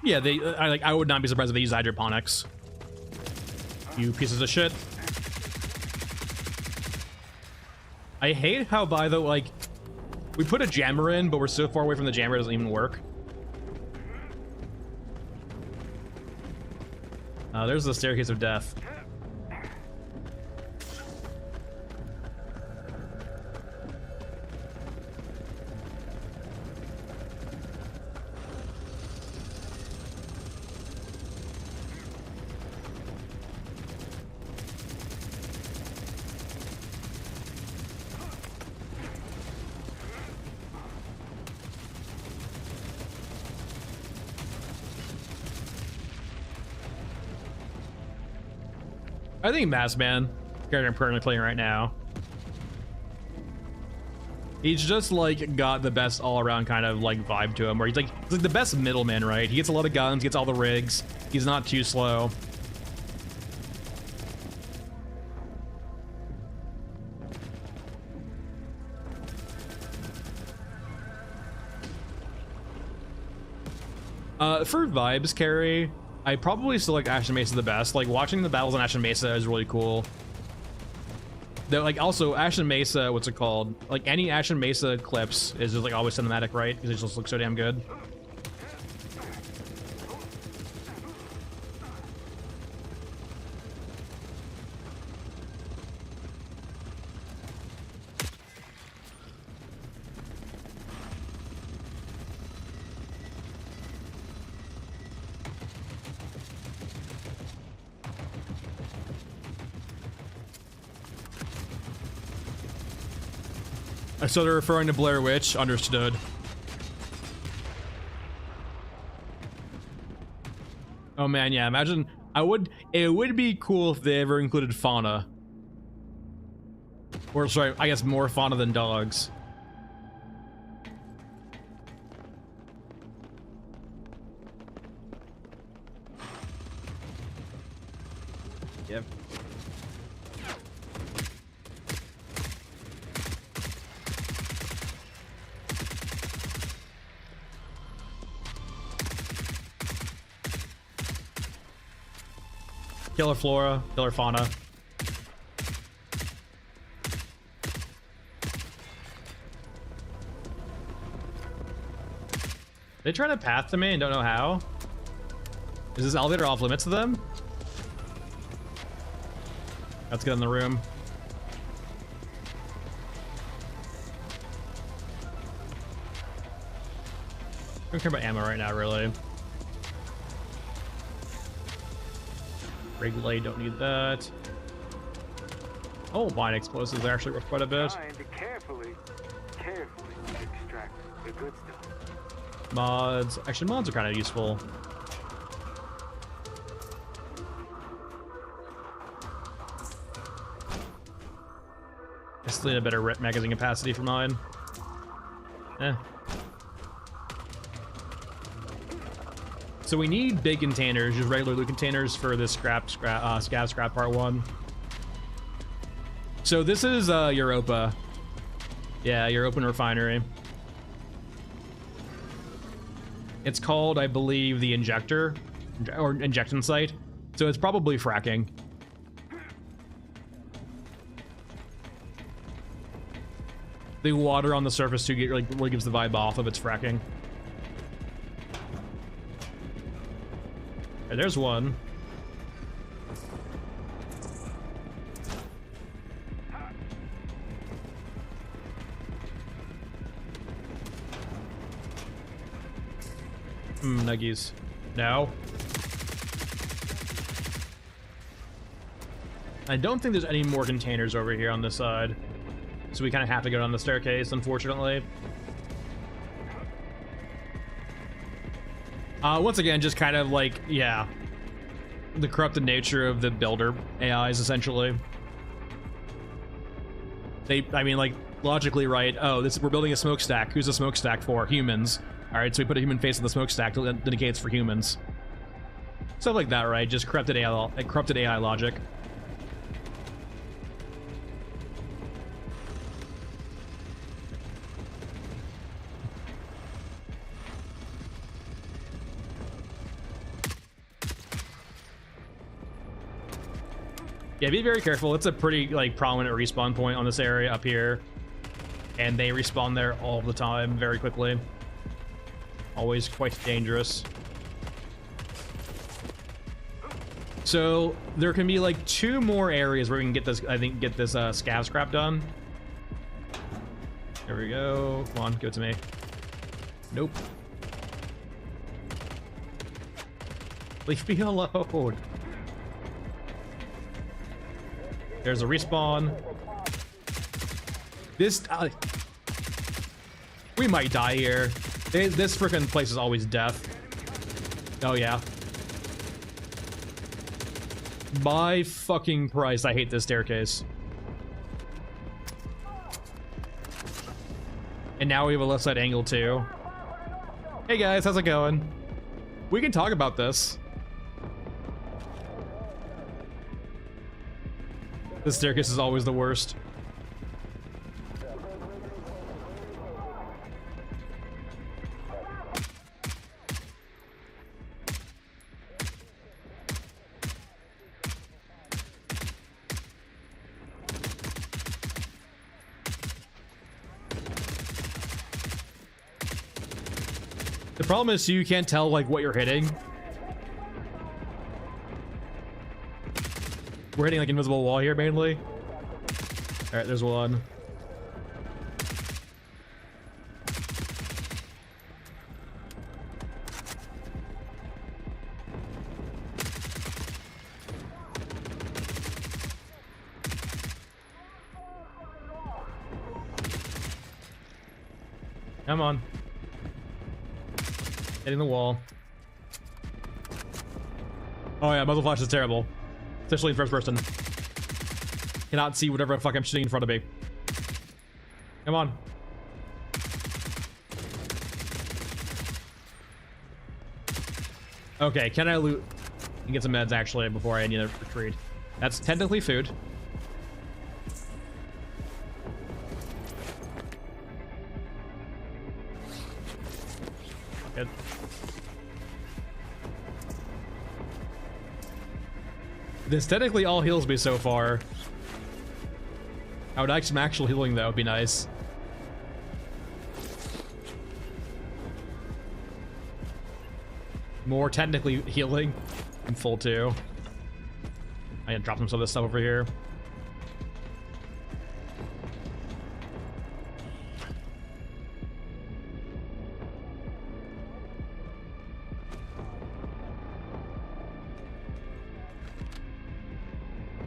Yeah, I would not be surprised if they use hydroponics. You pieces of shit. I hate how we put a jammer in, but we're so far away from the jammer it doesn't even work. There's the staircase of death. I think Massman, character I'm currently playing right now, he's just like got the best all-around kind of like vibe to him, where he's like the best middleman, right? He gets a lot of guns, gets all the rigs, he's not too slow. For vibes, Carrie, I probably still like Ashen Mesa the best. Like watching the battles on Ashen Mesa is really cool. Though, like also Ashen Mesa, what's it called? Like any Ashen Mesa clips is just like always cinematic, right? Because it just looks so damn good. So they're referring to Blair Witch. Understood. Oh man, yeah. Imagine it would be cool if they ever included fauna. Or sorry, I guess more fauna than dogs. Yep. Killer flora, killer fauna. They try to path to me and don't know how. Is this elevator off limits to them? Let's get in the room. I don't care about ammo right now, really. Regulate, don't need that. Oh, mine explosives are actually worth quite a bit. Carefully extract the good stuff. Mods. Actually, mods are kind of useful. I still need a better magazine capacity for mine. Eh. So we need big containers, just regular loot containers for this scav scrap part 1. So this is Europa. Yeah, European refinery. It's called, I believe, the injector or injection site. So it's probably fracking. The water on the surface too really gives the vibe off of its fracking. Okay, there's one. Nuggies. No. I don't think there's any more containers over here on this side. So we kind of have to go down the staircase, unfortunately. Once again, just kind of like, yeah, the corrupted nature of the builder AIs, essentially. I mean, like, logically, right? Oh, we're building a smokestack. Who's the smokestack for? Humans. All right, so we put a human face in the smokestack to indicate it's for humans. Stuff like that, right? Just corrupted AI logic. Yeah, be very careful. It's a pretty like prominent respawn point on this area up here, and they respawn there all the time very quickly. Always quite dangerous. So there can be like 2 more areas where we can get this, I think, get this scav scrap done. There we go. Come on, give it to me. Nope. Leave me alone. There's a respawn. This, we might die here. This freaking place is always death. Oh yeah. My fucking Christ, I hate this staircase. And now we have a left side angle too. Hey guys, how's it going? We can talk about this. The staircase is always the worst. The problem is you can't tell like what you're hitting. We're hitting like invisible wall here mainly. All right, there's one. Come on. Hitting the wall. Oh yeah, muzzle flash is terrible. Especially in first person. Cannot see whatever the fuck I'm shooting in front of me. Come on. Okay, can I loot and get some meds actually before I need to retreat? That's technically food. Good. This technically all heals me so far. I would like some actual healing though, would be nice. More technically healing. I'm full too. I gotta drop some of this stuff over here.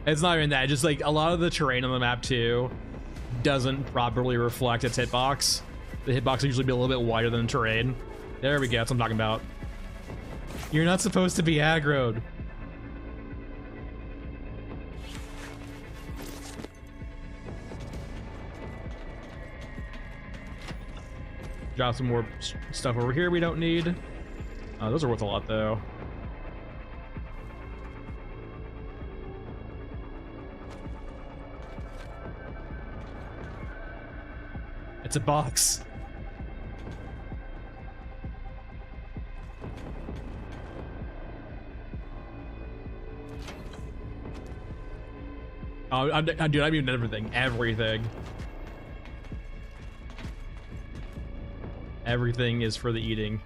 It's not even that, just like a lot of the terrain on the map too doesn't properly reflect its hitbox. The hitbox will usually be a little bit wider than the terrain. There we go, that's what I'm talking about. You're not supposed to be aggroed. Drop some more stuff over here we don't need. Those are worth a lot though. It's a box. Oh, dude, I mean everything. Everything is for the eating.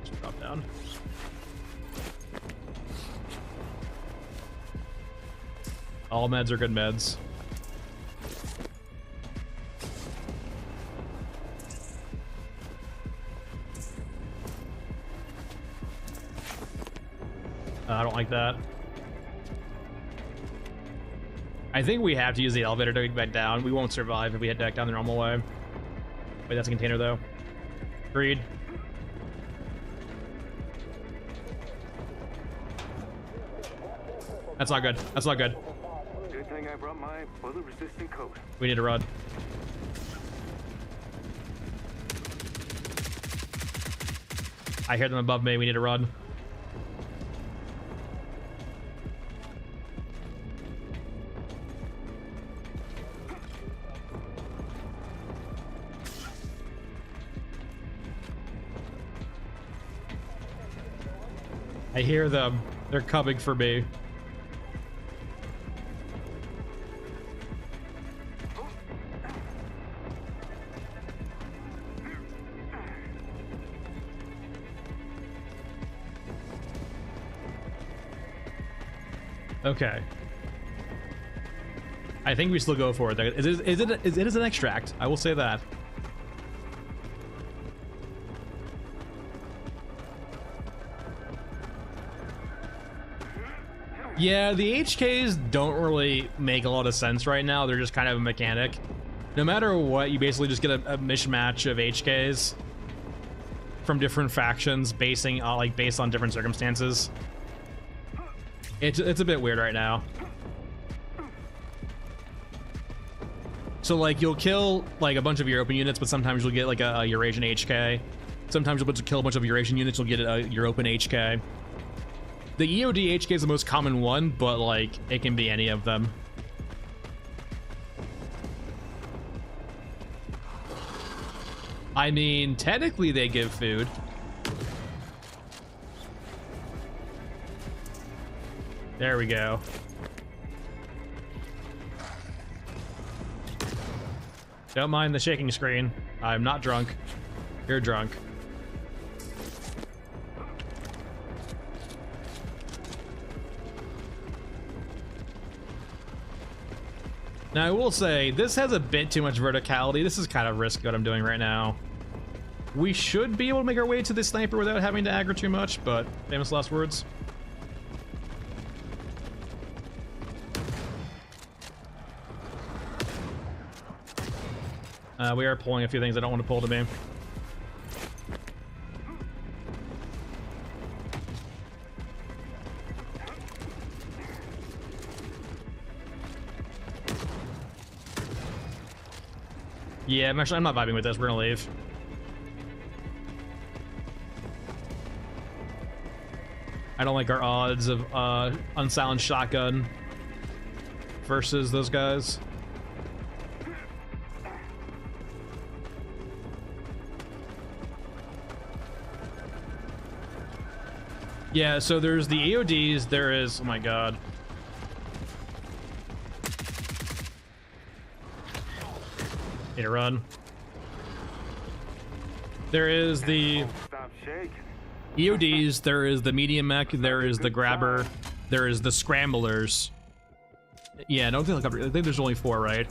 Just drop down. All meds are good meds. I don't like that. I think we have to use the elevator to get back down. We won't survive if we head back down the normal way. Wait, that's a container though. Agreed. That's not good. That's not good. Good thing I brought my bullet-resistant coat. We need to run. I hear them above me. We need to run. I hear them. They're coming for me. Okay. I think we still go for it. It is an extract. I will say that. Yeah, the HKs don't really make a lot of sense right now. They're just kind of a mechanic. No matter what, you basically just get a mishmash of HKs from different factions, based on different circumstances. It's a bit weird right now. So like you'll kill like a bunch of European units, but sometimes you'll get like a Eurasian HK. Sometimes you'll kill a bunch of Eurasian units, you'll get a European HK. The EOD HK is the most common one, but like it can be any of them. I mean, technically they give food. There we go. Don't mind the shaking screen. I'm not drunk. You're drunk. Now, I will say, this has a bit too much verticality. This is kind of risky what I'm doing right now. We should be able to make our way to the sniper without having to aggro too much, but famous last words. We are pulling a few things I don't want to pull to me. Yeah, I'm not vibing with this. We're gonna leave. I don't like our odds of unsilenced shotgun versus those guys. Yeah, so there's the AODs, there is, oh my god. Need to run. There is the EODs, there is the medium mech, there is the grabber, there is the scramblers. Yeah, I don't think I think there's only 4, right?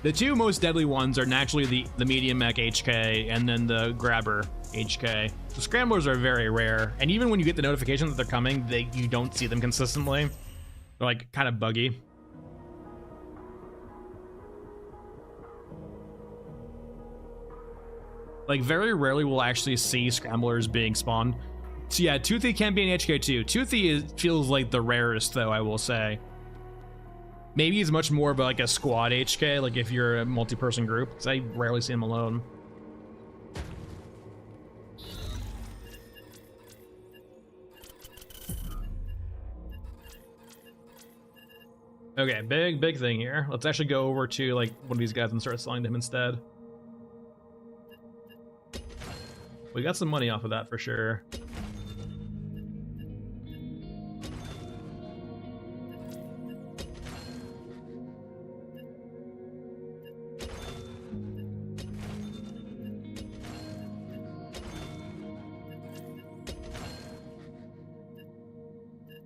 The 2 most deadly ones are naturally the medium mech HK and then the grabber HK. The scramblers are very rare, and even when you get the notification that they're coming, you don't see them consistently. They're like kind of buggy. Like very rarely will actually see scramblers being spawned. So yeah, Toothy can be an HK too. Toothy feels like the rarest though, I will say. Maybe he's much more of like a squad HK, like if you're a multi-person group, because I rarely see him alone. Okay, big thing here. Let's actually go over to like one of these guys and start selling to him instead. We got some money off of that for sure.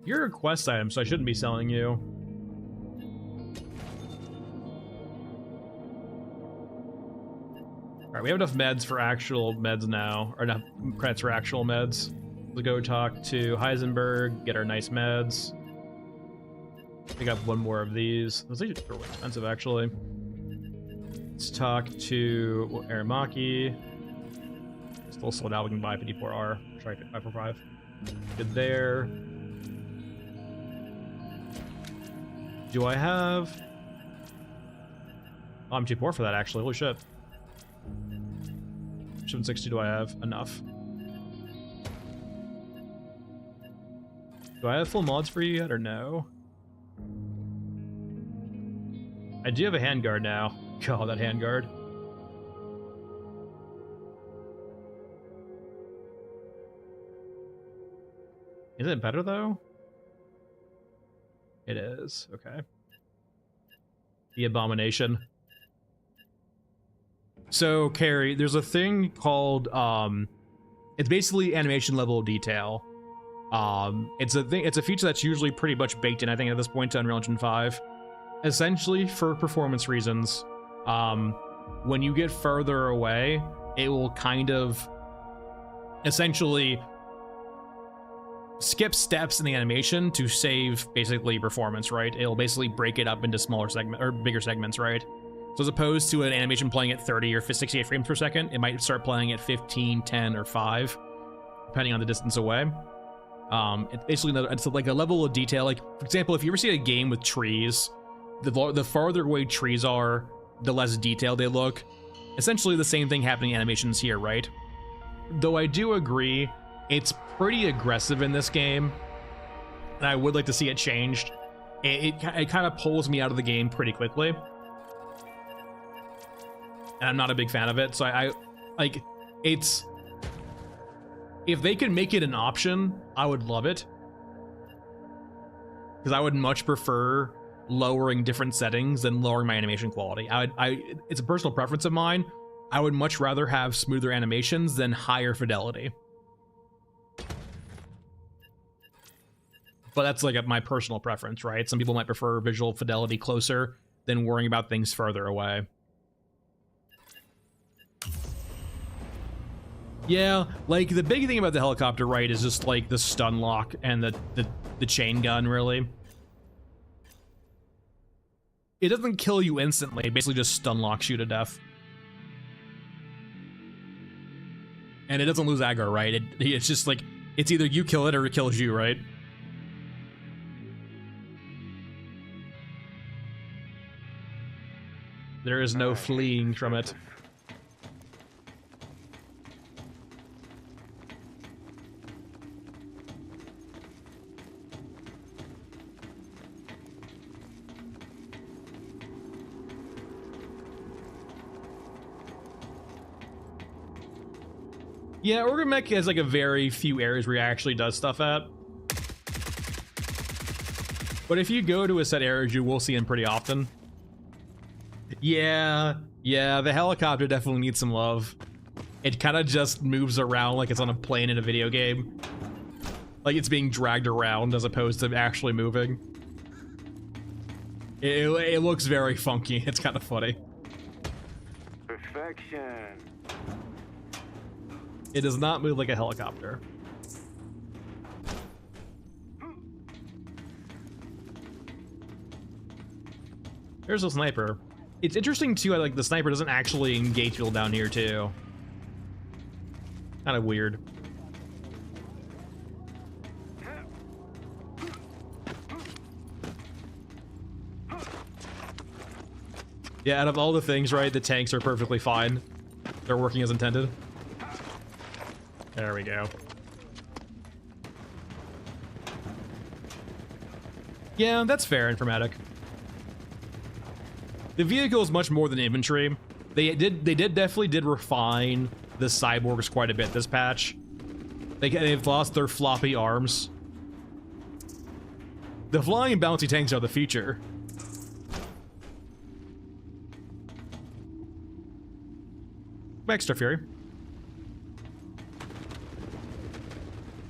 You're a quest item, so I shouldn't be selling you. Alright, we have enough meds for actual meds now, or enough credits for actual meds. We'll go talk to Heisenberg, get our nice meds. Pick up one more of these. Those are really expensive, actually. Let's talk to Aramaki. Still sold out, we can buy 54R. Try 545. Good there. Do I have... Oh, I'm too poor for that, actually. Holy shit. 760 do I have? Enough. Do I have full mods for you yet, or no? I do have a handguard now. God, that handguard. Is it better though? It is. Okay. The abomination. So, Carrie, there's a thing called it's basically animation level detail. It's a feature that's usually pretty much baked in, I think, at this point to Unreal Engine 5. Essentially, for performance reasons, when you get further away, it will kind of essentially skip steps in the animation to save basically performance, right? It'll basically break it up into smaller segments or bigger segments, right? So as opposed to an animation playing at 30 or 68 frames per second, it might start playing at 15, 10, or 5, depending on the distance away. It's basically it's like a level of detail. Like, for example, if you ever see a game with trees, the farther away trees are, the less detailed they look. Essentially the same thing happening in animations here, right? Though I do agree, it's pretty aggressive in this game, and I would like to see it changed. It kind of pulls me out of the game pretty quickly, and I'm not a big fan of it. So I like, it's, if they could make it an option, I would love it, because I would much prefer lowering different settings than lowering my animation quality. It's a personal preference of mine. I would much rather have smoother animations than higher fidelity. But that's like my personal preference, right? Some people might prefer visual fidelity closer than worrying about things further away. Yeah, like the big thing about the helicopter, right, is just like the stun lock and the chain gun, really. It doesn't kill you instantly, it basically just stun locks you to death. And it doesn't lose aggro, right? It's just like, it's either you kill it or it kills you, right? There is no fleeing from it. Yeah, Orgamech has like a very few areas where he actually does stuff at. But if you go to a set areas, you will see him pretty often. Yeah, the helicopter definitely needs some love. It kind of just moves around like it's on a plane in a video game. Like it's being dragged around as opposed to actually moving. It looks very funky. It's kind of funny. Perfection. It does not move like a helicopter. There's a sniper. It's interesting too, like the sniper doesn't actually engage people down here too. Kind of weird. Yeah, out of all the things, right, the tanks are perfectly fine. They're working as intended. There we go. Yeah, that's fair, Informatic. The vehicle is much more than infantry. They definitely did refine the cyborgs quite a bit this patch. They've lost their floppy arms. The flying and bouncy tanks are the future. Extra Fury.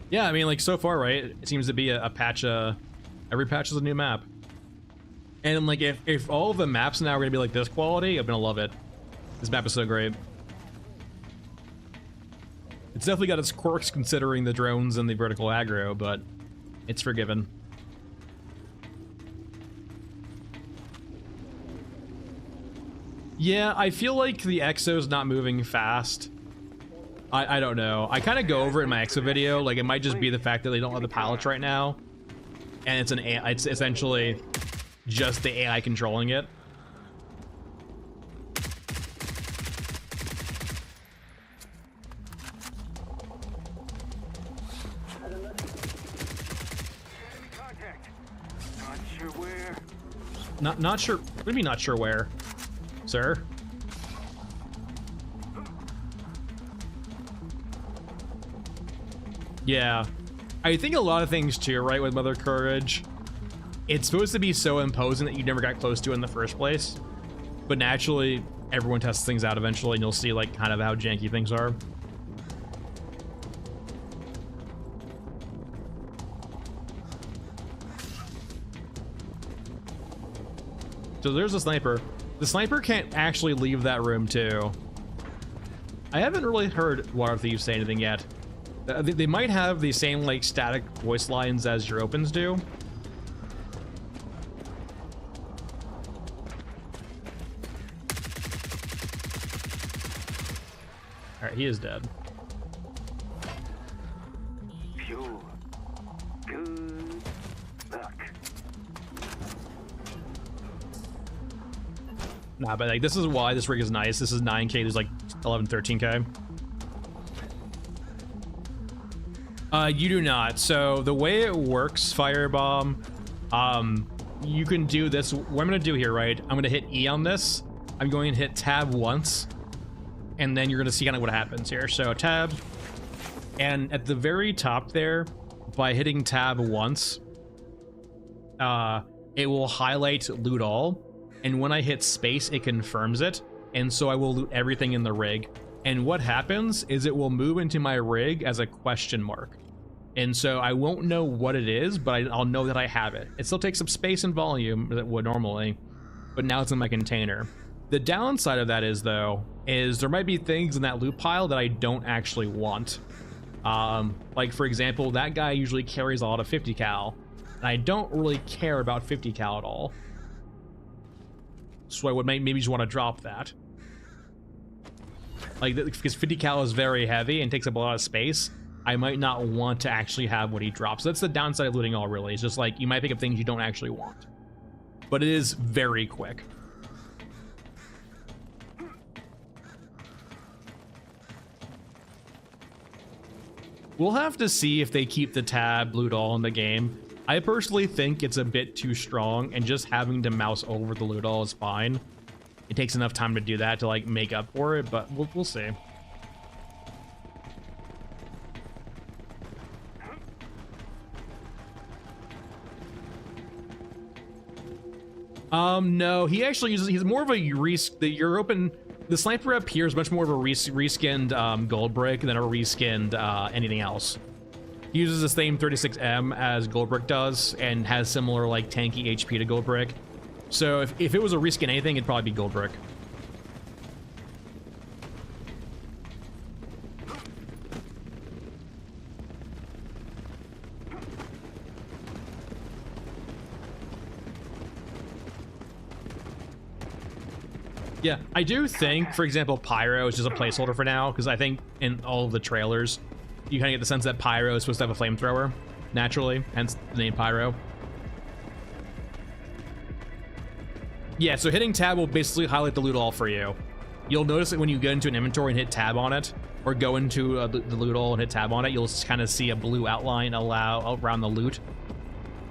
Yeah, I mean, like, so far, right, it seems to be a patch, every patch is a new map. And, like, if all of the maps now are gonna be like this quality, I'm gonna love it. This map is so great. It's definitely got its quirks considering the drones and the vertical aggro, but it's forgiven. Yeah, I feel like the Exo's not moving fast. I don't know. I kind of go over it in my Exo video. Like, it might just be the fact that they don't have the pilots right now, and it's essentially just the AI controlling it. Contact. Not sure where. Not sure. What do you mean not sure where, sir? Yeah. I think a lot of things too, right, with Mother Courage, it's supposed to be so imposing that you never got close to it in the first place. But naturally, everyone tests things out eventually, and you'll see like kind of how janky things are. So there's a sniper. The sniper can't actually leave that room too. I haven't really heard Water Thieves say anything yet. They might have the same like static voice lines as your opens do. All right, he is dead. Phew. Good luck. Nah, but like this is why this rig is nice. This is 9K. There's like 11, 13K. You do not. So the way it works, Firebomb, you can do this. What I'm gonna do here, right? I'm gonna hit E on this. I'm going to hit tab once, and then you're gonna see kind of what happens here. So tab, and at the very top there, by hitting tab once, it will highlight loot all, and when I hit space, it confirms it, and so I will loot everything in the rig. And what happens is it will move into my rig as a question mark. And so I won't know what it is, but I'll know that I have it. It still takes up space and volume that would normally, but now it's in my container. The downside of that is, though, is there might be things in that loot pile that I don't actually want. Like, for example, that guy usually carries a lot of 50 cal, and I don't really care about 50 cal at all. So I would maybe just want to drop that. Like, because 50 cal is very heavy and takes up a lot of space, I might not want to actually have what he drops. So that's the downside of looting all, really. It's just like, you might pick up things you don't actually want. But it is very quick. We'll have to see if they keep the tab loot all in the game. I personally think it's a bit too strong, and just having to mouse over the loot all is fine. It takes enough time to do that to like make up for it, but we'll see. No, he actually uses, he's more of a the sniper up here is much more of a reskinned gold brick than a reskinned anything else. He uses the same 36M as gold brick does and has similar like tanky HP to gold brick. So if it was a reskin anything, it'd probably be gold brick. Yeah, I do think, for example, Pyro is just a placeholder for now, because I think in all of the trailers, you kind of get the sense that Pyro is supposed to have a flamethrower, naturally, hence the name Pyro. Yeah, so hitting tab will basically highlight the loot all for you. You'll notice that when you get into an inventory and hit tab on it, or go into the loot all and hit tab on it, you'll kind of see a blue outline around the loot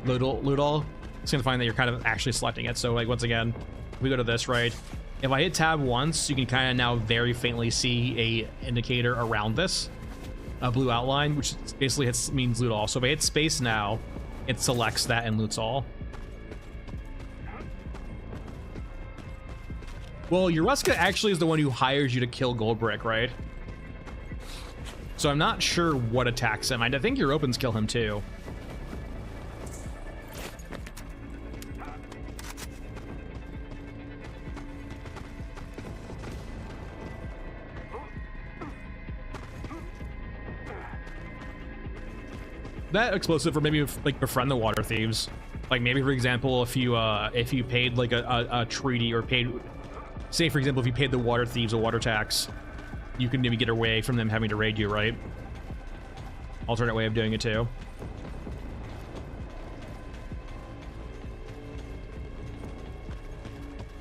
all. It's gonna find that you're kind of actually selecting it. So like, once again, if we go to this, right? If I hit tab once, you can kind of now very faintly see a indicator around this, a blue outline, which basically means loot all. So if I hit space now, it selects that and loots all. Well, Yuruska actually is the one who hires you to kill Goldbrick, right? So I'm not sure what attacks him. I think your opens kill him too. That explosive, or maybe like befriend the water thieves. Like maybe, for example, if you paid like a treaty, or paid, say for example, if you paid the water thieves a water tax, you can maybe get away from them having to raid you, right? Alternate way of doing it too.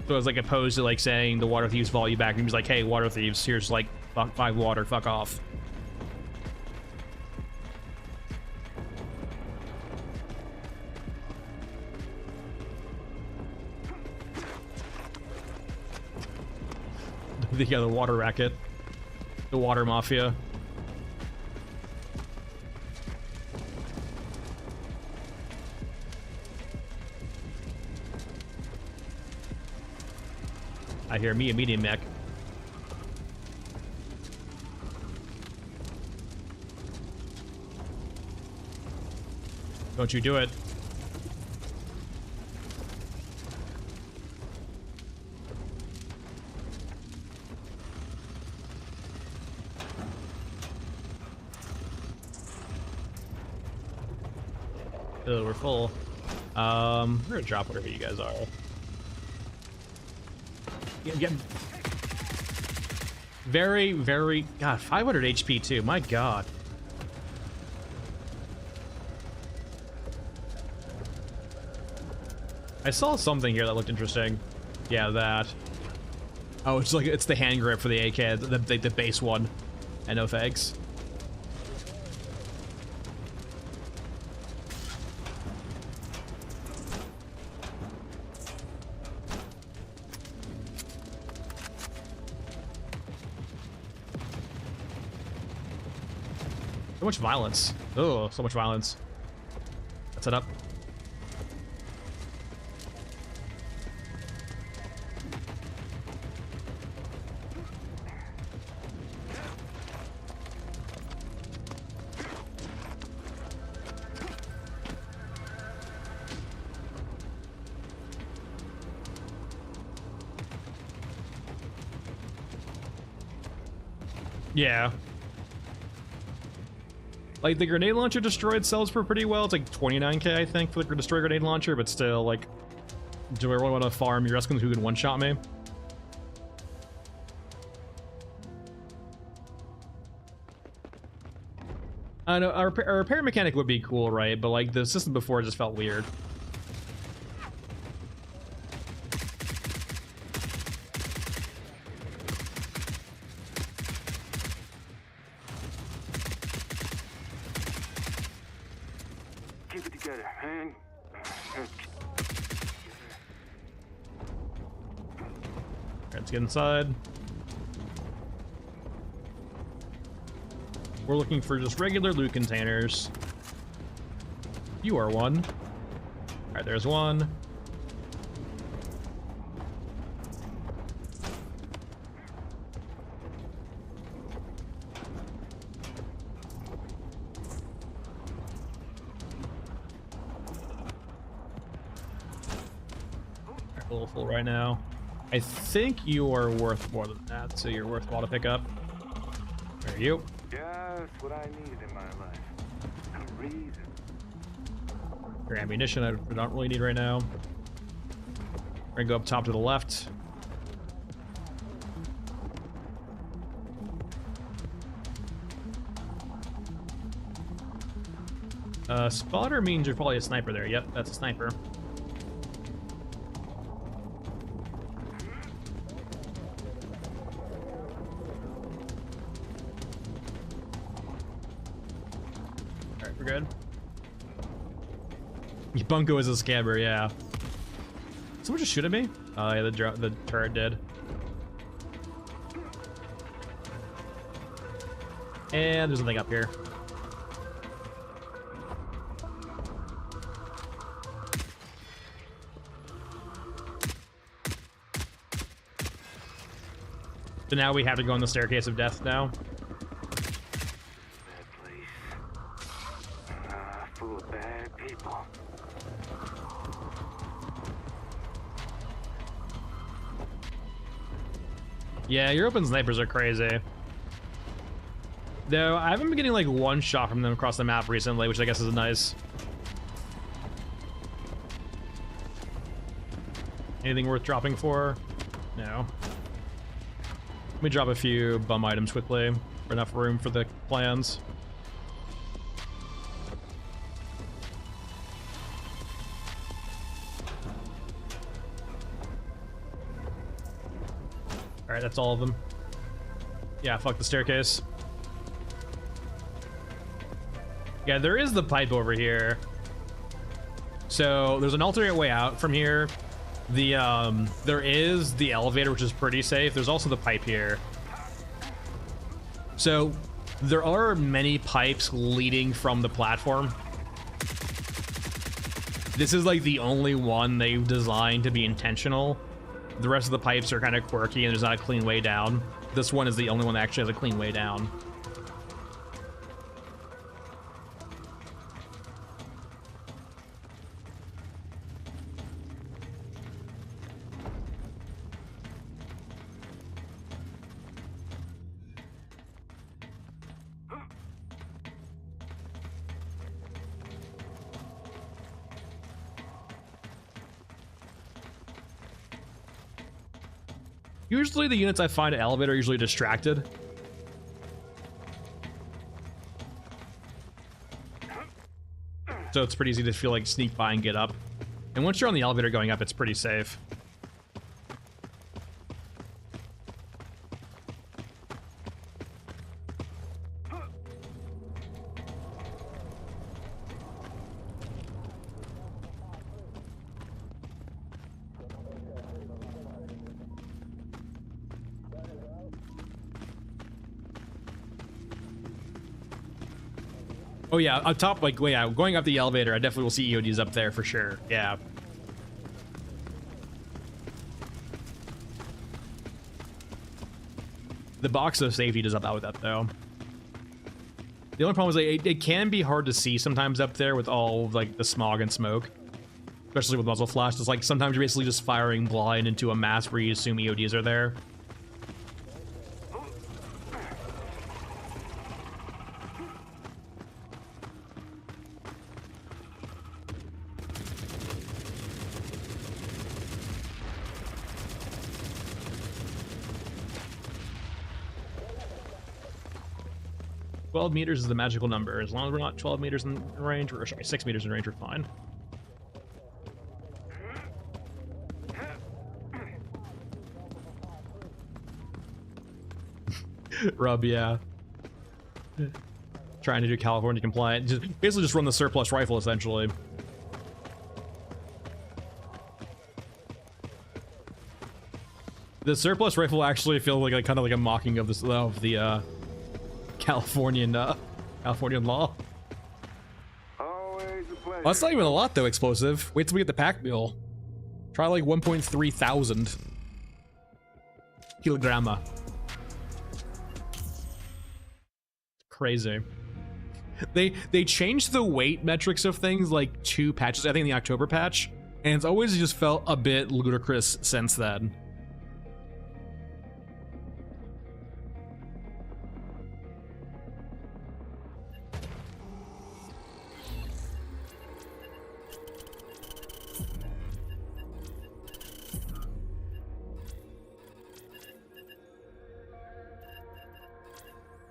So it's like opposed to like saying the water thieves follow you back, and he's like, hey, water thieves, here's like 5 water, fuck off. Yeah, the water racket, the water mafia. I hear me a medium mech. Don't you do it. Oh, we're full. We're gonna drop whatever you guys are. Yeah. Very, very... God, 500 HP too. My God. I saw something here that looked interesting. Yeah, that. Oh, it's like it's the hand grip for the AK, the base one. And no thanks. So much violence. Oh, so much violence. That's it up. Yeah. Like, the grenade launcher destroyed sells for pretty well. It's like 29k, I think, for the destroy grenade launcher, but still, like, do I really want to farm your Eskimos who can one-shot me? I know, our repair mechanic would be cool, right? But, like, the system before just felt weird. Keep it together, man. Let's get inside. We're looking for just regular loot containers. You are one. All right, there's one. A little full right now. I think you are worth more than that, so you're worthwhile to pick up. There are you. Just what I needed in my life. A reason. Your ammunition I don't really need right now. We're gonna go up top to the left. Spotter means you're probably a sniper there. Yep, that's a sniper. Alright, we're good. Bunko is a scammer, yeah. Someone just shoot at me? Oh yeah, the turret did. And there's nothing up here. So now we have to go on the staircase of death now. That place. Full of bad people. Yeah, your open snipers are crazy. Though, I haven't been getting like one shot from them across the map recently, which I guess is nice. Anything worth dropping for? No. Let me drop a few bum items quickly for enough room for the plans. Alright, that's all of them. Yeah, fuck the staircase. Yeah, there is the pipe over here. So there's an alternate way out from here. There is the elevator, which is pretty safe. There's also the pipe here. So there are many pipes leading from the platform. This is like the only one they've designed to be intentional. The rest of the pipes are kind of quirky and there's not a clean way down. This one is the only one that actually has a clean way down. Usually the units I find at elevator are usually distracted. So it's pretty easy to feel like sneak by and get up. And once you're on the elevator going up, it's pretty safe. Oh yeah, up top, like, yeah, going up the elevator, I definitely will see EODs up there for sure. Yeah. The box of safety does help out with that, though. The only problem is like, it can be hard to see sometimes up there with all like the smog and smoke, especially with muzzle flash. It's like sometimes you're basically just firing blind into a mass where you assume EODs are there. Meters is the magical number. As long as we're not 12 meters in range, or sorry, 6 meters in range, we're fine. Rub, yeah. Trying to do California compliant. Basically just run the surplus rifle, essentially. The surplus rifle actually feels like kind of like a mocking of the Californian law. Always a pleasure. Well, that's not even a lot though, explosive. Wait till we get the pack mule. Try like 1.3 thousand kilogramma. Crazy. They changed the weight metrics of things like 2 patches, I think in the October patch, and it's always just felt a bit ludicrous since then.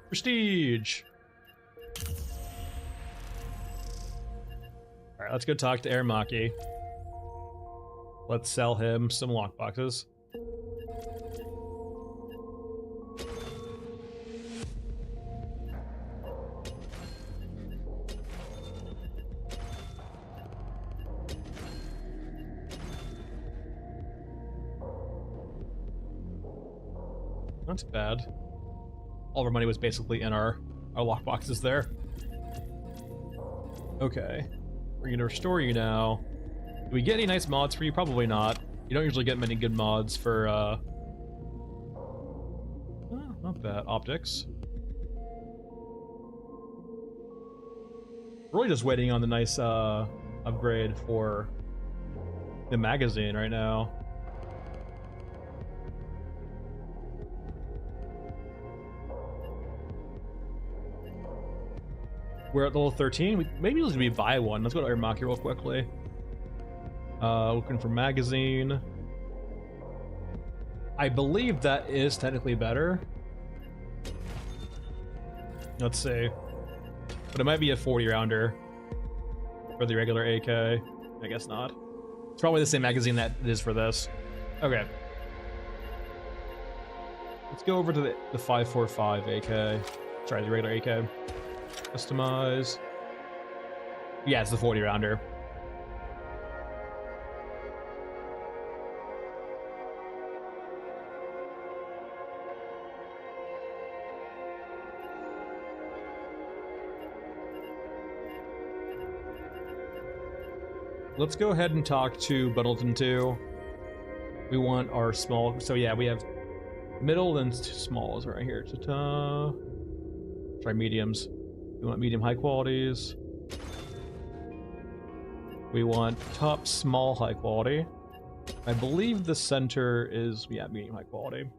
Prestige. All right, let's go talk to Aramaki. Let's sell him some lockboxes. Not too bad. All of our money was basically in our lockboxes there. Okay. We're gonna restore you now. Do we get any nice mods for you? Probably not. You don't usually get many good mods for, oh, not bad. Optics. Really just waiting on the nice, upgrade for the magazine right now. We're at level 13. Maybe let's buy one. Let's go to Aramaki real quickly. Looking for magazine. I believe that is technically better. Let's see. But it might be a 40 rounder for the regular AK. I guess not. It's probably the same magazine that it is for this. Okay. Let's go over to the 545 AK. Sorry, the regular AK. Customize. Yeah, it's the 40 rounder. Let's go ahead and talk to Bundleton 2. We want our small. So yeah, we have middle and smalls right here. Ta-ta. Try mediums. We want medium high qualities. We want top small high quality. I believe the center is, yeah, medium high quality.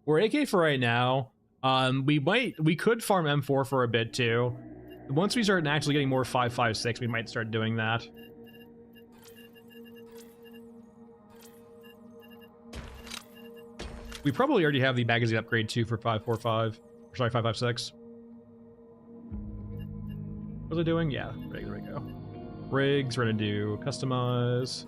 We're AK for right now. We could farm M4 for a bit too. Once we start actually getting more 5.56, we might start doing that. We probably already have the magazine upgrade too for 5.45. Sorry, 5.56. What was I doing? Yeah, there we go. Rigs, we're gonna do customize.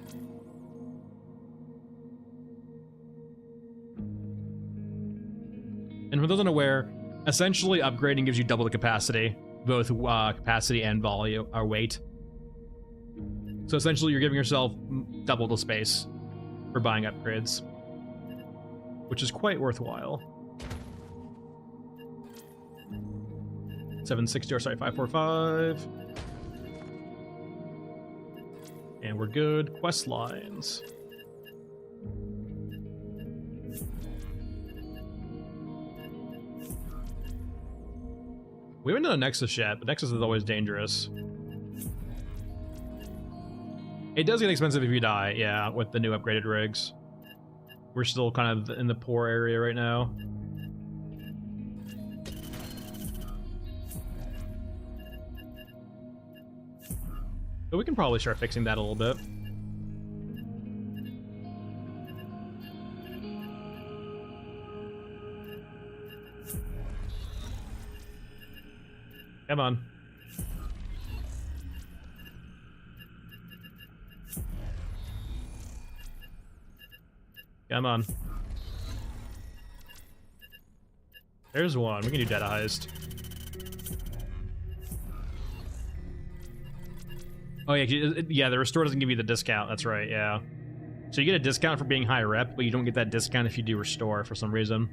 And for those unaware, essentially upgrading gives you double the capacity, both capacity and volume or weight. So essentially you're giving yourself double the space for buying upgrades, which is quite worthwhile. 760, or sorry, 545. And we're good. Quest lines. We haven't done a Nexus yet, but Nexus is always dangerous. It does get expensive if you die, yeah, with the new upgraded rigs. We're still kind of in the poor area right now. But we can probably start fixing that a little bit. Come on. Come on. There's one. We can do data heist. Oh yeah, the restore doesn't give you the discount. That's right, yeah. So you get a discount for being high rep, but you don't get that discount if you do restore for some reason.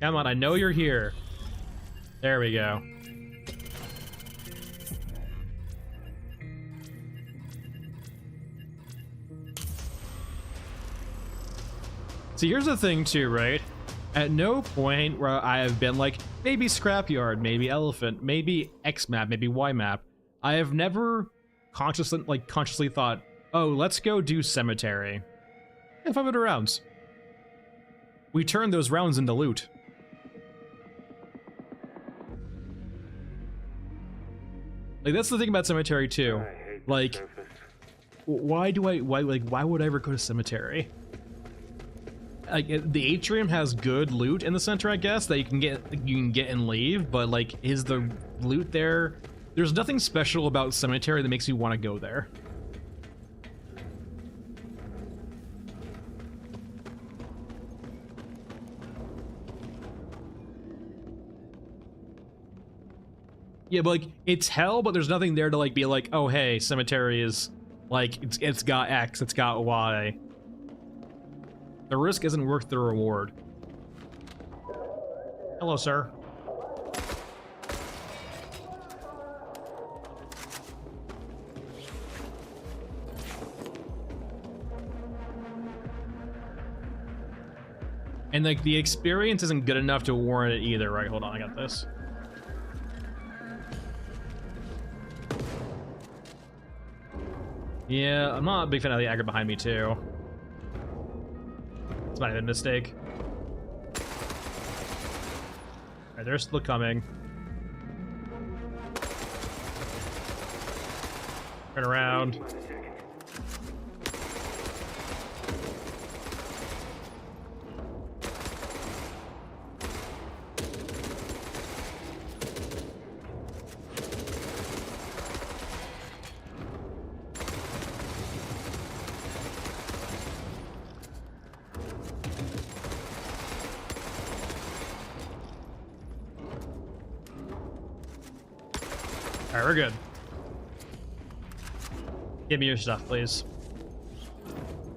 Come on, I know you're here. There we go. See, here's the thing too, right? At no point where I have been like, maybe scrapyard, maybe elephant, maybe X map, maybe Y map, I have never consciously thought, oh, let's go do cemetery. And 500 rounds. We turn those rounds into loot. Like, that's the thing about cemetery too. Like, why would I ever go to cemetery? Like, the atrium has good loot in the center, I guess, that you can get and leave, but like, is the loot there? There's nothing special about cemetery that makes you want to go there. Yeah, but like, it's hell, but there's nothing there to like be like, oh hey, cemetery is like, it's got X, it's got Y. The risk isn't worth the reward. Hello, sir. And like, the experience isn't good enough to warrant it either, right? Hold on, I got this. Yeah, I'm not a big fan of the aggro behind me too. It's might have been a mistake. Alright, they're still coming. Turn around. Alright, we're good. Give me your stuff, please.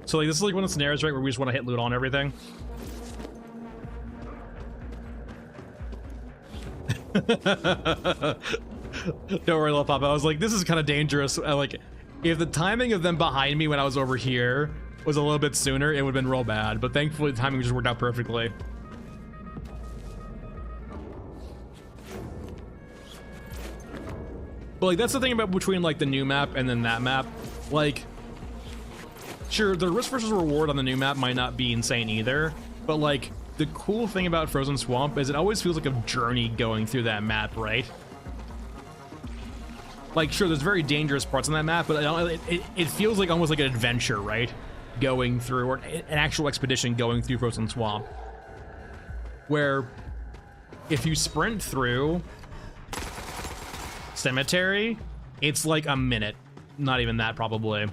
So, like, this is like one of the scenarios, right, where we just want to hit loot on everything. Don't worry, little papa. I was like, this is kind of dangerous. Like, if the timing of them behind me when I was over here was a little bit sooner, it would have been real bad. But thankfully, the timing just worked out perfectly. But like, that's the thing about between like the new map and then that map. Like, sure, the risk versus reward on the new map might not be insane either, but like, the cool thing about Frozen Swamp is it always feels like a journey going through that map, right? Like, sure, there's very dangerous parts on that map, but it feels like almost like an adventure, right? Going through, or an actual expedition going through Frozen Swamp. Where, if you sprint through Cemetery, it's like a minute. Not even that, probably.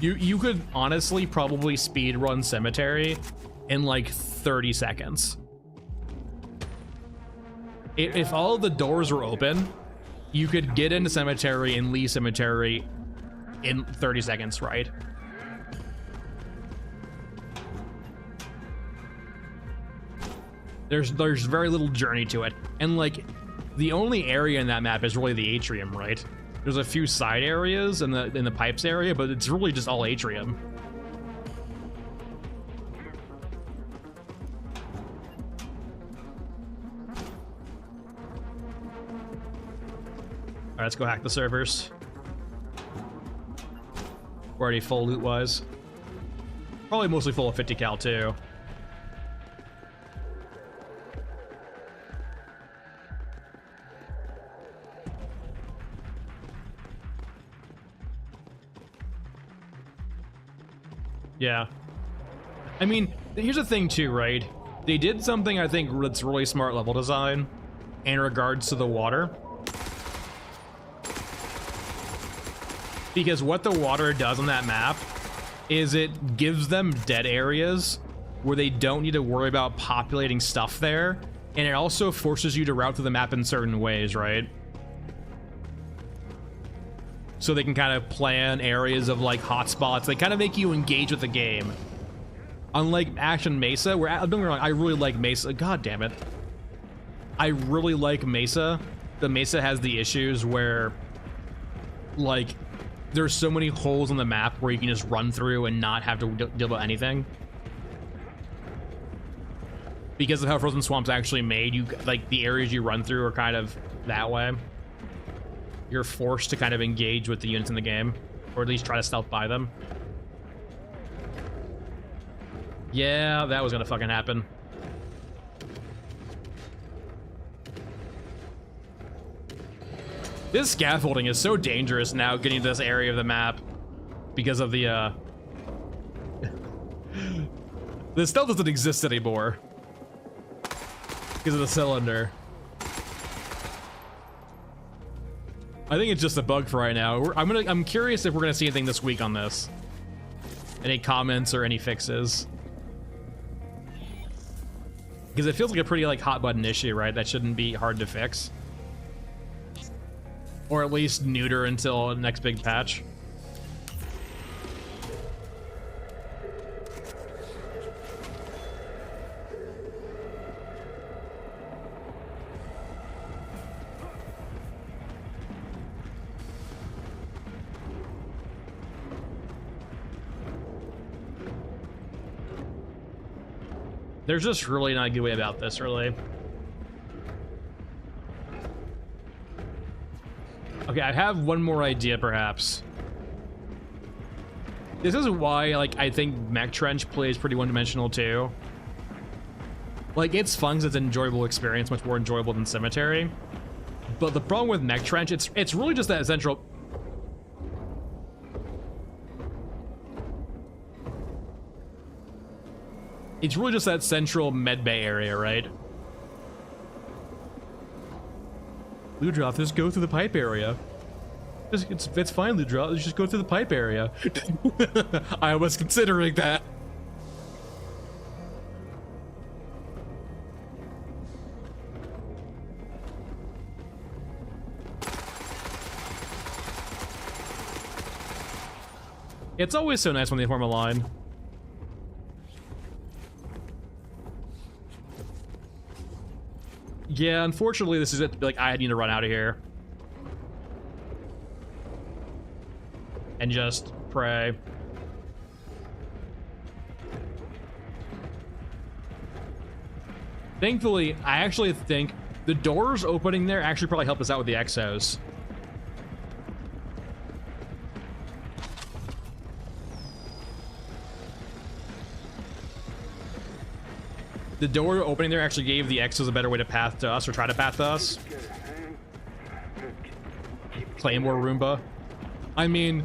You could honestly probably speed run Cemetery in like 30 seconds. If all of the doors were open, you could get into Cemetery and leave Cemetery in 30 seconds, right? There's very little journey to it. And like, the only area in that map is really the atrium, right? There's a few side areas in the pipes area, but it's really just all atrium. All right, let's go hack the servers. We're already full loot-wise. Probably mostly full of 50 cal too. Yeah. I mean, here's the thing too, right? They did something I think that's really smart level design in regards to the water. Because what the water does on that map is it gives them dead areas where they don't need to worry about populating stuff there. And it also forces you to route through the map in certain ways, right? So they can kind of plan areas of like hotspots. They kind of make you engage with the game. Unlike Action Mesa, where, don't get me wrong, I really like Mesa. God damn it. I really like Mesa. The Mesa has the issues where, like, there's so many holes on the map where you can just run through and not have to deal with anything. Because of how Frozen Swamp's actually made, you like the areas you run through are kind of that way. You're forced to kind of engage with the units in the game, or at least try to stealth by them. Yeah, that was gonna fucking happen. This scaffolding is so dangerous now getting to this area of the map because of the the stealth doesn't exist anymore because of the cylinder. I think it's just a bug for right now. I'm curious if we're gonna see anything this week on this. Any comments or any fixes? Because it feels like a pretty like hot button issue, right? That shouldn't be hard to fix. Or at least neuter until the next big patch. There's just really not a good way about this, really. Okay, I have one more idea, perhaps. This is why, like, I think Mech Trench plays pretty one-dimensional, too. Like, it's fun because it's an enjoyable experience, much more enjoyable than Cemetery. But the problem with Mech Trench, it's really just that central... It's really just that central medbay area, right? Ludroth, just go through the pipe area. It's fine, Ludroth. Just go through the pipe area. I was considering that. It's always so nice when they form a line. Yeah, unfortunately, this is it. Like, I need to run out of here. and just pray. Thankfully, I actually think the doors opening there actually probably help us out with the exos. The door opening there actually gave the exos a better way to path to us, or try to path to us. Claymore Roomba. I mean,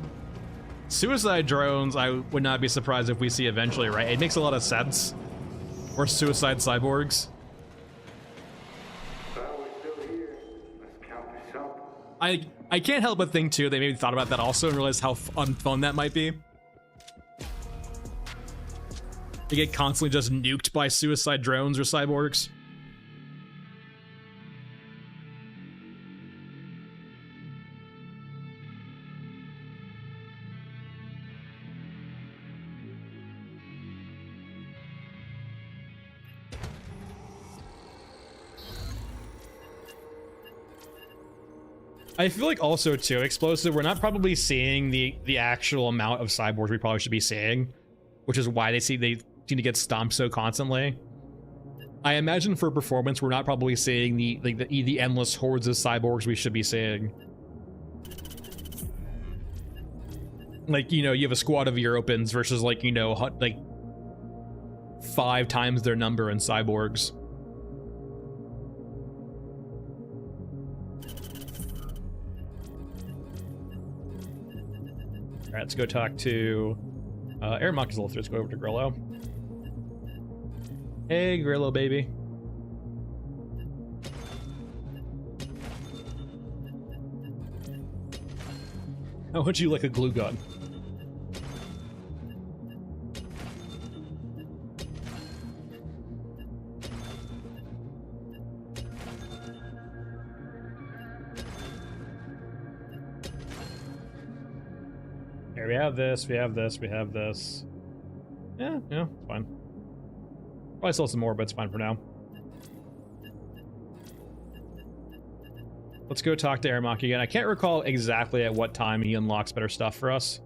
suicide drones, I would not be surprised if we see eventually, right? It makes a lot of sense. Or suicide cyborgs. I can't help but think too, they maybe thought about that also and realized how unfun that might be. You get constantly just nuked by suicide drones or cyborgs. I feel like also too, explosive, we're not probably seeing the actual amount of cyborgs we probably should be seeing, which is why they seem to get stomped so constantly. I imagine for performance, we're not probably seeing the endless hordes of cyborgs we should be seeing. Like, you know, you have a squad of Europans versus, like, you know, like 5 times their number in cyborgs. All right, let's go talk to Aramaki is a little through. Let's go over to Grillo. Hey, Grillo, baby. How would you like a glue gun? Here, we have this, we have this, we have this. Yeah, it's fine. Probably still some more, but it's fine for now. Let's go talk to Aramaki again. I can't recall exactly at what time he unlocks better stuff for us.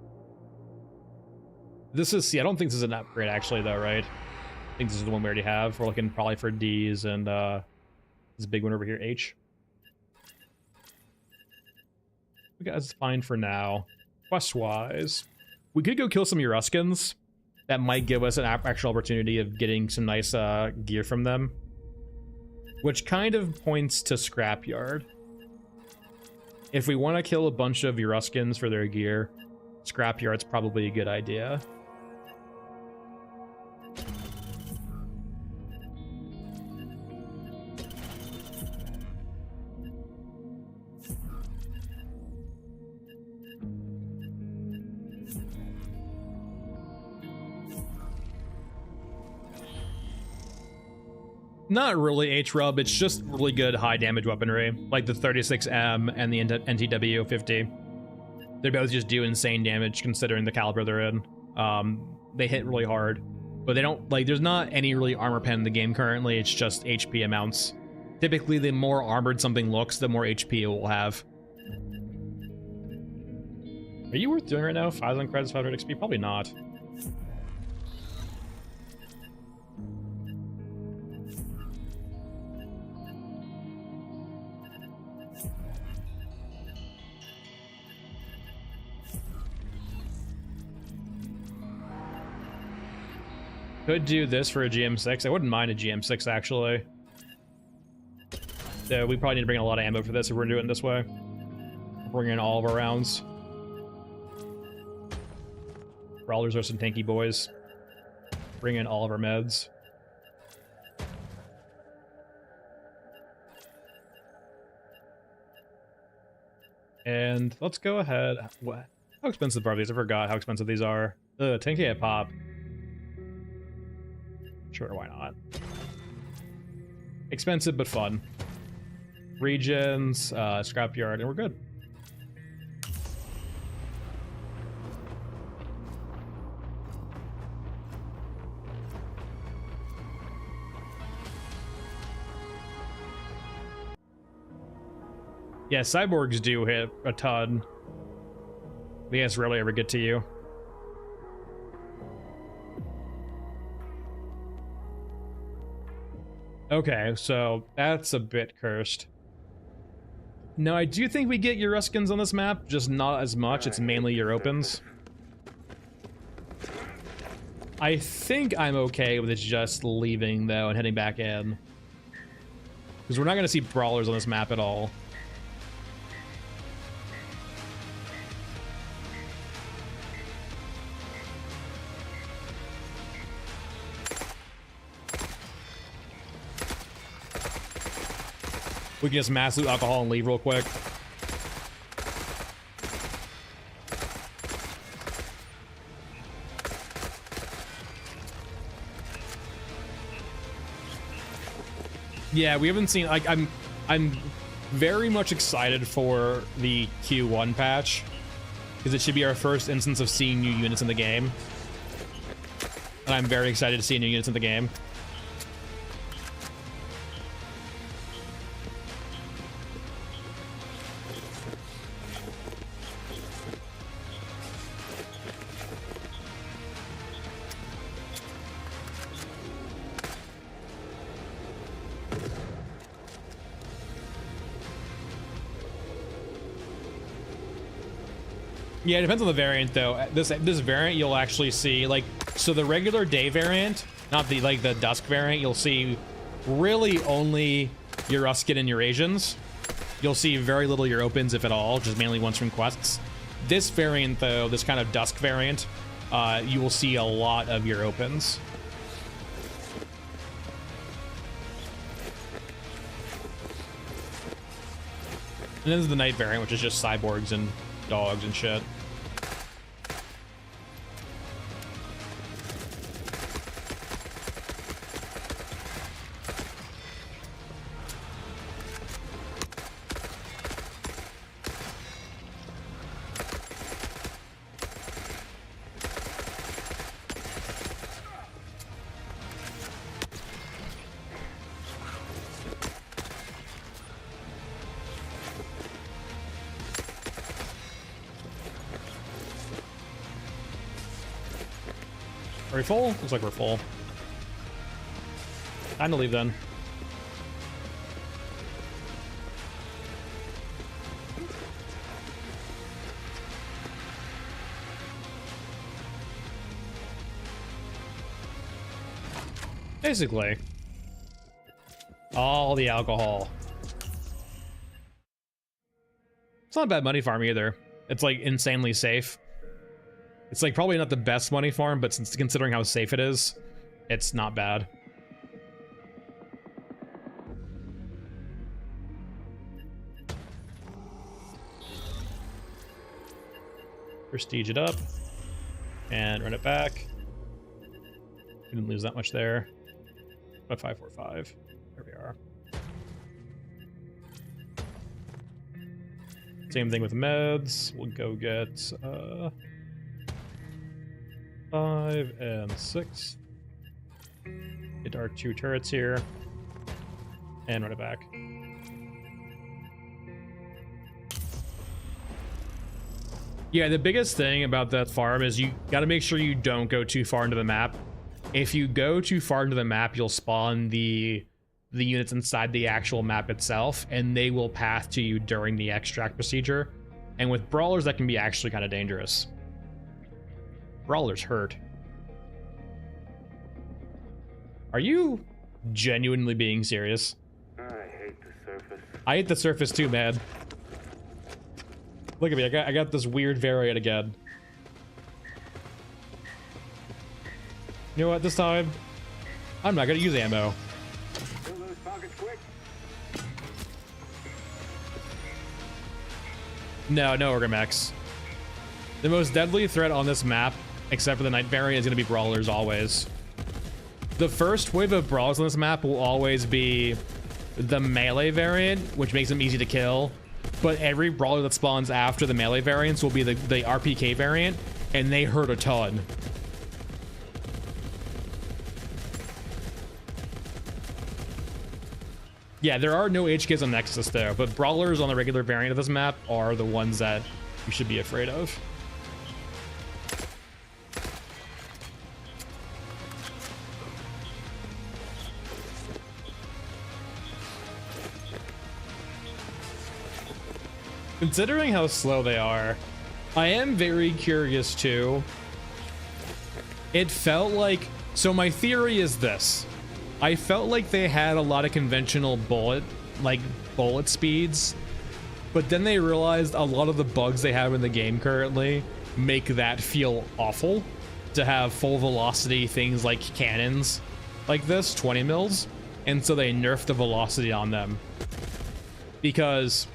This is, see, I don't think this is an upgrade actually though, right? I think this is the one we already have. We're looking probably for D's and this big one over here, H. We got it's fine for now. Quest-wise, we could go kill some Eruskins. That might give us an actual opportunity of getting some nice gear from them. Which kind of points to Scrapyard. If we want to kill a bunch of Eruskins for their gear, Scrapyard's probably a good idea. Not really H-Rub, it's just really good high damage weaponry, like the 36M and the NTW50. They both just do insane damage considering the caliber they're in. They hit really hard, but they don't, like, there's not any really armor pen in the game currently, it's just HP amounts. Typically, the more armored something looks, the more HP it will have. Are you worth doing right now? 5,000 credits, 500 XP? Probably not. Could do this for a GM6. I wouldn't mind a GM6 actually. So we probably need to bring in a lot of ammo for this if we're doing it this way. Bring in all of our rounds. Brawlers are some tanky boys. Bring in all of our meds. And let's go ahead. What? How expensive are these? I forgot how expensive these are. 10k a pop. Sure, why not? Expensive, but fun. Regions, scrapyard, and we're good. Yeah, cyborgs do hit a ton. The ants rarely ever get to you. Okay, so that's a bit cursed. No, I do think we get Euruskins on this map, just not as much. It's mainly Europans. I think I'm okay with it just leaving, though, and heading back in. Because we're not going to see brawlers on this map at all. We can just mass loot alcohol and leave real quick. Yeah, we haven't seen, like, I'm very much excited for the Q1 patch because it should be our first instance of seeing new units in the game. And I'm very excited to see new units in the game. Yeah, it depends on the variant, though. This variant, you'll actually see, like, so the regular day variant, not the, like, the dusk variant, you'll see really only Euruskin and Eurasians. You'll see very little Europans, if at all, just mainly ones from quests. This variant, though, this kind of dusk variant, you will see a lot of Europans. And then there's the night variant, which is just cyborgs and dogs and shit. Are we full? Looks like we're full. Time to leave then. Basically, all the alcohol. It's not a bad money farm either. It's like insanely safe. It's like probably not the best money farm, but since considering how safe it is, it's not bad. Prestige it up and run it back. Didn't lose that much there. But 545. There we are. Same thing with meds. We'll go get 5 and 6. Get our 2 turrets here. And run it back. Yeah, the biggest thing about that farm is you gotta make sure you don't go too far into the map. If you go too far into the map, you'll spawn the units inside the actual map itself, and they will path to you during the extract procedure. And with brawlers, that can be actually kind of dangerous. Brawlers hurt. Are you genuinely being serious? I hate the surface. I hate the surface too, man. Look at me, I got this weird variant again. You know what, this time, I'm not gonna use ammo. Fill those pockets quick. No Orgamex. The most deadly threat on this map, except for the night variant, is gonna be brawlers always. The first wave of brawlers on this map will always be the melee variant, which makes them easy to kill. But every brawler that spawns after the melee variants will be the RPK variant, and they hurt a ton. Yeah, there are no HKs on Nexus though, but brawlers on the regular variant of this map are the ones that you should be afraid of. Considering how slow they are, I am very curious too. It felt like, so my theory is this. I felt like they had a lot of conventional bullet speeds, but then they realized a lot of the bugs they have in the game currently make that feel awful to have full velocity things like cannons like this, 20 mils, and so they nerfed the velocity on them. Because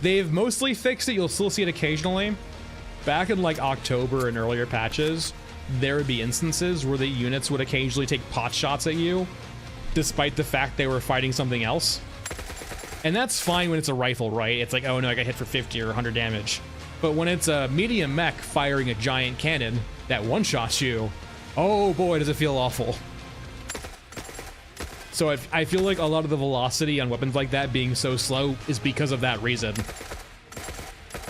they've mostly fixed it, you'll still see it occasionally. Back in like October and earlier patches, there would be instances where the units would occasionally take pot shots at you, despite the fact they were fighting something else. And that's fine when it's a rifle, right? It's like, oh no, I got hit for 50 or 100 damage. But when it's a medium mech firing a giant cannon that one-shots you, oh boy, does it feel awful. So I feel like a lot of the velocity on weapons like that being so slow is because of that reason.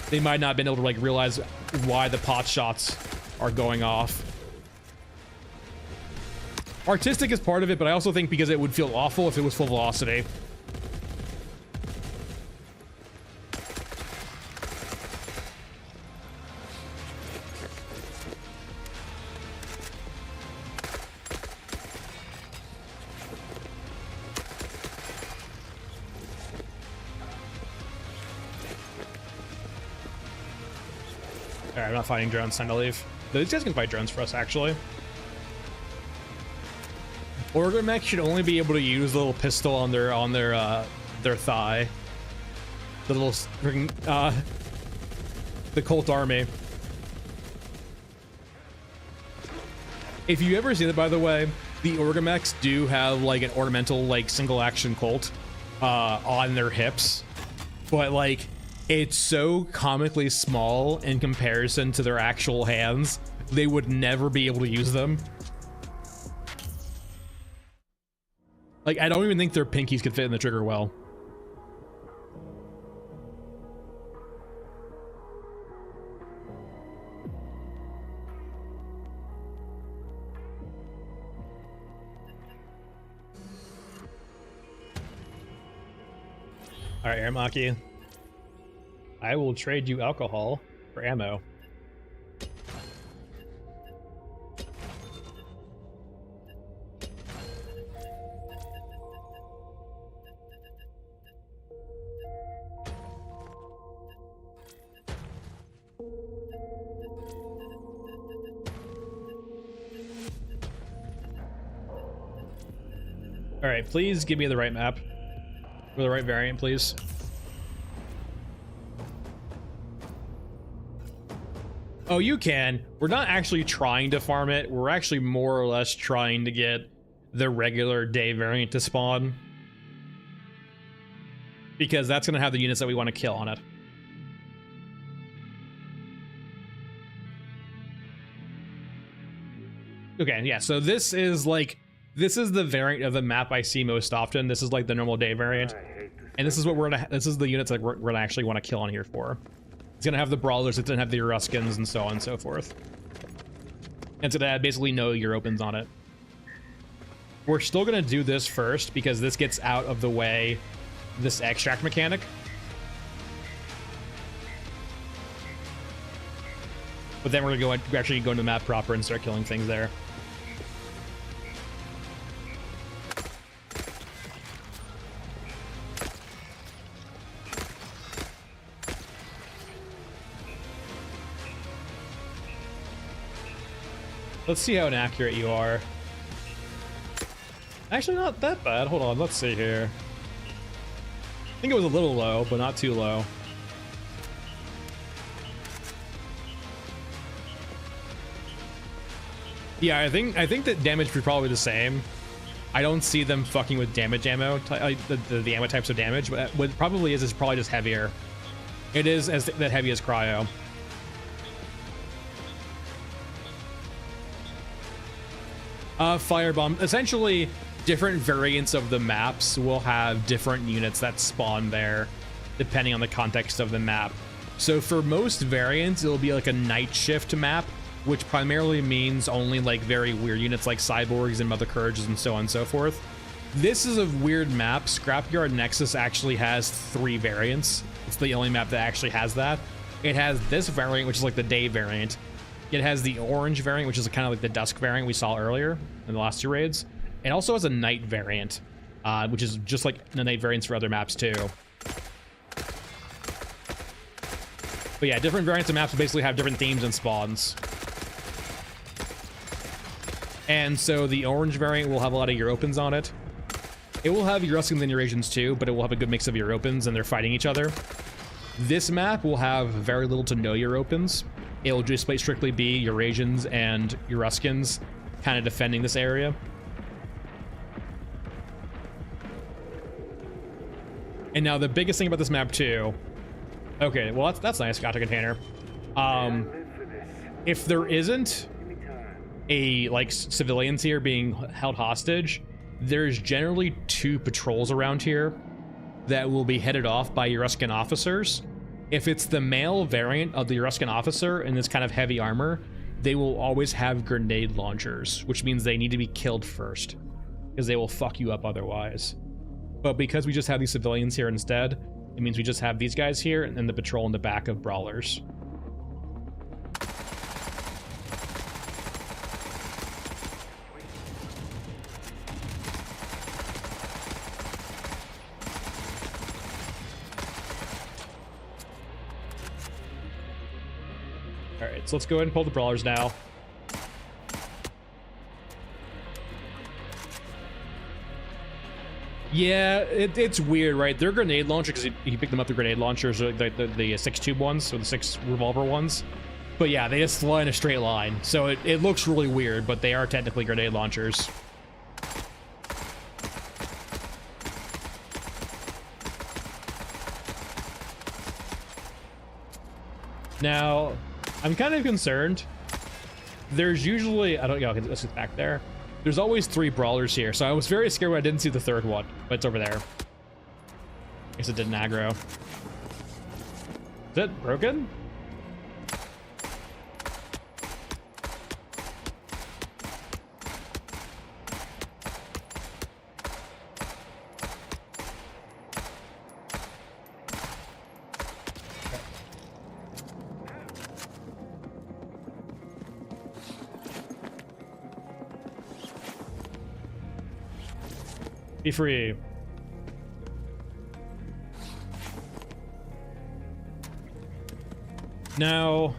They might not have been able to like realize why the pot shots are going off. Artistic is part of it, but I also think because it would feel awful if it was full velocity. Alright, I'm not fighting drones, time to leave. These guys can fight drones for us, actually. Organ mech should only be able to use the little pistol on their thigh. The little freaking the Colt Army. If you ever seen it, by the way, the Organ mechs do have like an ornamental like single action Colt on their hips, but like it's so comically small in comparison to their actual hands, they would never be able to use them. Like, I don't even think their pinkies could fit in the trigger well. All right, Aramaki. I will trade you alcohol for ammo. All right, please give me the right map or the right variant, please. Oh, you can. We're not actually trying to farm it. We're actually more or less trying to get the regular day variant to spawn, because that's going to have the units that we want to kill on it. Okay, yeah, so this is the variant of the map I see most often. This is like the normal day variant. And this is what this is the units that we're gonna actually want to kill on here for. It's gonna have the brawlers, it's gonna have the Eruskins, and so on and so forth. And it's gonna have basically no Europans on it. We're still gonna do this first because this gets out of the way this extract mechanic. But then we're actually go into the map proper and start killing things there. Let's see how inaccurate you are. Actually, not that bad. Hold on, let's see here. I think it was a little low, but not too low. Yeah, I think that damage was probably the same. I don't see them fucking with damage ammo, the ammo types of damage, but what it probably is probably just heavier. It is that heavy as cryo. Firebomb. Essentially, different variants of the maps will have different units that spawn there, depending on the context of the map. So for most variants, it'll be like a night shift map, which primarily means only like very weird units like cyborgs and Mother Courages and so on and so forth. This is a weird map. Scrapyard Nexus actually has 3 variants It's the only map that actually has that. It has this variant, which is like the day variant. It has the orange variant, which is kind of like the dusk variant we saw earlier in the last 2 raids. It also has a night variant, which is just like the night variants for other maps too. But yeah, different variants of maps basically have different themes and spawns. And so the orange variant will have a lot of Europans on it. It will have Eurasians and Eurasians too, but it will have a good mix of Europans and they're fighting each other. This map will have very little to no Europans. It will just strictly be Eurasians and Eruskins kind of defending this area. And now the biggest thing about this map too. Okay, well that's nice. Gotcha container. If there isn't a like civilians here being held hostage, there's generally 2 patrols around here that will be headed off by Euruskin officers. If it's the male variant of the Euruskin officer in this kind of heavy armor, they will always have grenade launchers, which means they need to be killed first because they will fuck you up otherwise. But because we just have these civilians here instead, it means we just have these guys here and then the patrol in the back of brawlers. Alright, so let's go ahead and pull the brawlers now. Yeah, it's weird, right? They're grenade launchers because you pick them up the grenade launchers, or the 6 tube ones, or the 6 revolver ones. But yeah, they just fly in a straight line. So it looks really weird, but they are technically grenade launchers. Now, I'm kind of concerned. There's usually, I don't know, let's get back there. There's always 3 brawlers here, so I was very scared when I didn't see the 3rd one, but it's over there. I guess it didn't aggro. Is it broken? Be free. Now,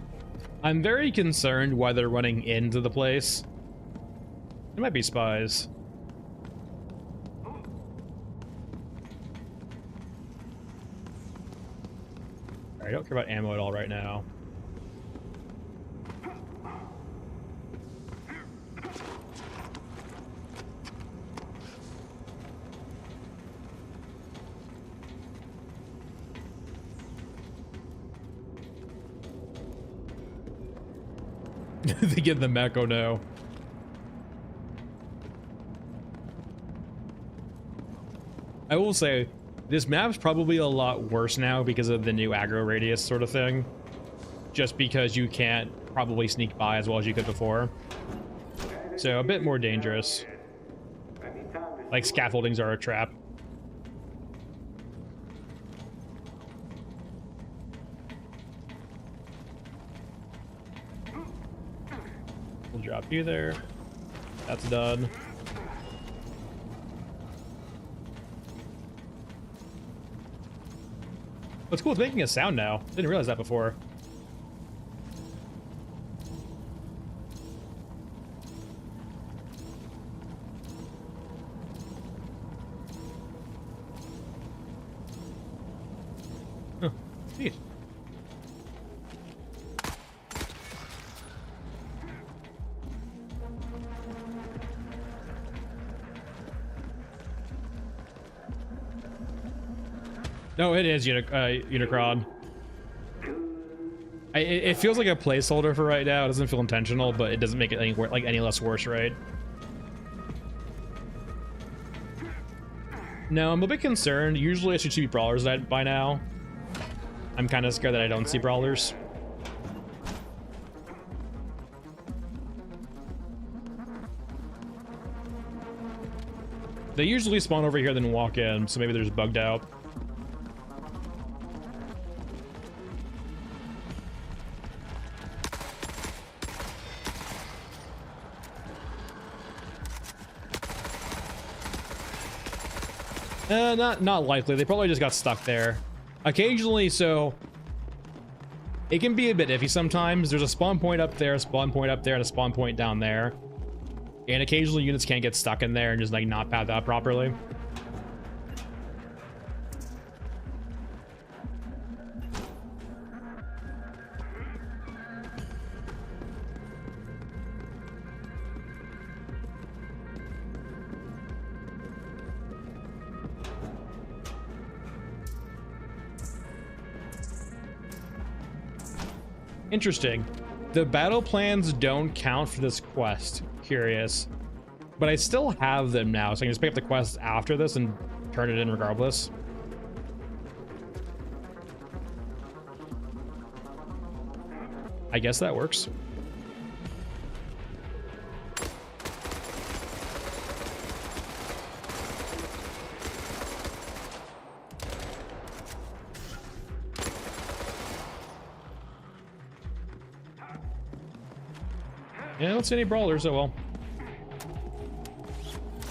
I'm very concerned why they're running into the place. It might be spies. I don't care about ammo at all right now. They get the mech, oh no. I will say, this map's probably a lot worse now because of the new aggro radius sort of thing. Just because you can't probably sneak by as well as you could before. So a bit more dangerous. Like scaffoldings are a trap. We'll drop you there. That's done. What's cool, it's making a sound now. Didn't realize that before. Huh. Neat. No, it is Unicron. It feels like a placeholder for right now. It doesn't feel intentional, but it doesn't make it any less worse, right? No, I'm a bit concerned. Usually I should see brawlers by now. I'm kind of scared that I don't see brawlers. They usually spawn over here then walk in, so maybe they're just bugged out. Not likely. They probably just got stuck there. Occasionally, so it can be a bit iffy sometimes. There's a spawn point up there, a spawn point up there, and a spawn point down there. And occasionally units can't get stuck in there and just like not path out properly. Interesting. The battle plans don't count for this quest. Curious. But I still have them now, so I can just pick up the quest after this and turn it in regardless. I guess that works. Yeah, I don't see any brawlers. Oh well.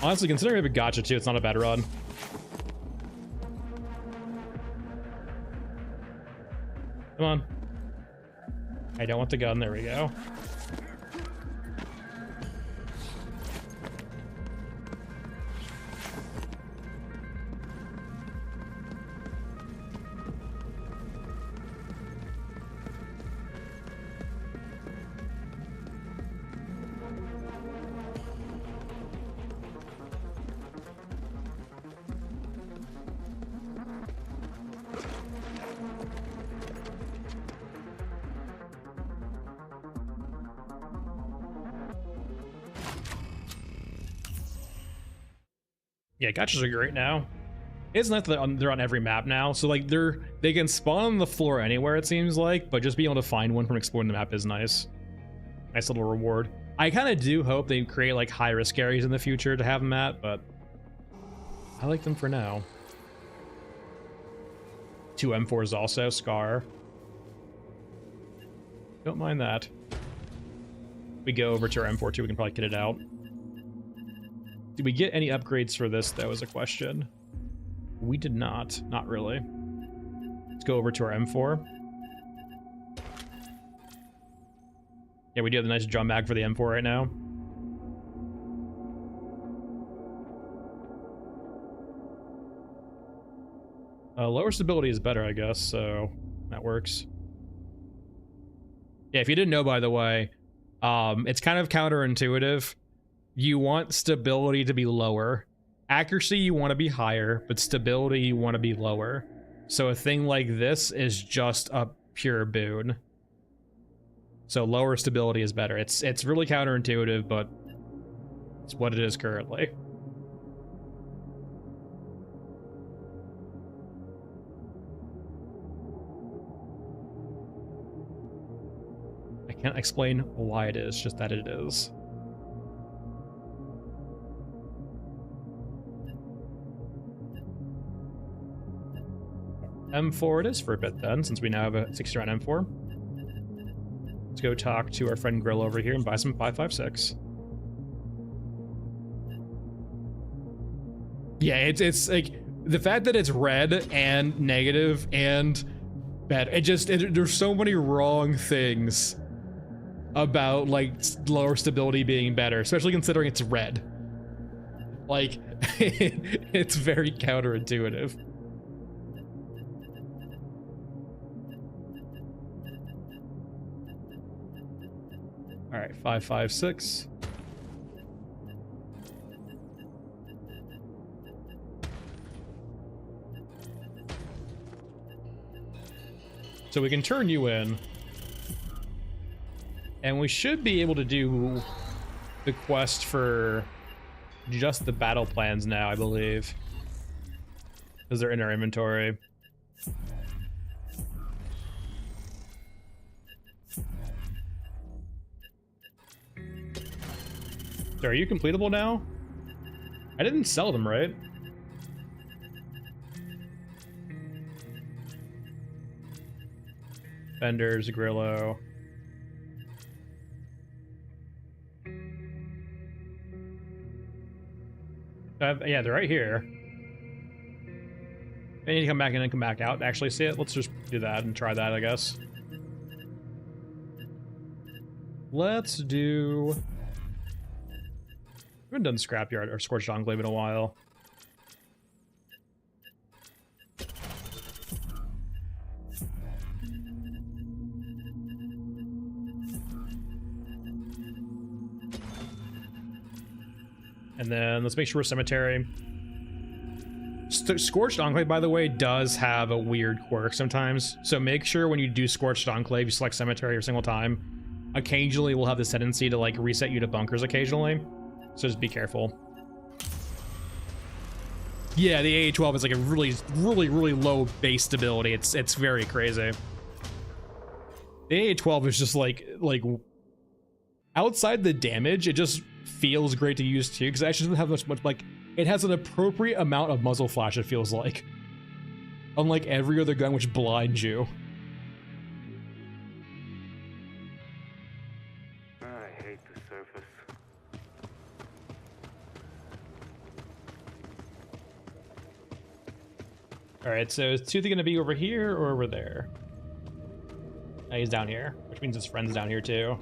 Honestly, considering we have a gotcha too, it's not a bad run. Come on. I don't want the gun. There we go. Yeah, gotchas are great now. It's nice that they're on every map now, so like they can spawn on the floor anywhere it seems like, but just being able to find one from exploring the map is nice. Nice little reward. I kind of do hope they create like high risk areas in the future to have them at, but I like them for now. 2 M4s also, Scar. Don't mind that. We go over to our M4 too, we can probably get it out. Did we get any upgrades for this, though, is a question. We did not. Not really. Let's go over to our M4. Yeah, we do have a nice drum mag for the M4 right now. Lower stability is better, I guess, so that works. Yeah, if you didn't know, by the way, it's kind of counterintuitive. You want stability to be lower. Accuracy you want to be higher, but stability you want to be lower. So a thing like this is just a pure boon. So lower stability is better. It's really counterintuitive, but it's what it is currently. I can't explain why it is, just that it is. M4 it is for a bit then, since we now have a 60 round M4. Let's go talk to our friend Grill over here and buy some 5.56. Yeah, it's like the fact that it's red and negative and bad. There's so many wrong things about like lower stability being better, especially considering it's red. Like it's very counterintuitive. All right, 5.56. So we can turn you in, and we should be able to do the quest for just the battle plans now, I believe, because they're in our inventory. So are you completable now? I didn't sell them, right? Fenders, Grillo. Yeah, they're right here. I need to come back in and come back out to actually see it. Let's just do that and try that, I guess. Let's do... We haven't done Scrapyard or Scorched Enclave in a while. And then let's make sure we're Cemetery. Scorched Enclave, by the way, does have a weird quirk sometimes. So make sure when you do Scorched Enclave, you select Cemetery every single time. Occasionally, we'll have this tendency to like reset you to bunkers occasionally. So just be careful. Yeah, the AA-12 is like a really low base stability. It's very crazy. The AA-12 is just like outside the damage, it just feels great to use too, because it actually doesn't have much like, it has an appropriate amount of muzzle flash, it feels like. Unlike every other gun which blinds you. I hate the surface. Alright, so is Toothy gonna be over here or over there? Oh, he's down here, which means his friend's down here too.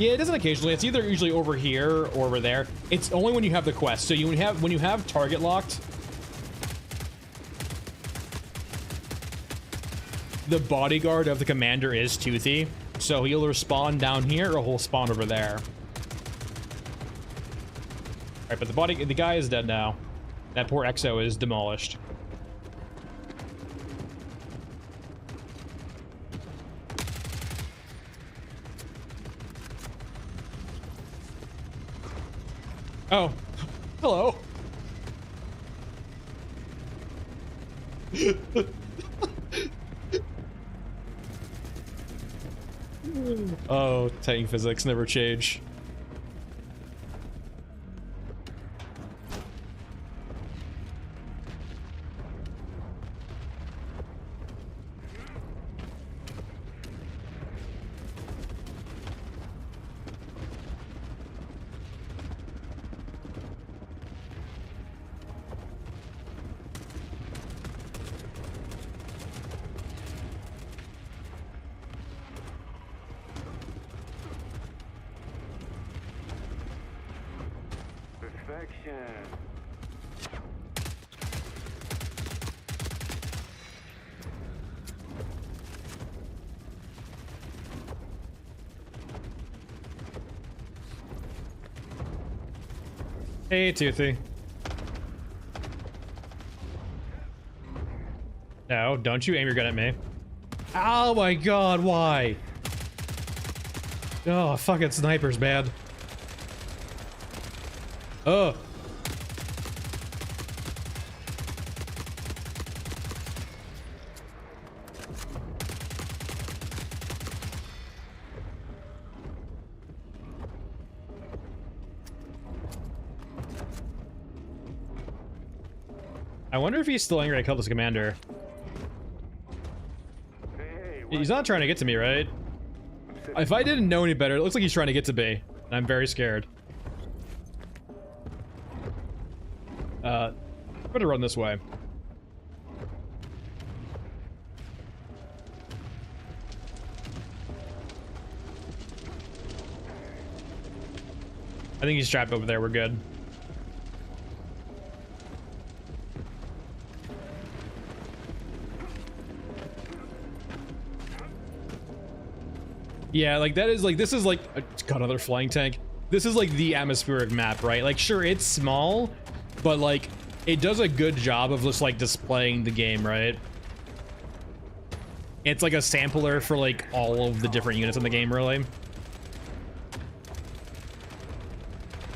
Yeah, it doesn't occasionally. It's either usually over here or over there. It's only when you have the quest. So when you have target locked, the bodyguard of the commander is Toothy. So he'll either spawn down here or he'll spawn over there. Alright, but the guy is dead now. That poor Exo is demolished. Oh, hello. Oh, Titan physics never change. Perfection. Hey, Toothy. No, don't you aim your gun at me. Oh my god, why? Oh, fucking snipers, man. Oh. I wonder if he's still angry I killed this commander. Hey, He's not trying to get to me, right? If I didn't know any better, it looks like he's trying to get to me. And I'm very scared. Better run this way. I think he's trapped over there. We're good. Yeah, like that is like, this is like, got another flying tank. This is like the atmospheric map, right? Like, sure, it's small, but like, it does a good job of just like displaying the game, right? It's like a sampler for like all of the different units in the game, really.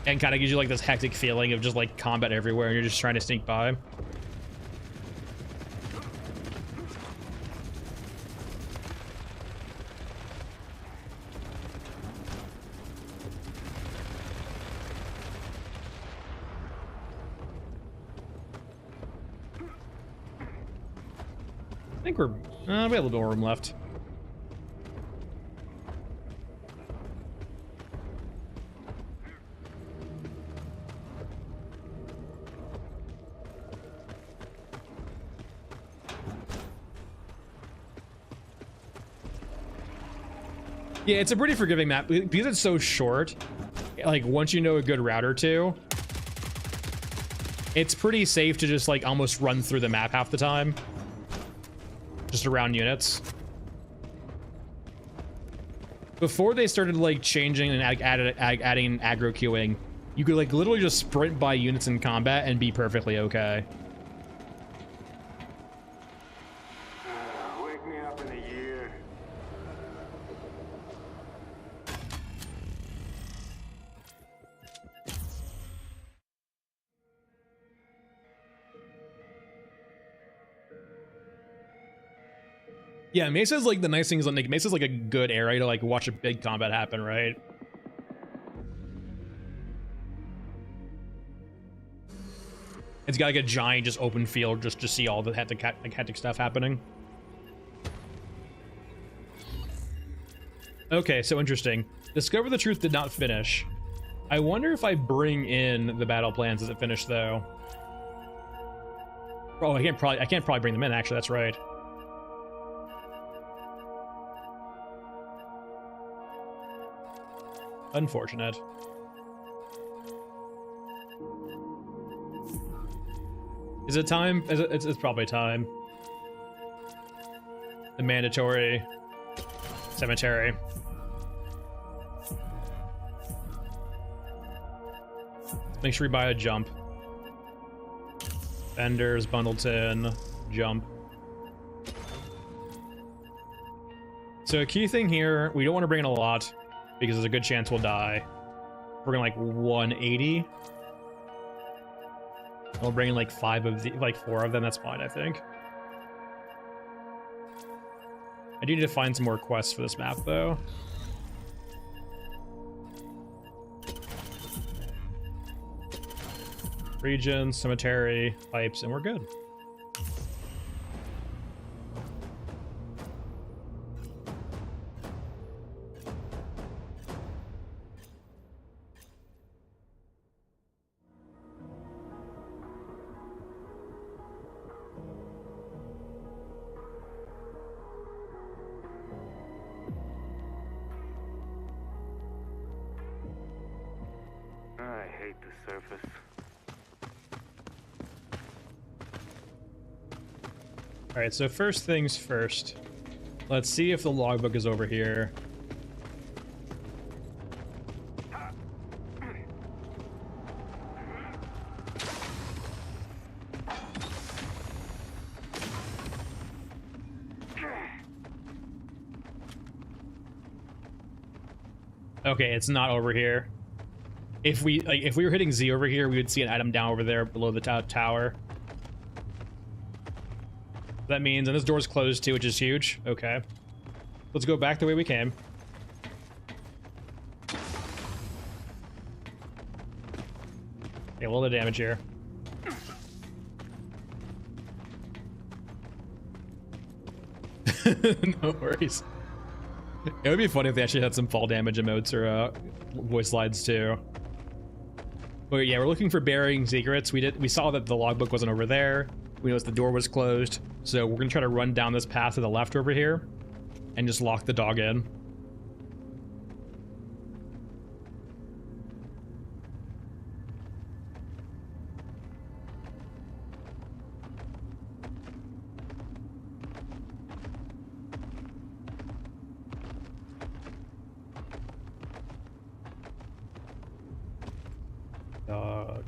And kind of gives you like this hectic feeling of just like combat everywhere and you're just trying to sneak by. I think we have a little bit more room left. Yeah, it's a pretty forgiving map because it's so short. Like once you know a good route or two, it's pretty safe to just like almost run through the map half the time, just around units. Before they started like changing and adding aggro queuing, you could like literally just sprint by units in combat and be perfectly okay. Wake me up in a year. Yeah, Mesa's like the nice thing is like Mesa's like a good area to like watch a big combat happen, right? It's got like a giant just open field just to see all the hectic stuff happening. Okay, so interesting. Discover the Truth did not finish. I wonder if I bring in the battle plans. Does it finish though? Oh, I can't probably bring them in. Actually, that's right. Unfortunate. Is it time? It's probably time. The mandatory cemetery. Make sure we buy a jump. Vendors, Bundleton, jump. So a key thing here, we don't want to bring in a lot because there's a good chance we'll die. We're gonna like 180. We'll bring in like 4 of them, that's fine, I think. I do need to find some more quests for this map though. Region, cemetery, pipes, and we're good. I hate the surface. All right, so first things first. Let's see if the logbook is over here. Okay, it's not over here. If we were hitting Z over here, we would see an item down over there below the tower. That means, and this door's closed too, which is huge. Okay. Let's go back the way we came. Okay, a little bit of damage here. No worries. It would be funny if they actually had some fall damage emotes or voice slides too. But yeah, we're looking for burying secrets. We saw that the logbook wasn't over there. We noticed the door was closed. So we're gonna try to run down this path to the left over here and just lock the dog in. Dog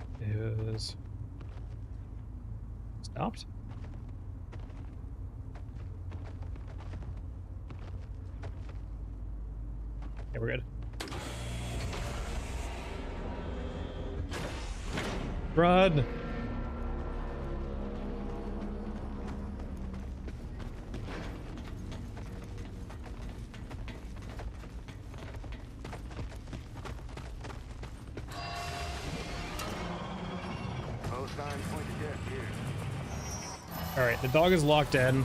is stopped. Okay, we're good. Run! All signs point to death here. Alright, the dog is locked in.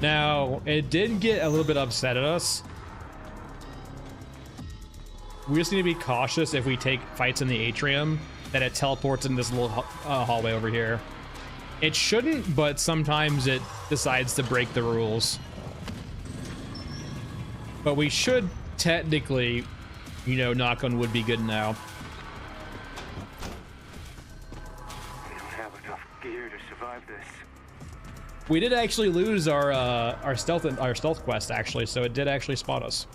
Now, it did get a little bit upset at us. We just need to be cautious if we take fights in the atrium that it teleports in this little hallway over here. It shouldn't, but sometimes it decides to break the rules. But we should technically, you know, knock on wood, be good now. We don't have enough gear to survive this. We did actually lose our stealth quest actually, so it did actually spot us.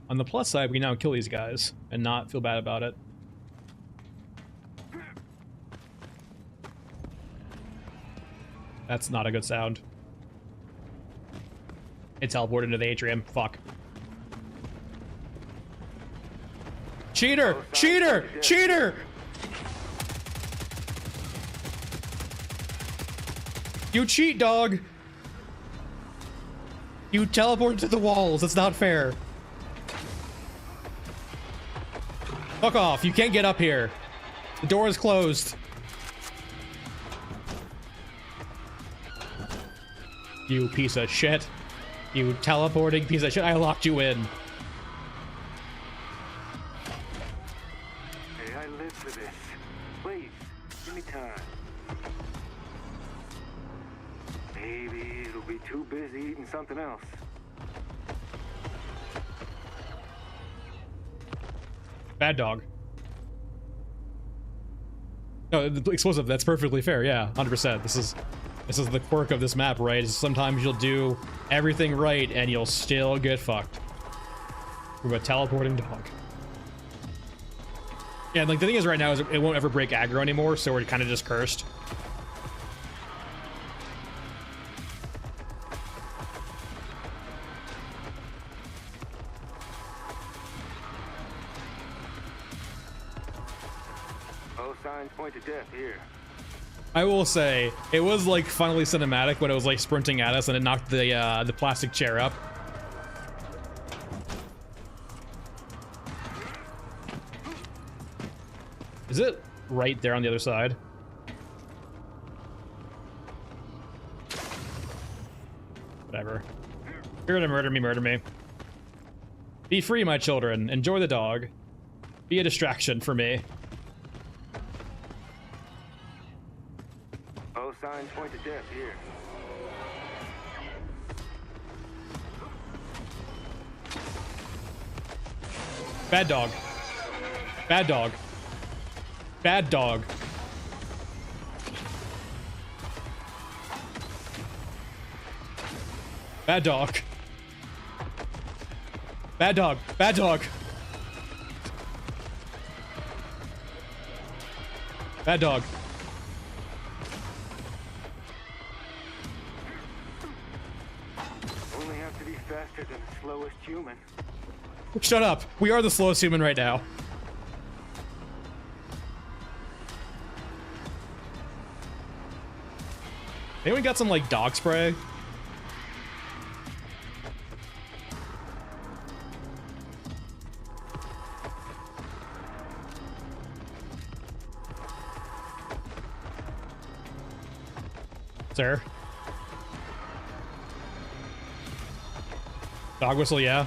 On the plus side, we can now kill these guys and not feel bad about it. That's not a good sound. It teleported into the atrium. Fuck. Cheater! Cheater! Cheater! You cheat, dog! You teleport to the walls. That's not fair. Fuck off. You can't get up here. The door is closed. You piece of shit. You teleporting piece of shit. I locked you in. Hey, I live for this. Please, give me time. Maybe it'll be too busy eating something else. Bad dog. No, the explosive. That's perfectly fair. Yeah, 100%. This is the quirk of this map, right? Is sometimes you'll do everything right and you'll still get fucked. We're a teleporting dog. Yeah, like the thing is right now is it won't ever break aggro anymore, so we're kind of just cursed. All signs point to death here. I will say, it was like finally cinematic when it was like sprinting at us and it knocked the plastic chair up. Is it right there on the other side? Whatever. If you're gonna murder me, murder me. Be free, my children. Enjoy the dog. Be a distraction for me. All signs point to death here. Bad dog. Bad dog. Bad dog. Bad dog. Bad dog. Bad dog. Bad dog. Only have to be faster than the slowest human. Shut up. We are the slowest human right now. Anyone got some, like, dog spray? Sir? Dog whistle, yeah.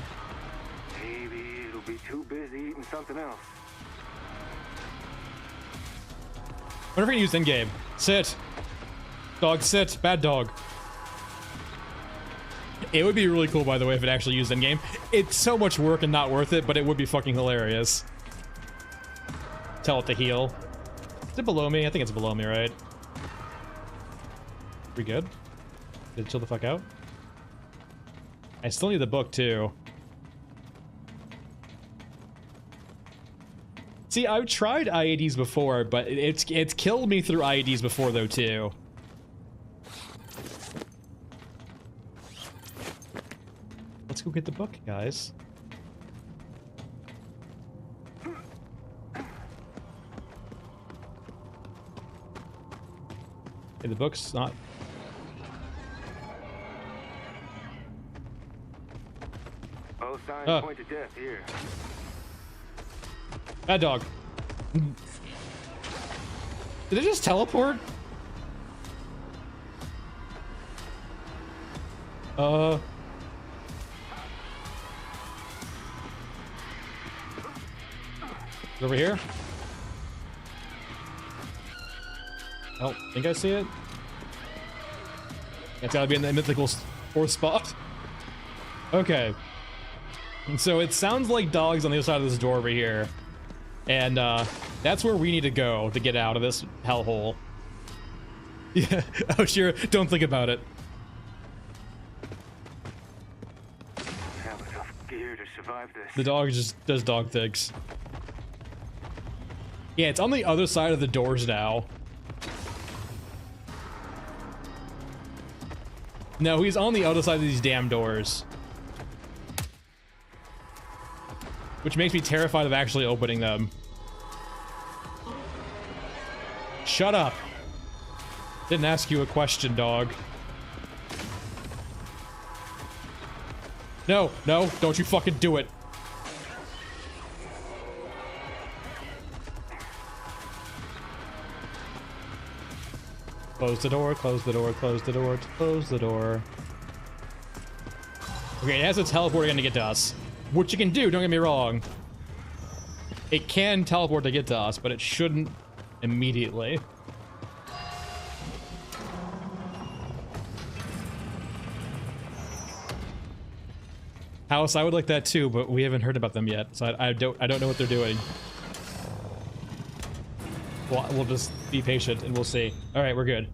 Maybe it'll be too busy eating something else. Whenever you use in-game. Sit. Dog, sit. Bad dog. It would be really cool, by the way, if it actually used in-game. It's so much work and not worth it, but it would be fucking hilarious. Tell it to heal. Is it below me? I think it's below me, right? We good? Did it chill the fuck out? I still need the book, too. See, I've tried IEDs before, but it's killed me through IEDs before, though, too. Let's go get the book, guys. Okay, the book's not... All signs point to death here. Bad dog. Did it just teleport? Over here? Oh, think I see it? It's gotta be in the mythical fourth spot. Okay. And so it sounds like dogs on the other side of this door over here. And that's where we need to go to get out of this hellhole. Yeah, oh sure, don't think about it. Have enough gear to survive this. The dog just does dog things. Yeah, it's on the other side of the doors now. No, he's on the other side of these damn doors. Which makes me terrified of actually opening them. Shut up. Didn't ask you a question, dog. No, no, don't you fucking do it. Close the door, close the door, close the door, close the door. Okay, it has a teleport again to get to us. Which you can do, don't get me wrong. It can teleport to get to us, but it shouldn't immediately. House, I would like that too, but we haven't heard about them yet, so I don't know what they're doing. Well, we'll just be patient and we'll see. All right, we're good.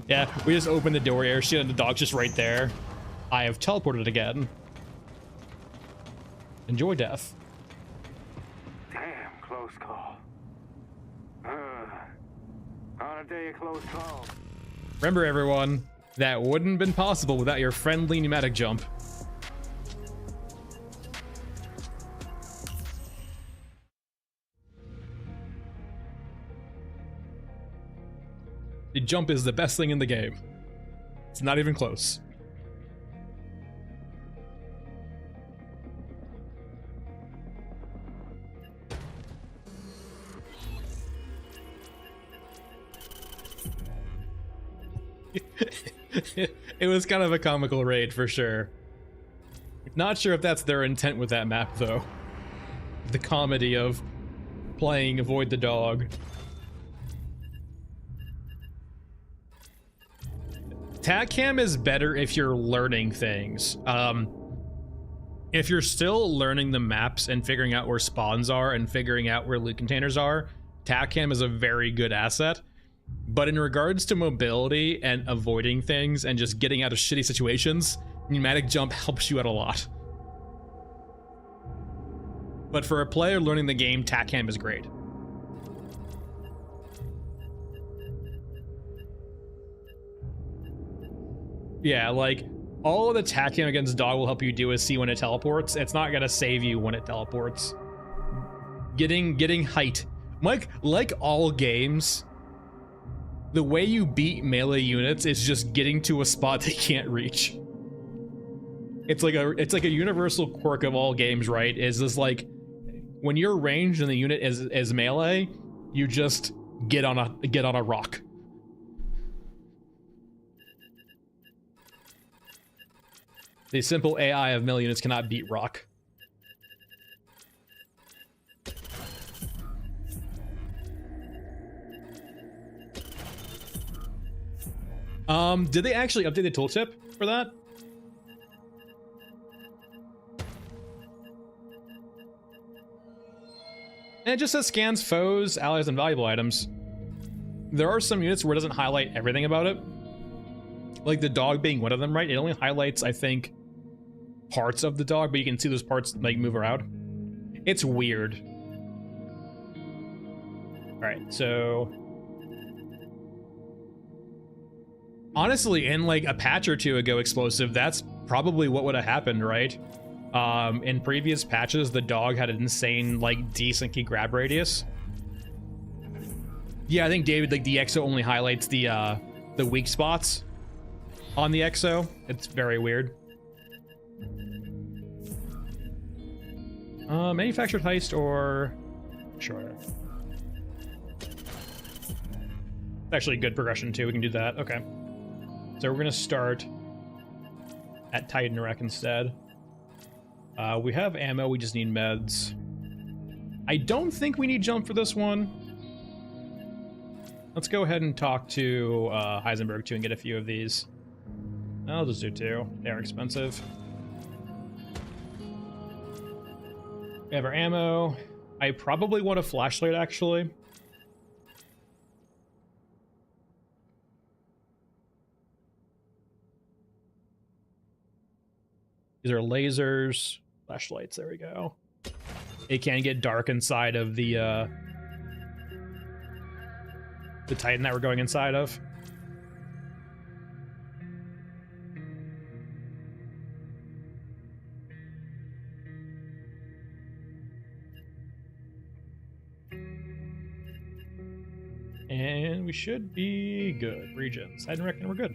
Yeah, we just opened the door here. Shit, and the dog's just right there. I have teleported again. Enjoy death. Damn, close call. On a day of close call. Remember, everyone, that wouldn't have been possible without your friendly pneumatic jump. The jump is the best thing in the game. It's not even close. It was kind of a comical raid for sure. Not sure if that's their intent with that map though. The comedy of playing Avoid the Dog. TACCAM is better if you're learning things. If you're still learning the maps and figuring out where spawns are and figuring out where loot containers are, TACCAM is a very good asset. But in regards to mobility and avoiding things and just getting out of shitty situations, pneumatic jump helps you out a lot. But for a player learning the game, TACCAM is great. Yeah, like, all of the TACCAM against dog will help you do is see when it teleports. It's not gonna save you when it teleports. Getting height. Like all games, the way you beat melee units is just getting to a spot they can't reach. It's like a universal quirk of all games, right? Is this like, when you're ranged and the unit is melee, you just get on a rock. The simple AI of melee units cannot beat rock. Did they actually update the tooltip for that? And it just says scans foes, allies, and valuable items. There are some units where it doesn't highlight everything about it. Like the dog being one of them, right? It only highlights, I think, parts of the dog, but you can see those parts like move around. It's weird. All right, so honestly, in like a patch or two ago explosive, that's probably what would have happened, right? In previous patches, the dog had an insane, like, decent key grab radius. Yeah, I think, David, like, the EXO only highlights the weak spots on the EXO. It's very weird. Manufactured heist or... Sure. Actually good progression too, we can do that. Okay. So we're gonna start at Titan Wreck instead. We have ammo, we just need meds. I don't think we need jump for this one. Let's go ahead and talk to Heisenberg too and get a few of these. I'll just do 2. They're expensive. We have our ammo. I probably want a flashlight actually. These are lasers, flashlights, there we go. It can get dark inside of the Titan that we're going inside of. And we should be good. Regions. I reckon we're good.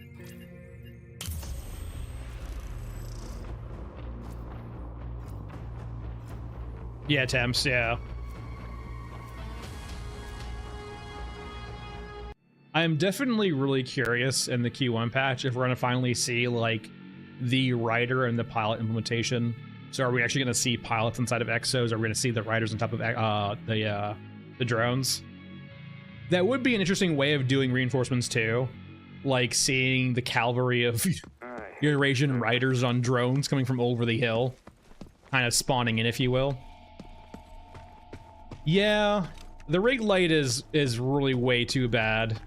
Yeah, temps, yeah. I'm definitely really curious in the Q1 patch if we're going to finally see, like, the rider and the pilot implementation. So are we actually going to see pilots inside of EXOs? Are we going to see the riders on top of the drones? That would be an interesting way of doing reinforcements too. Like seeing the cavalry of Eurasian riders on drones coming from over the hill. Kind of spawning in, if you will. Yeah, the rig light is really way too bad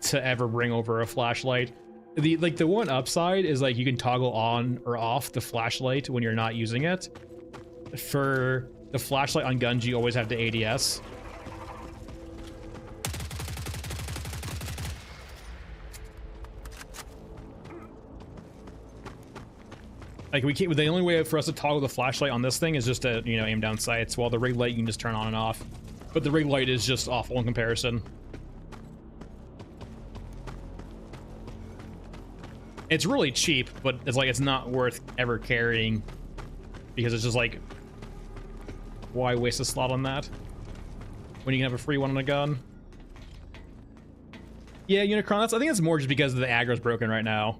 to ever bring over a flashlight. The one upside is like you can toggle on or off the flashlight when you're not using it. For the flashlight on guns, you always have the ADS. Like we can't. The only way for us to toggle the flashlight on this thing is just to, you know, aim down sights. While the rig light you can just turn on and off. But the rig light is just awful in comparison. It's really cheap, but it's like it's not worth ever carrying because it's just like, why waste a slot on that when you can have a free one on a gun? Yeah, Unicron. I think it's more just because the aggro's broken right now.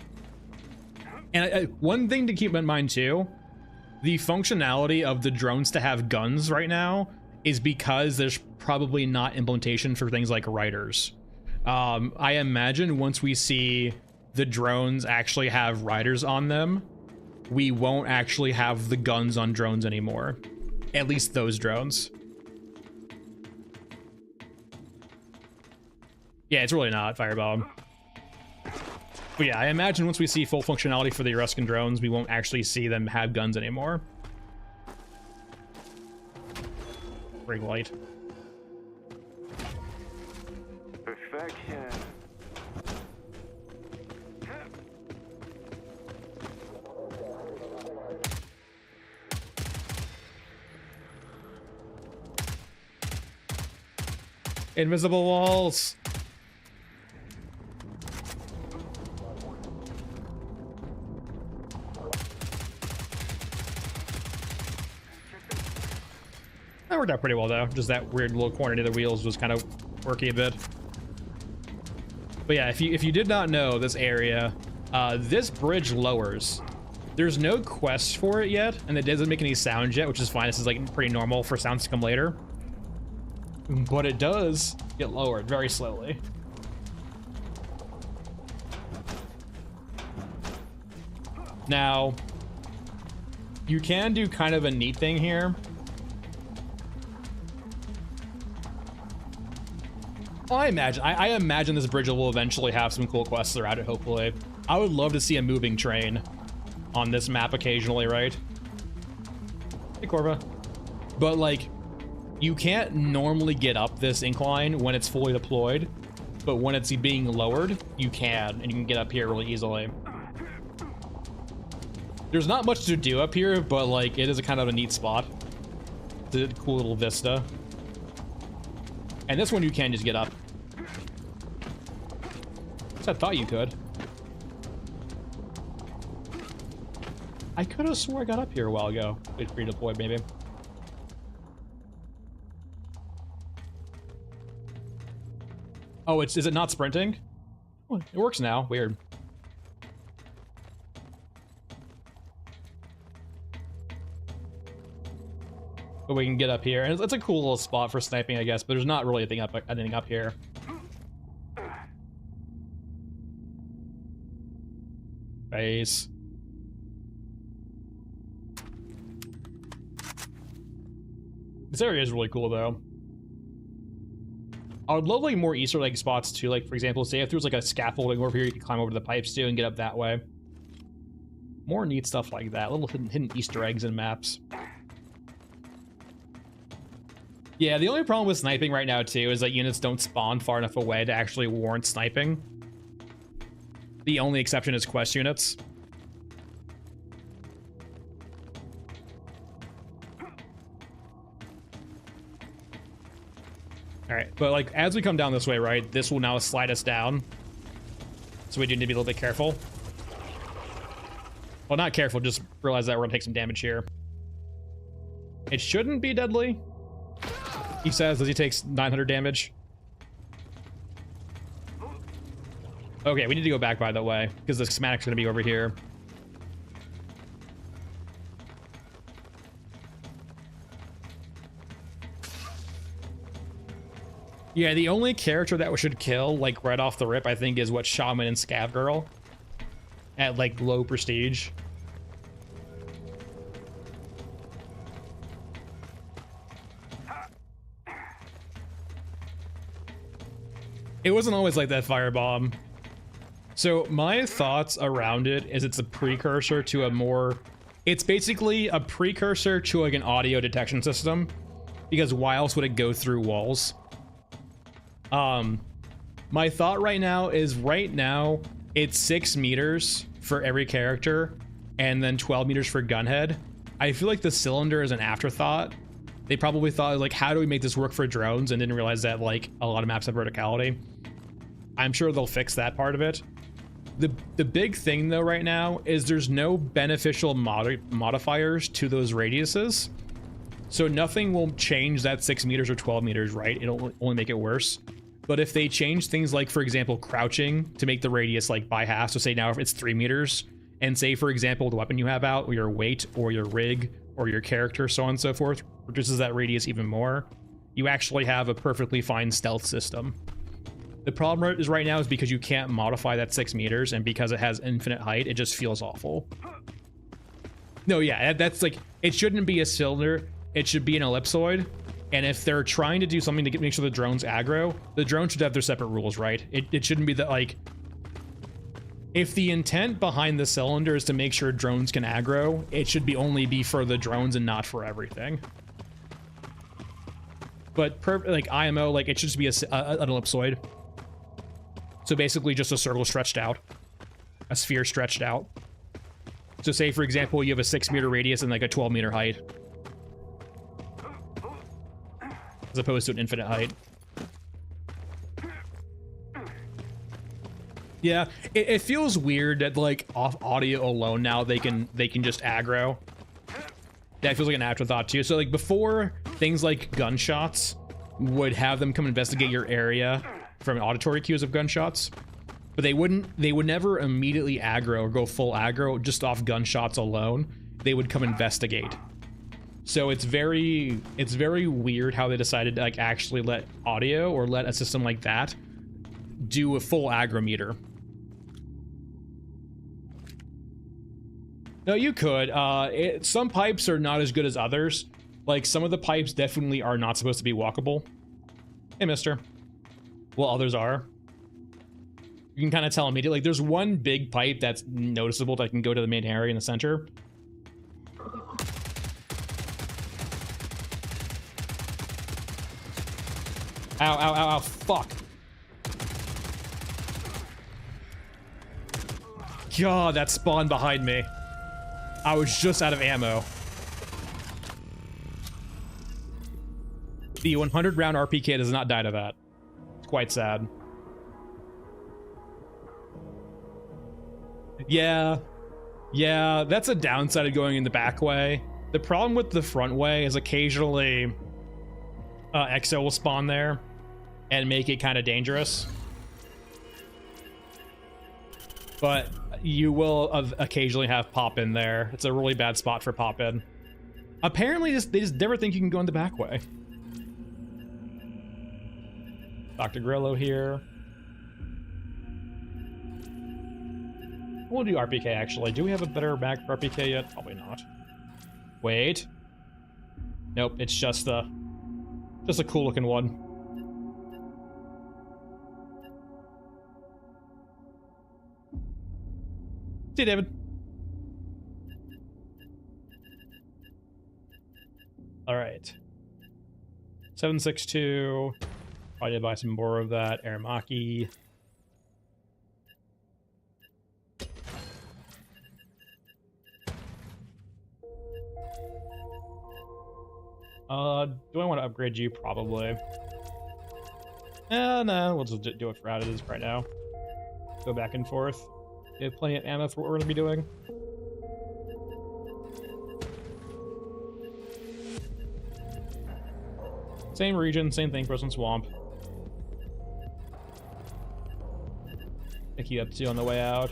And one thing to keep in mind too, the functionality of the drones to have guns right now is because there's probably not implementation for things like riders. I imagine once we see the drones actually have riders on them, we won't actually have the guns on drones anymore. At least those drones. Yeah, it's really not Firebomb. But yeah, I imagine once we see full functionality for the Etruscan drones, we won't actually see them have guns anymore. Rig light. Perfection. Invisible walls. That worked out pretty well though. Just that weird little corner near the wheels was kind of quirky a bit. But yeah, if you did not know this area, this bridge lowers. There's no quest for it yet, and it doesn't make any sounds yet, which is fine. This is like pretty normal for sounds to come later. But it does get lowered very slowly. Now, you can do kind of a neat thing here. Well, I imagine this bridge will eventually have some cool quests throughout it, hopefully. I would love to see a moving train on this map occasionally, right? Hey, Corva. But, like, you can't normally get up this incline when it's fully deployed, but when it's being lowered, you can, and you can get up here really easily. There's not much to do up here, but like it is a kind of a neat spot. It's a cool little vista. And this one you can just get up. I thought you could. I could have swore I got up here a while ago. Wait for you to deploy, maybe. Oh, is it not sprinting? Oh, it works now. Weird. But we can get up here, and it's a cool little spot for sniping, I guess. But there's not really anything up here. Face. This area is really cool, though. I would love like more Easter egg spots too. Like for example, say if there was like a scaffolding over here, you could climb over the pipes too and get up that way. More neat stuff like that. Little hidden Easter eggs in maps. Yeah, the only problem with sniping right now too is that units don't spawn far enough away to actually warrant sniping. The only exception is quest units. All right, but like as we come down this way, right, this will now slide us down. So we do need to be a little bit careful. Well, not careful, just realize that we're gonna take some damage here. It shouldn't be deadly, he says, as he takes 900 damage. Okay, we need to go back, by the way, because the schematic's gonna be over here. Yeah, the only character that we should kill, like, right off the rip, I think, is what Shaman and Scav Girl. At, like, low prestige. It wasn't always like that, Firebomb. So, my thoughts around it is it's a precursor to a more... It's basically a precursor to, like, an audio detection system. Because why else would it go through walls? My thought right now is it's 6 meters for every character and then 12 meters for gunhead. I feel like the cylinder is an afterthought. They probably thought like, how do we make this work for drones, and didn't realize that like a lot of maps have verticality. I'm sure they'll fix that part of it. The big thing though right now is there's no beneficial modifiers to those radiuses. So nothing will change that 6 meters or 12 meters, right? It'll only make it worse. But if they change things like, for example, crouching to make the radius like by half, so say now if it's 3 meters, and say, for example, the weapon you have out, or your weight, or your rig, or your character, so on and so forth, reduces that radius even more, you actually have a perfectly fine stealth system. The problem is right now is because you can't modify that 6 meters, and because it has infinite height, it just feels awful. No, yeah, that's like, it shouldn't be a cylinder. It should be an ellipsoid, and if they're trying to do something to make sure the drone's aggro, the drone should have their separate rules, right? It shouldn't be that, like... If the intent behind the cylinder is to make sure drones can aggro, it should only be for the drones and not for everything. But, like, IMO, like, it should just be an ellipsoid. So basically just a circle stretched out. A sphere stretched out. So say, for example, you have a 6 meter radius and, like, a 12 meter height. As opposed to an infinite height. Yeah, it feels weird that like off audio alone now they can just aggro. That feels like an afterthought too. So like before, things like gunshots would have them come investigate your area from auditory cues of gunshots, but they would never immediately aggro or go full aggro just off gunshots alone. They would come investigate. So it's very weird how they decided to like actually let audio or let a system like that do a full aggro meter. No, you could. Some pipes are not as good as others. Like some of the pipes definitely are not supposed to be walkable. Hey, mister. Well, others are. You can kind of tell immediately. Like there's one big pipe that's noticeable that can go to the main area in the center. Ow, ow, ow, ow, fuck. God, that spawned behind me. I was just out of ammo. The 100 round RPK does not die to that. It's quite sad. Yeah. Yeah, that's a downside of going in the back way. The problem with the front way is occasionally Exo will spawn there and make it kind of dangerous. But you will occasionally have pop in there. It's a really bad spot for pop in. Apparently they just never think you can go in the back way. Dr. Grillo here. We'll do RPK actually. Do we have a better mag for RPK yet? Probably not. Wait. Nope, it's just a cool looking one. See you, David. All right. 762. Probably buy some more of that. Aramaki. Do I want to upgrade you? Probably. No, we'll just do it for how it is right now. Go back and forth. We have plenty of ammo for what we're going to be doing. Same region, same thing, Frozen Swamp. Pick you up to on the way out.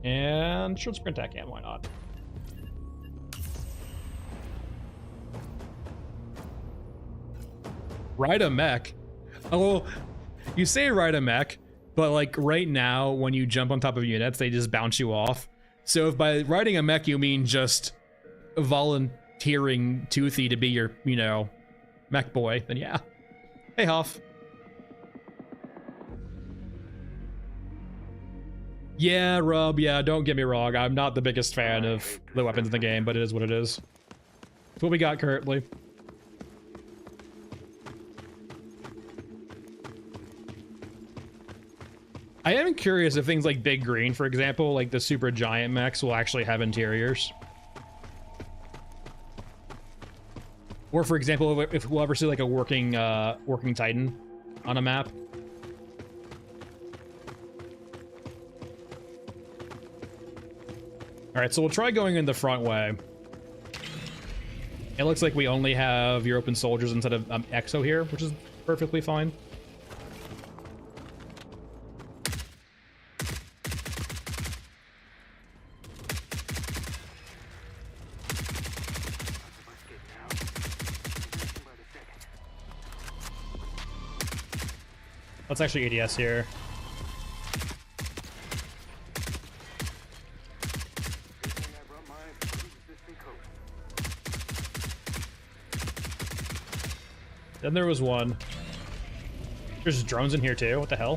And short sprint attack ammo, why not? Ride a mech? Oh, you say ride a mech, but like right now when you jump on top of units, they just bounce you off. So if by riding a mech you mean just volunteering Toothy to be your, you know, mech boy, then yeah. Hey, Hoff. Yeah, Rub, yeah, don't get me wrong. I'm not the biggest fan of the weapons in the game, but it is what it is. It's what we got currently. I am curious if things like Big Green, for example, like the super giant mechs, will actually have interiors. Or, for example, if we'll ever see like a working Titan on a map. All right, so we'll try going in the front way. It looks like we only have your open soldiers instead of Exo here, which is perfectly fine. Let's actually ADS here. Then there was one. There's drones in here too. What the hell?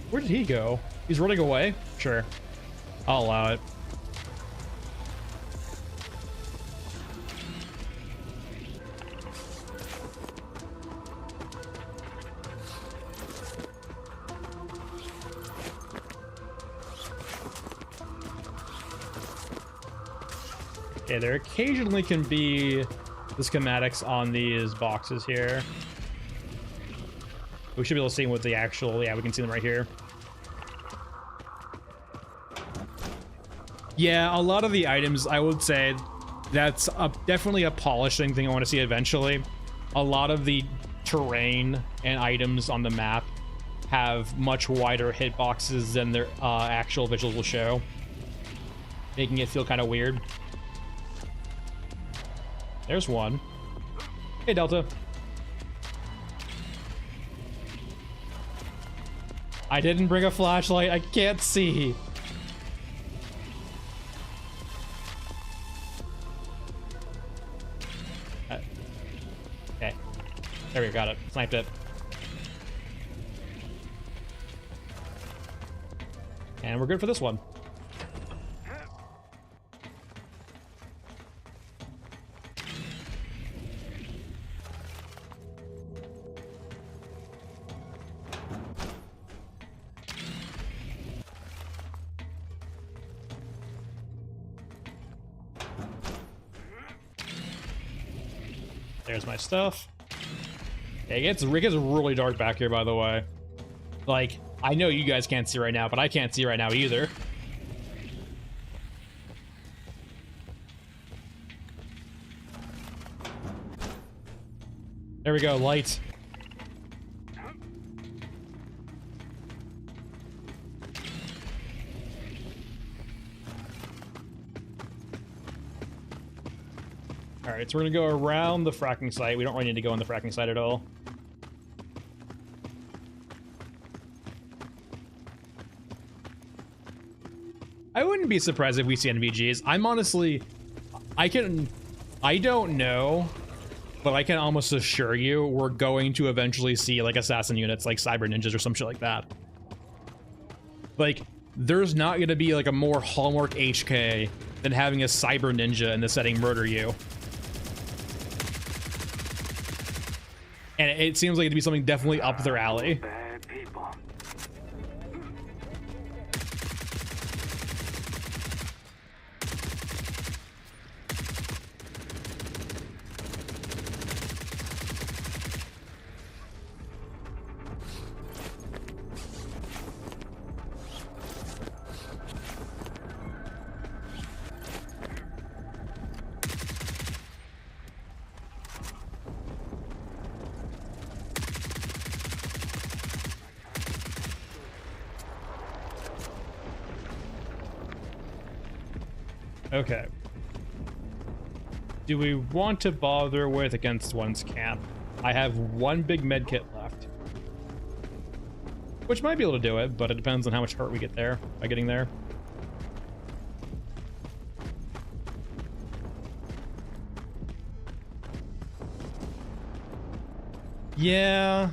Where did he go? He's running away? Sure. I'll allow it. Okay, there occasionally can be the schematics on these boxes here. We should be able to see what the actual, yeah, we can see them right here. Yeah, a lot of the items, I would say, that's definitely a polishing thing I want to see eventually. A lot of the terrain and items on the map have much wider hitboxes than their actual visuals will show, making it feel kind of weird. There's one. Hey, Delta. I didn't bring a flashlight. I can't see. Okay. There we go. Got it. Sniped it. And we're good for this one. There's my stuff. It gets really dark back here, by the way. Like, I know you guys can't see right now, but I can't see right now either. There we go, light. Alright, so we're gonna go around the fracking site. We don't really need to go on the fracking site at all. I wouldn't be surprised if we see NVGs. I'm honestly... I don't know, but I can almost assure you we're going to eventually see, like, assassin units, like cyber ninjas or some shit like that. Like, there's not gonna be, like, a more hallmark HK than having a cyber ninja in the setting murder you. And it seems like it'd be something definitely up their alley. Bad people. Okay. Do we want to bother with against one's camp? I have one big med kit left. Which might be able to do it, but it depends on how much hurt we get there by getting there. Yeah.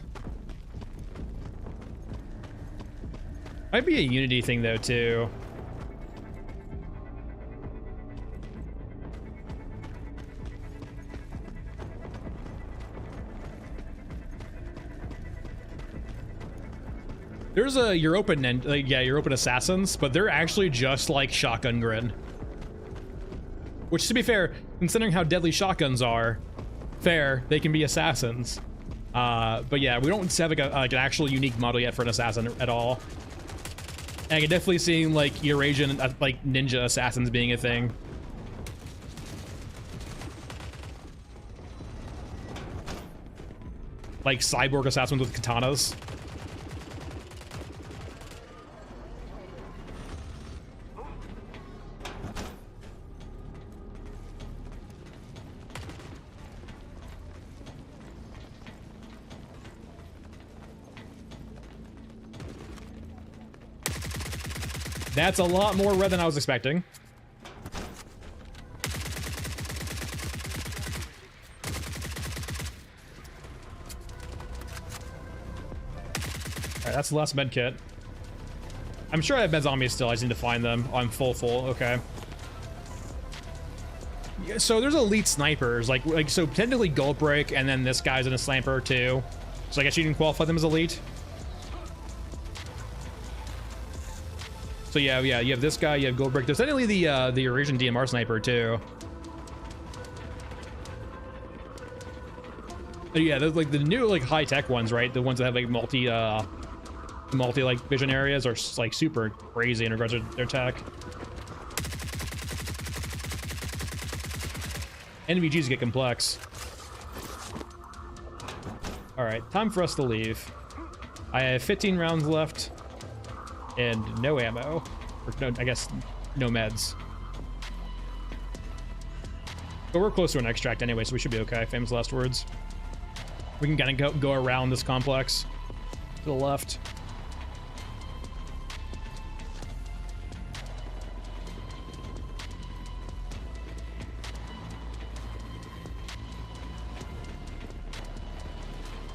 Might be a Unity thing though too. There's a European, European assassins, but they're actually just like shotgun grin. Which, to be fair, considering how deadly shotguns are, fair, they can be assassins. But yeah, we don't have like an actual unique model yet for an assassin at all. And I can definitely see like Eurasian, like ninja assassins being a thing. Like cyborg assassins with katanas. That's a lot more red than I was expecting. Alright, that's the last med kit. I'm sure I have meds on me still. I just need to find them. Oh, I'm full. Okay. Yeah, so there's elite snipers, like so technically Gold Break, and then this guy's in a sniper too. So I guess you can qualify them as elite. So yeah, you have this guy, you have Gold Break. There's technically the Eurasian DMR sniper too. But yeah, there's like the new like high tech ones, right? The ones that have like multi like vision areas are like super crazy in regards to their tech. NVGs get complex. All right, time for us to leave. I have 15 rounds left. And no ammo, or no, I guess no meds. But we're close to an extract anyway, so we should be okay. Famous last words. We can kind of go around this complex to the left.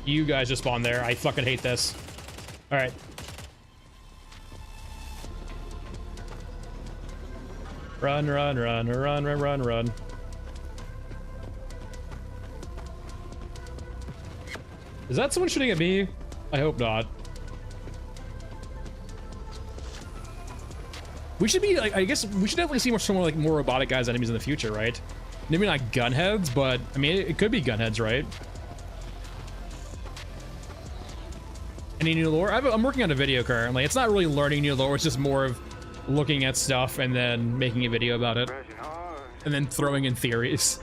You guys just spawned there. I fucking hate this. All right. Run, run, run, run, run, run, run. Is that someone shooting at me? I hope not. We should be like, I guess we should definitely see more robotic guys enemies in the future, right? Maybe not gunheads, but I mean, it could be gunheads, right? Any new lore? I'm working on a video currently. It's not really learning new lore. It's just more of looking at stuff and then making a video about it. And then throwing in theories.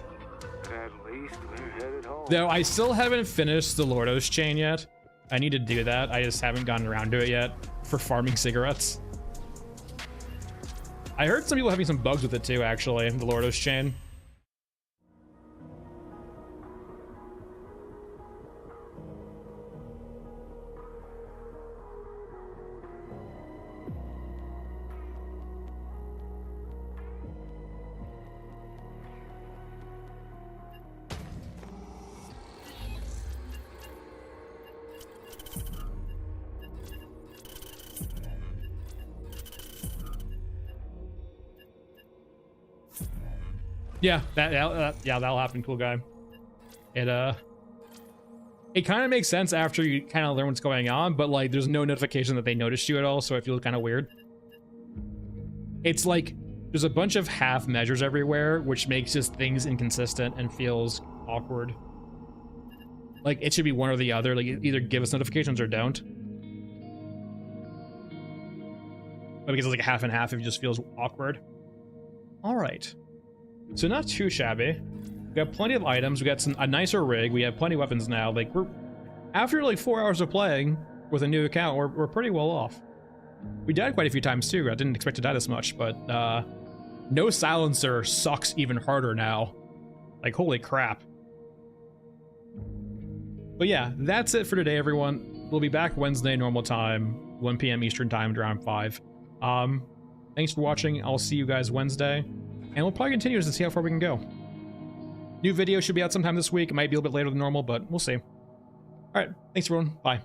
At least we're headed home. Though I still haven't finished the Lordos chain yet. I need to do that. I just haven't gotten around to it yet for farming cigarettes. I heard some people having some bugs with it too, actually, the Lordos chain. Yeah, that'll happen, cool guy. It kind of makes sense after you kind of learn what's going on, but like there's no notification that they noticed you at all, so it feels kind of weird. It's like there's a bunch of half measures everywhere, which makes just things inconsistent and feels awkward. Like it should be one or the other, like either give us notifications or don't. But because it's like half and half, it just feels awkward. All right. So not too shabby. We got plenty of items. We got a nicer rig. We have plenty of weapons now. Like we're after like 4 hours of playing with a new account, we're pretty well off. We died quite a few times too. I didn't expect to die this much, but no silencer sucks even harder now. Like holy crap. But yeah, that's it for today, everyone. We'll be back Wednesday normal time, 1 p.m. Eastern time, around 5. Thanks for watching. I'll see you guys Wednesday. And we'll probably continue to see how far we can go. New video should be out sometime this week. It might be a little bit later than normal, but we'll see. All right. Thanks, everyone. Bye.